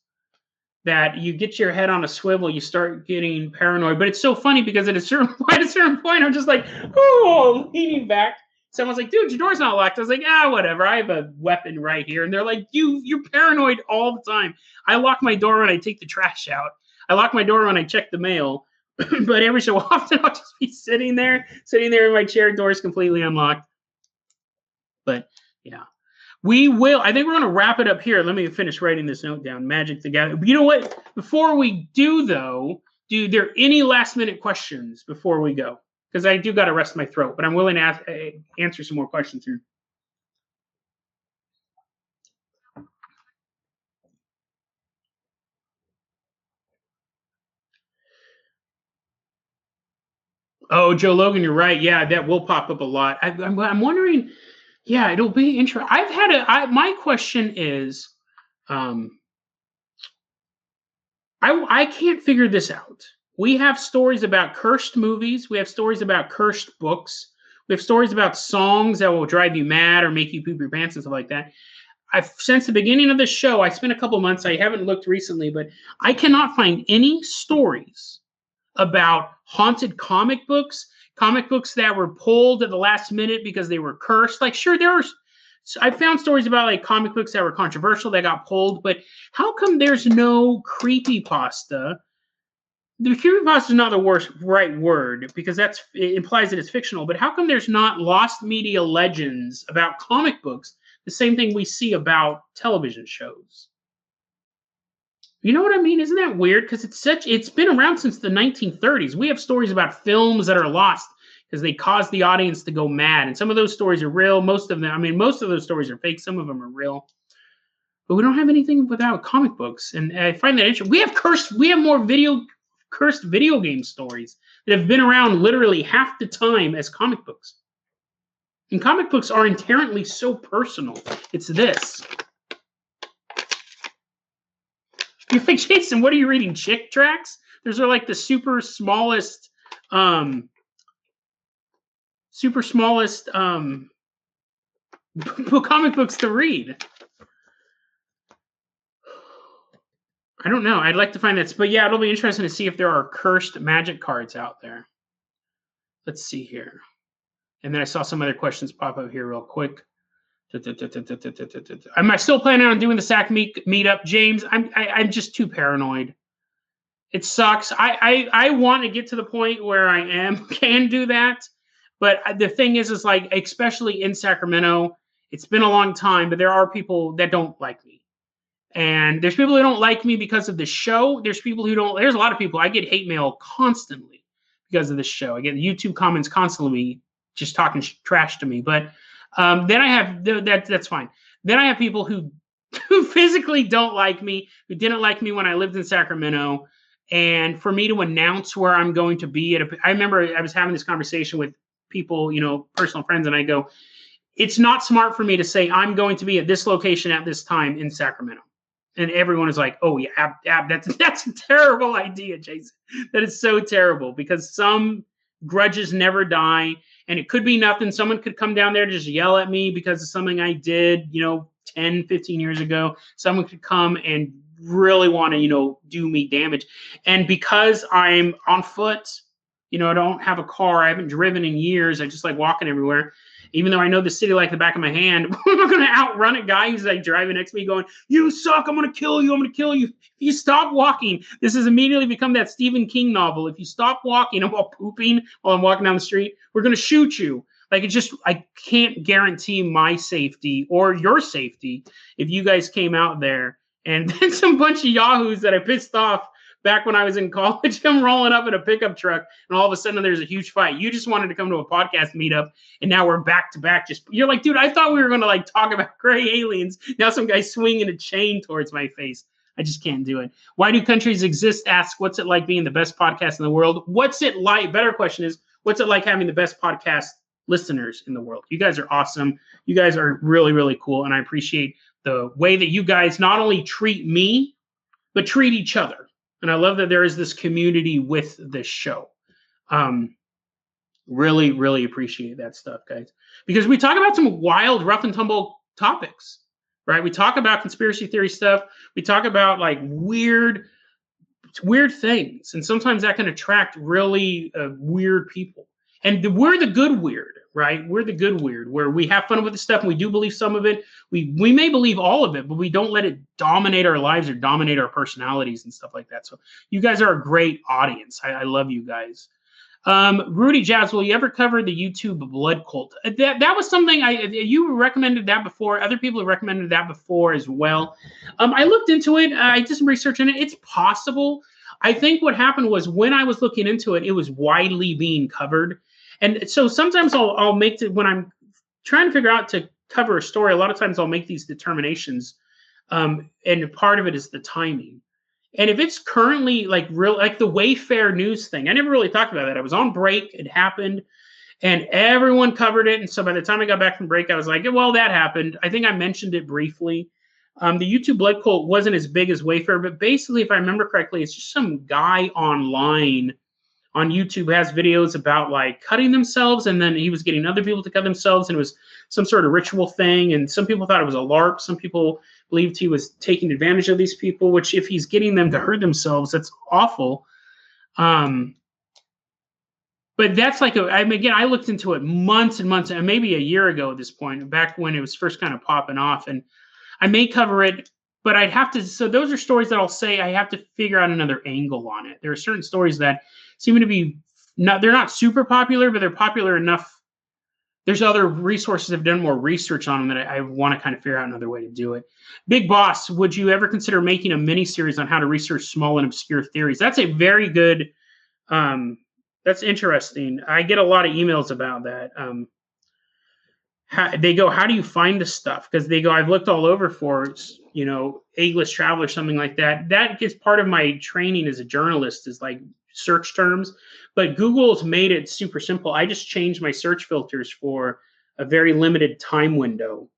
Speaker 1: That you get your head on a swivel, you start getting paranoid. But it's so funny because at a certain point, I'm just like, oh, leaning back. Someone's like, dude, your door's not locked. I was like, whatever. I have a weapon right here. And they're like, you're paranoid all the time. I lock my door when I take the trash out. I lock my door when I check the mail. But every so often, I'll just be sitting there in my chair, door's completely unlocked. But yeah. I think we're going to wrap it up here. Let me finish writing this note down. Magic the Gathering. You know what? Before we do, though, do there any last-minute questions before we go? Because I do got to rest my throat, but I'm willing to answer some more questions here. Oh, Joe Logan, you're right. Yeah, that will pop up a lot. I'm wondering. Yeah, it'll be interesting. My question is, I can't figure this out. We have stories about cursed movies. We have stories about cursed books. We have stories about songs that will drive you mad or make you poop your pants and stuff like that. I've since the beginning of the show, I spent a couple months, I haven't looked recently, but I cannot find any stories about haunted comic books that were pulled at the last minute because they were cursed. Like, sure, I found stories about like comic books that were controversial that got pulled, but how come there's no creepypasta? The creepypasta is not the right word because it implies that it's fictional, but how come there's not lost media legends about comic books? The same thing we see about television shows. You know what I mean? Isn't that weird? Because it's been around since the 1930s. We have stories about films that are lost because they cause the audience to go mad. And some of those stories are real. Most of those stories are fake. Some of them are real. But we don't have anything without comic books. And I find that interesting. We have more cursed video game stories that have been around literally half the time as comic books. And comic books are inherently so personal. It's this. You're like, Jason, what are you reading? Chick tracts? Those are like the super smallest comic books to read. I don't know. I'd like to find that. But yeah, it'll be interesting to see if there are cursed magic cards out there. Let's see here. And then I saw some other questions pop up here real quick. Am I still planning on doing the SAC meetup, James? I'm just too paranoid. It sucks. I want to get to the point where I can do that. But the thing is like, especially in Sacramento, it's been a long time, but there are people that don't like me. And there's people who don't like me because of the show. There's a lot of people. I get hate mail constantly because of this show. I get YouTube comments constantly just talking trash to me. But then I have that's fine. Then I have people who physically don't like me, who didn't like me when I lived in Sacramento. And for me to announce where I'm going to be I remember I was having this conversation with people, personal friends, and I go, it's not smart for me to say I'm going to be at this location at this time in Sacramento. And everyone is like, oh yeah, that's a terrible idea, Jason. That is so terrible because some grudges never die. And it could be nothing. Someone could come down there to just yell at me because of something I did, 10, 15 years ago. Someone could come and really want to, do me damage. And because I'm on foot, I don't have a car. I haven't driven in years. I just like walking everywhere. Even though I know the city like the back of my hand, I'm not going to outrun a guy who's like driving next to me going, you suck, I'm going to kill you, I'm going to kill you. If you stop walking, this has immediately become that Stephen King novel. If you stop walking while pooping while I'm walking down the street, we're going to shoot you. Like I can't guarantee my safety or your safety if you guys came out there. And then some bunch of yahoos that I pissed off back when I was in college come rolling up in a pickup truck, and all of a sudden there's a huge fight. You just wanted to come to a podcast meetup, and now we're back to back. You're like, dude, I thought we were going to like talk about gray aliens. Now some guy's swinging a chain towards my face. I just can't do it. Why do countries exist? Ask, what's it like being the best podcast in the world? What's it like? Better question is, what's it like having the best podcast listeners in the world? You guys are awesome. You guys are really, really cool, and I appreciate the way that you guys not only treat me, but treat each other. And I love that there is this community with this show. Really, really appreciate that stuff, guys. Because we talk about some wild, rough and tumble topics, right? We talk about conspiracy theory stuff. We talk about like weird things. And sometimes that can attract really weird people. And we're the good weird, right? We're the good weird, where we have fun with the stuff and we do believe some of it. We may believe all of it, but we don't let it dominate our lives or dominate our personalities and stuff like that. So you guys are a great audience. I love you guys. Rudy Jazz, will you ever cover the YouTube blood cult? That was something you recommended that before. Other people have recommended that before as well. I looked into it. I did some research on it. It's possible. I think what happened was when I was looking into it, it was widely being covered. And so sometimes I'll make it when I'm trying to figure out to cover a story. A lot of times I'll make these determinations. And part of it is the timing. And if it's currently like the Wayfair news thing, I never really talked about that. I was on break. It happened and everyone covered it. And so by the time I got back from break, I was like, well, that happened. I think I mentioned it briefly. The YouTube blood cult wasn't as big as Wayfair, but basically, if I remember correctly, it's just some guy online on YouTube has videos about like cutting themselves, and then he was getting other people to cut themselves, and it was some sort of ritual thing. And some people thought it was a LARP. Some people believed he was taking advantage of these people, which if he's getting them to hurt themselves, that's awful. But that's like, again, I looked into it months and months, and maybe a year ago at this point, back when it was first kind of popping off. And I may cover it, but I'd have to. So those are stories that I'll say I have to figure out another angle on it. There are certain stories that seem to be they're not super popular, but they're popular enough. There's other resources that have done more research on them that I want to kind of figure out another way to do it. Big Boss, would you ever consider making a mini series on how to research small and obscure theories? That's a very good. That's interesting. I get a lot of emails about that. They go, how do you find the stuff? Because they go, I've looked all over for, English Travel or something like that. That gets part of my training as a journalist is like search terms. But Google's made it super simple. I just changed my search filters for a very limited time window,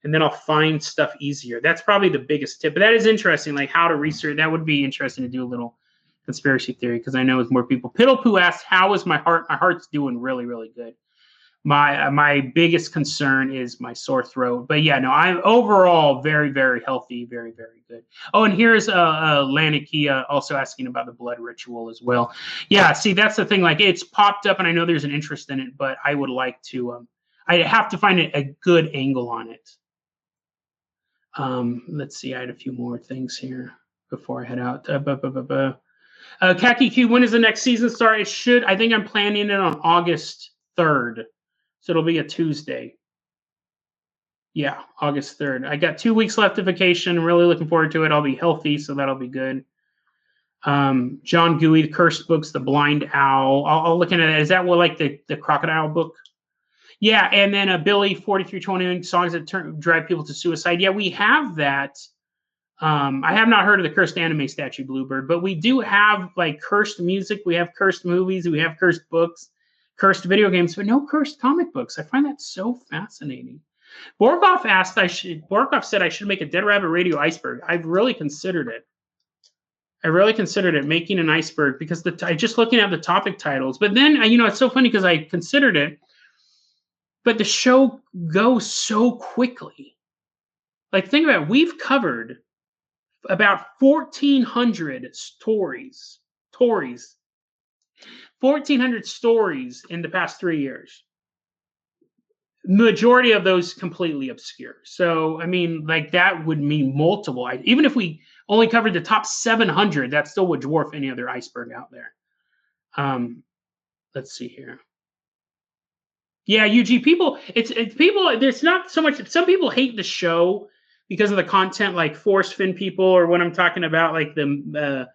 Speaker 1: and then I'll find stuff easier. That's probably the biggest tip. But that is interesting, like how to research. That would be interesting to do a little conspiracy theory, because I know it's more people. Piddlepoo asks, how is my heart? My heart's doing really, really good. My biggest concern is my sore throat. But yeah, no, I'm overall very, very healthy, very, very good. Oh, and here's Lanikia also asking about the blood ritual as well. Yeah, see, that's the thing. Like, it's popped up, and I know there's an interest in it, but I would like to. I have to find a good angle on it. Let's see. I had a few more things here before I head out. Khaki Q, when does the next season start? It should. I think I'm planning it on August 3rd. So it'll be a Tuesday. Yeah, August 3rd. I got 2 weeks left of vacation. I'm really looking forward to it. I'll be healthy, so that'll be good. John Gooey, The Cursed Books, The Blind Owl. I'll look into that. Is that what, like the crocodile book? Yeah, and then Billy 4321, songs that drive people to suicide. Yeah, we have that. I have not heard of the cursed anime statue, Bluebird, but we do have like cursed music. We have cursed movies. We have cursed books, cursed video games, but no cursed comic books. I find that so fascinating. Borgoff said I should make a Dead Rabbit Radio iceberg. I've really considered it. Making an iceberg, because I just looking at the topic titles. But then, it's so funny because I considered it, but the show goes so quickly. Like, think about it. We've covered about 1,400 stories. 1,400 stories in the past 3 years. Majority of those completely obscure. So, I mean, like, that would mean multiple. Even if we only covered the top 700, that still would dwarf any other iceberg out there. Let's see here. Yeah, UG people. It's people. There's not so much. Some people hate the show because of the content, like Force Fin people, or what I'm talking about, like the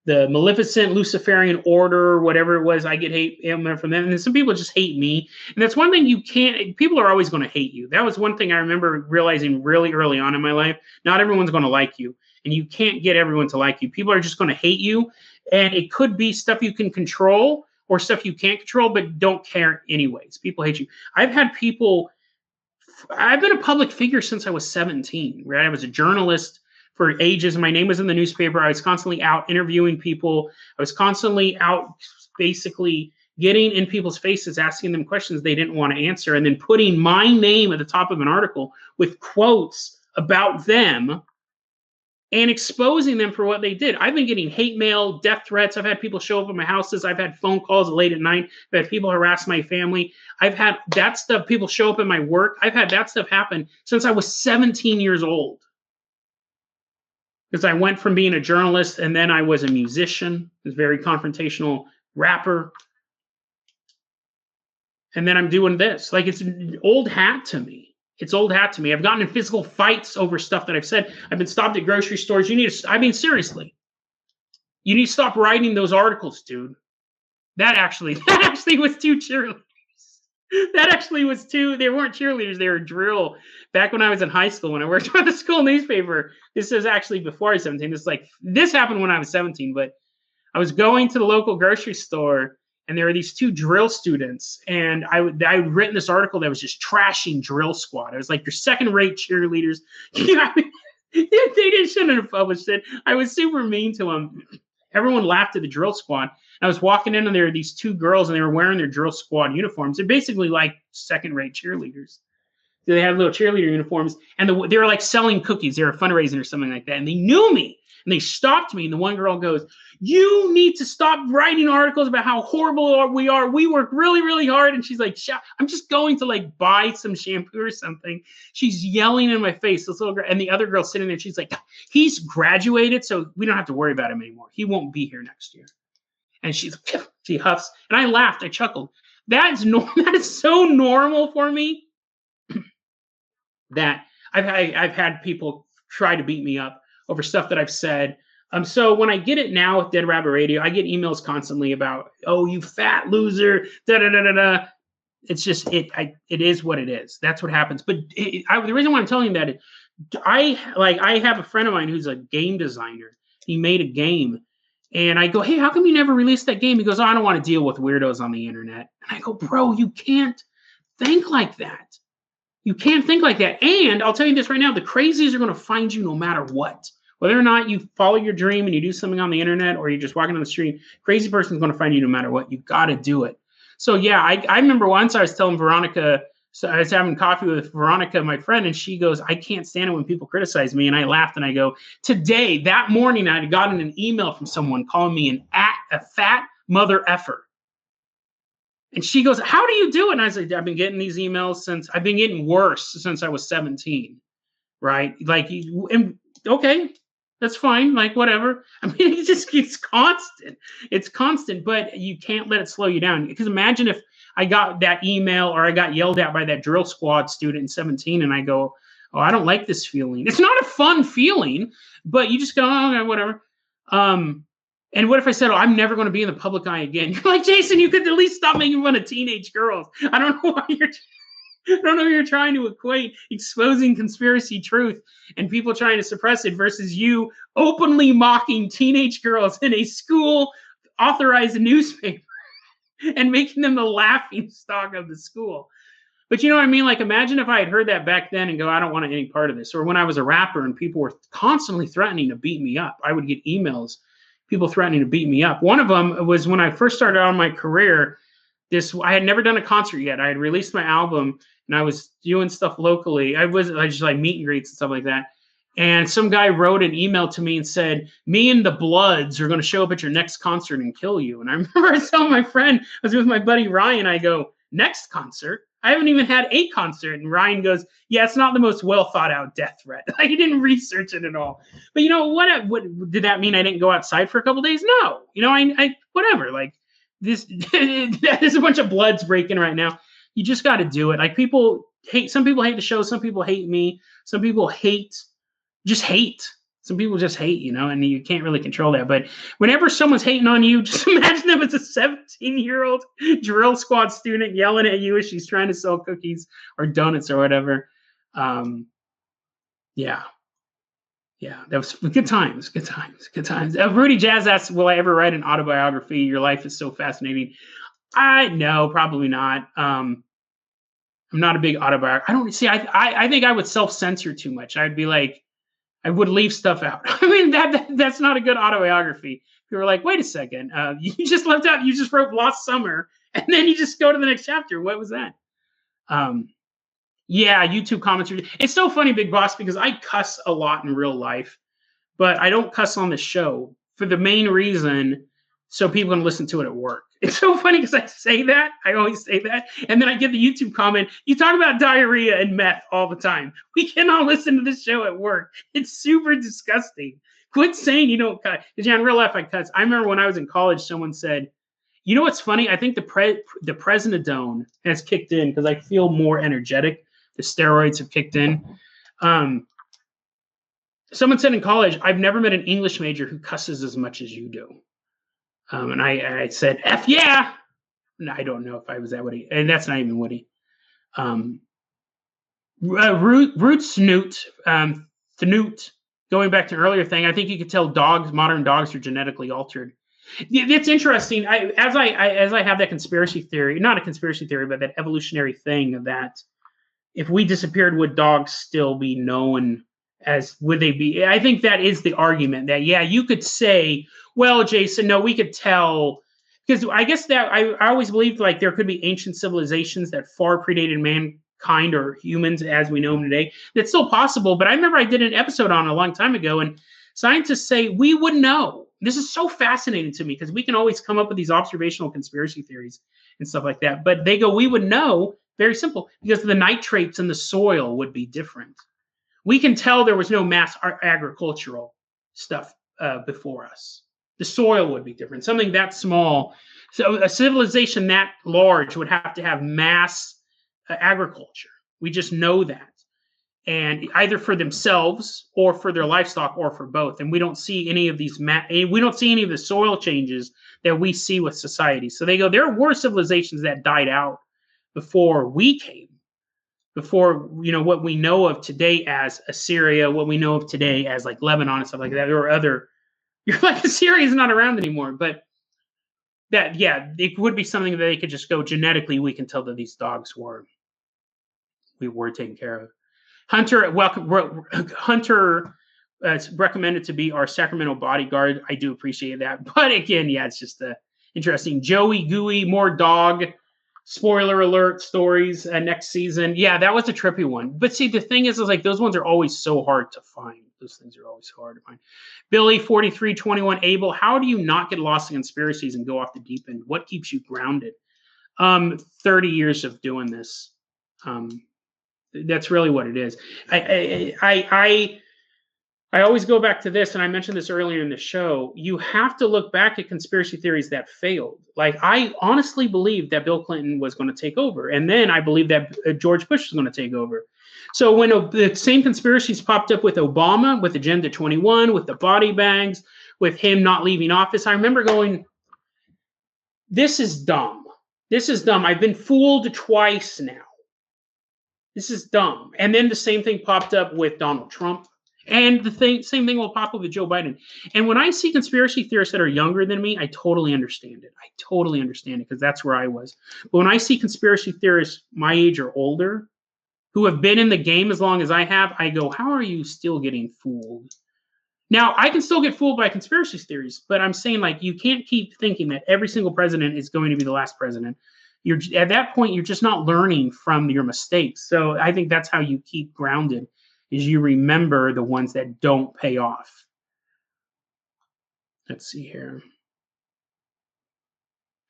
Speaker 1: Maleficent Luciferian Order, whatever it was. I get hate from them, and then some people just hate me. And that's one thing you can't. People are always going to hate you. That was one thing I remember realizing really early on in my life. Not everyone's going to like you, and you can't get everyone to like you. People are just going to hate you, and it could be stuff you can control or stuff you can't control, but don't care anyways. People hate you. I've had people. I've been a public figure since I was 17, right? I was a journalist for ages. My name was in the newspaper. I was constantly out interviewing people. I was constantly out basically getting in people's faces, asking them questions they didn't want to answer, and then putting my name at the top of an article with quotes about them and exposing them for what they did. I've been getting hate mail, death threats. I've had people show up at my houses. I've had phone calls late at night. I've had people harass my family. I've had that stuff, people show up at my work. I've had that stuff happen since I was 17 years old. Because I went from being a journalist, and then I was a musician, a very confrontational rapper. And then I'm doing this. Like, it's an old hat to me. It's old hat to me. I've gotten in physical fights over stuff that I've said. I've been stopped at grocery stores. Seriously. You need to stop writing those articles, dude. That actually was two cheerleaders. They weren't cheerleaders, they were drill. Back when I was in high school, when I worked for the school newspaper, this is actually before I was 17. This happened when I was 17, but I was going to the local grocery store, and there were these two drill students, and I'd written this article that was just trashing drill squad. I was like, you're second-rate cheerleaders. They shouldn't have published it. I was super mean to them. everyone laughed at the drill squad. I was walking in and there were these two girls and they were wearing their drill squad uniforms. They're basically like second-rate cheerleaders. They had little cheerleader uniforms, and they were like selling cookies. They were fundraising or something like that, and they knew me, and they stopped me. And the one girl goes, "You need to stop writing articles about how horrible we are. We work really, really hard." And she's like, "I'm just going to like buy some shampoo or something." She's yelling in my face, this little girl, and the other girl sitting there. She's like, "He's graduated, so we don't have to worry about him anymore. He won't be here next year." And she huffs, and I laughed. I chuckled. That is so normal for me. That I've had people try to beat me up over stuff that I've said. So when I get it now with Dead Rabbit Radio, I get emails constantly about, "Oh, you fat loser, da da da da da." It's just it is what it is. That's what happens. But the reason why I'm telling you that is, I have a friend of mine who's a game designer. He made a game, and I go, "Hey, how come you never released that game?" He goes, "Oh, I don't want to deal with weirdos on the internet." And I go, "Bro, you can't think like that. You can't think like that." And I'll tell you this right now, the crazies are going to find you no matter what. Whether or not you follow your dream and you do something on the internet or you're just walking on the street, crazy person's going to find you no matter what. You got to do it. So yeah, I remember once I was telling Veronica, so I was having coffee with Veronica, my friend, and she goes, "I can't stand it when people criticize me." And I laughed and I go, "Today, that morning, I had gotten an email from someone calling me a fat mother effer." And she goes, "How do you do it?" And I said, "I've been getting these emails I've been getting worse since I was 17, right? Like, and okay, that's fine, like whatever." I mean, it's constant. It's constant, but you can't let it slow you down. Because imagine if I got that email or I got yelled at by that drill squad student in 17 and I go, "Oh, I don't like this feeling." It's not a fun feeling, but you just go, "Oh, okay, whatever." And what if I said, "Oh, I'm never going to be in the public eye again"? You're like, "Jason, you could at least stop making fun of teenage girls." I don't know why you're trying to equate exposing conspiracy truth and people trying to suppress it versus you openly mocking teenage girls in a school authorized newspaper and making them the laughing stock of the school. But you know what I mean? Like, imagine if I had heard that back then and go, "I don't want any part of this." Or when I was a rapper and people were constantly threatening to beat me up, I would get emails, people threatening to beat me up. One of them was when I first started out my career. I had never done a concert yet. I had released my album and I was doing stuff locally. I just like meet and greets and stuff like that. And some guy wrote an email to me and said, "Me and the Bloods are going to show up at your next concert and kill you." And I remember I was telling my friend, I was with my buddy Ryan, I go, "Next concert? I haven't even had a concert." And Ryan goes, "Yeah, it's not the most well thought out death threat." Like, he didn't research it at all. But you know what did that mean? I didn't go outside for a couple of days? No. You know, I whatever. Like, this there's a bunch of Bloods breaking right now. You just got to do it. Like, some people hate the show, some people hate me, some people hate. Some people just hate, you know, and you can't really control that. But whenever someone's hating on you, just imagine them as a 17-year-old drill squad student yelling at you as she's trying to sell cookies or donuts or whatever. Yeah, that was good times. Rudy Jazz asks, "Will I ever write an autobiography? Your life is so fascinating." No, probably not. I'm not a big autobiography. I don't see. I think I would self-censor too much. I'd be like, I would leave stuff out. I mean, that's not a good autobiography. People are like, "Wait a second, you just left out. You just wrote Lost Summer, and then you just go to the next chapter. What was that?" Yeah, YouTube comments. It's so funny, Big Boss, because I cuss a lot in real life, but I don't cuss on the show for the main reason so people can listen to it at work. It's so funny because I always say that, and then I get the YouTube comment, "You talk about diarrhea and meth all the time. We cannot listen to this show at work. It's super disgusting. Quit saying you don't cut." Because yeah, in real life I cuss. I remember when I was in college, someone said, "You know what's funny? I think the Presidone has kicked in because I feel more energetic. The steroids have kicked in." Someone said in college, "I've never met an English major who cusses as much as you do." And I said, "F yeah." No, I don't know if I was that witty. And that's not even witty. Root Snoot, Thnute, going back to an earlier thing, I think you could tell modern dogs are genetically altered. It's interesting. As I have that conspiracy theory, not a conspiracy theory, but that evolutionary thing that if we disappeared, would dogs still be known as, would they be? I think that is the argument that, yeah, you could say Well, Jason, no, we could tell because I guess that I always believed like there could be ancient civilizations that far predated mankind or humans as we know them today. That's still possible, but I remember I did an episode on it a long time ago, and scientists say we wouldn't know. This is so fascinating to me because we can always come up with these observational conspiracy theories and stuff like that. But they go, we would know, very simple, because the nitrates in the soil would be different. We can tell there was no mass agricultural stuff before us. The soil would be different, something that small. So a civilization that large would have to have mass agriculture. We just know that. And either for themselves or for their livestock or for both. And we don't see any of these, we don't see any of the soil changes that we see with society. So they go, there were civilizations that died out before we came, before, you know, what we know of today as Assyria, what we know of today as like Lebanon and stuff like that, or other, you're like, Assyria is not around anymore. But that, yeah, it would be something that they could just go genetically. We can tell that these dogs were taken care of. Hunter, Hunter recommended to be our Sacramento bodyguard. I do appreciate that. But again, yeah, it's just interesting. Joey Gooey, more dog, spoiler alert stories next season. Yeah, that was a trippy one. But see, the thing is like those ones are always so hard to find. Those things are always hard to find. Billy, 4321, Abel, how do you not get lost in conspiracies and go off the deep end? What keeps you grounded? 30 years of doing this. That's really what it is. I always go back to this, and I mentioned this earlier in the show. You have to look back at conspiracy theories that failed. Like, I honestly believed that Bill Clinton was going to take over, and then I believed that George Bush was going to take over. So when the same conspiracies popped up with Obama, with Agenda 21, with the body bags, with him not leaving office, I remember going, this is dumb. This is dumb. I've been fooled twice now. This is dumb. And then the same thing popped up with Donald Trump. And same thing will pop up with Joe Biden. And when I see conspiracy theorists that are younger than me, I totally understand it. I totally understand it because that's where I was. But when I see conspiracy theorists my age or older who have been in the game as long as I have, I go, how are you still getting fooled? Now, I can still get fooled by conspiracy theories, but I'm saying like you can't keep thinking that every single president is going to be the last president. You're at that point, you're just not learning from your mistakes. So I think that's how you keep grounded, is you remember the ones that don't pay off. Let's see here.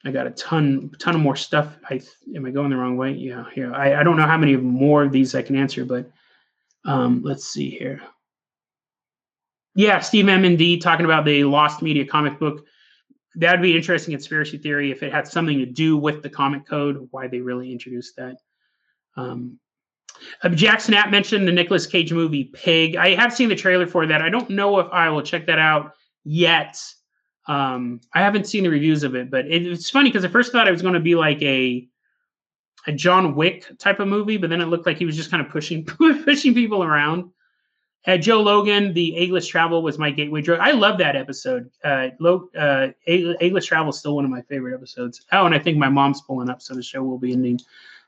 Speaker 1: I got a ton of more stuff. Am I going the wrong way? Yeah, here. I don't know how many more of these I can answer, but let's see here. Yeah, Steve M&D talking about the Lost Media comic book. That would be an interesting conspiracy theory if it had something to do with the comic code, why they really introduced that. Jack Snap mentioned the Nicolas Cage movie Pig. I have seen the trailer for that. I don't know if I will check that out yet. I haven't seen the reviews of it, but it's funny because I first thought it was going to be like a John Wick type of movie, but then it looked like he was just kind of pushing people around. Joe Logan, the A-List Travel was my gateway drug. I love that episode. A-List Travel is still one of my favorite episodes. Oh, and I think my mom's pulling up, so the show will be ending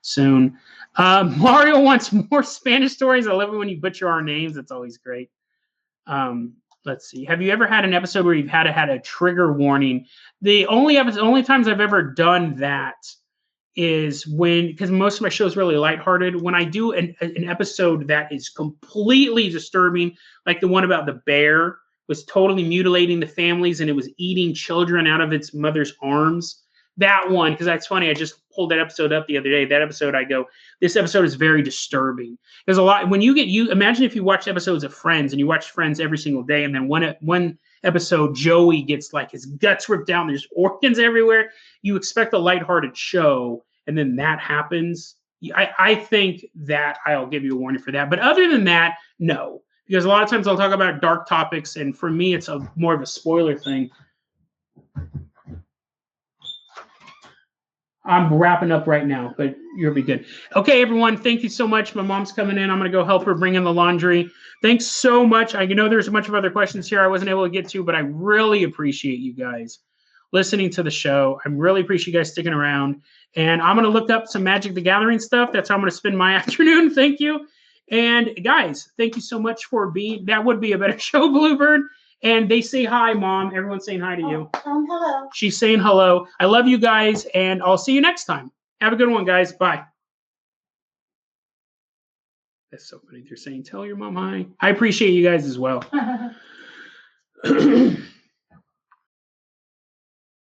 Speaker 1: soon. Mario wants more Spanish stories. I love it when you butcher our names. It's always great. Let's see. Have you ever had an episode where you've had a trigger warning? The only times I've ever done that is when, because most of my show is really lighthearted, when I do an episode that is completely disturbing, like the one about the bear was totally mutilating the families and it was eating children out of its mother's arms. That one, because that's funny, I just pulled that episode up the other day. That episode, I go, this episode is very disturbing. There's a lot, when you imagine if you watch episodes of Friends and you watch Friends every single day, and then one episode, Joey gets like his guts ripped out and there's organs everywhere. You expect a lighthearted show, and then that happens. I think that I'll give you a warning for that. But other than that, no. Because a lot of times I'll talk about dark topics, and for me, it's more of a spoiler thing. I'm wrapping up right now, but you'll be good. Okay, everyone, thank you so much. My mom's coming in. I'm going to go help her bring in the laundry. Thanks so much. I know there's a bunch of other questions here I wasn't able to get to, but I really appreciate you guys listening to the show. I really appreciate you guys sticking around. And I'm going to look up some Magic the Gathering stuff. That's how I'm going to spend my afternoon. Thank you. And guys, thank you so much for being, that would be a better show, Bluebird. And they say hi, Mom. Everyone's saying hi to you.
Speaker 2: Hello.
Speaker 1: She's saying hello. I love you guys, and I'll see you next time. Have a good one, guys. Bye. That's so funny. They're saying, tell your mom hi. I appreciate you guys as well.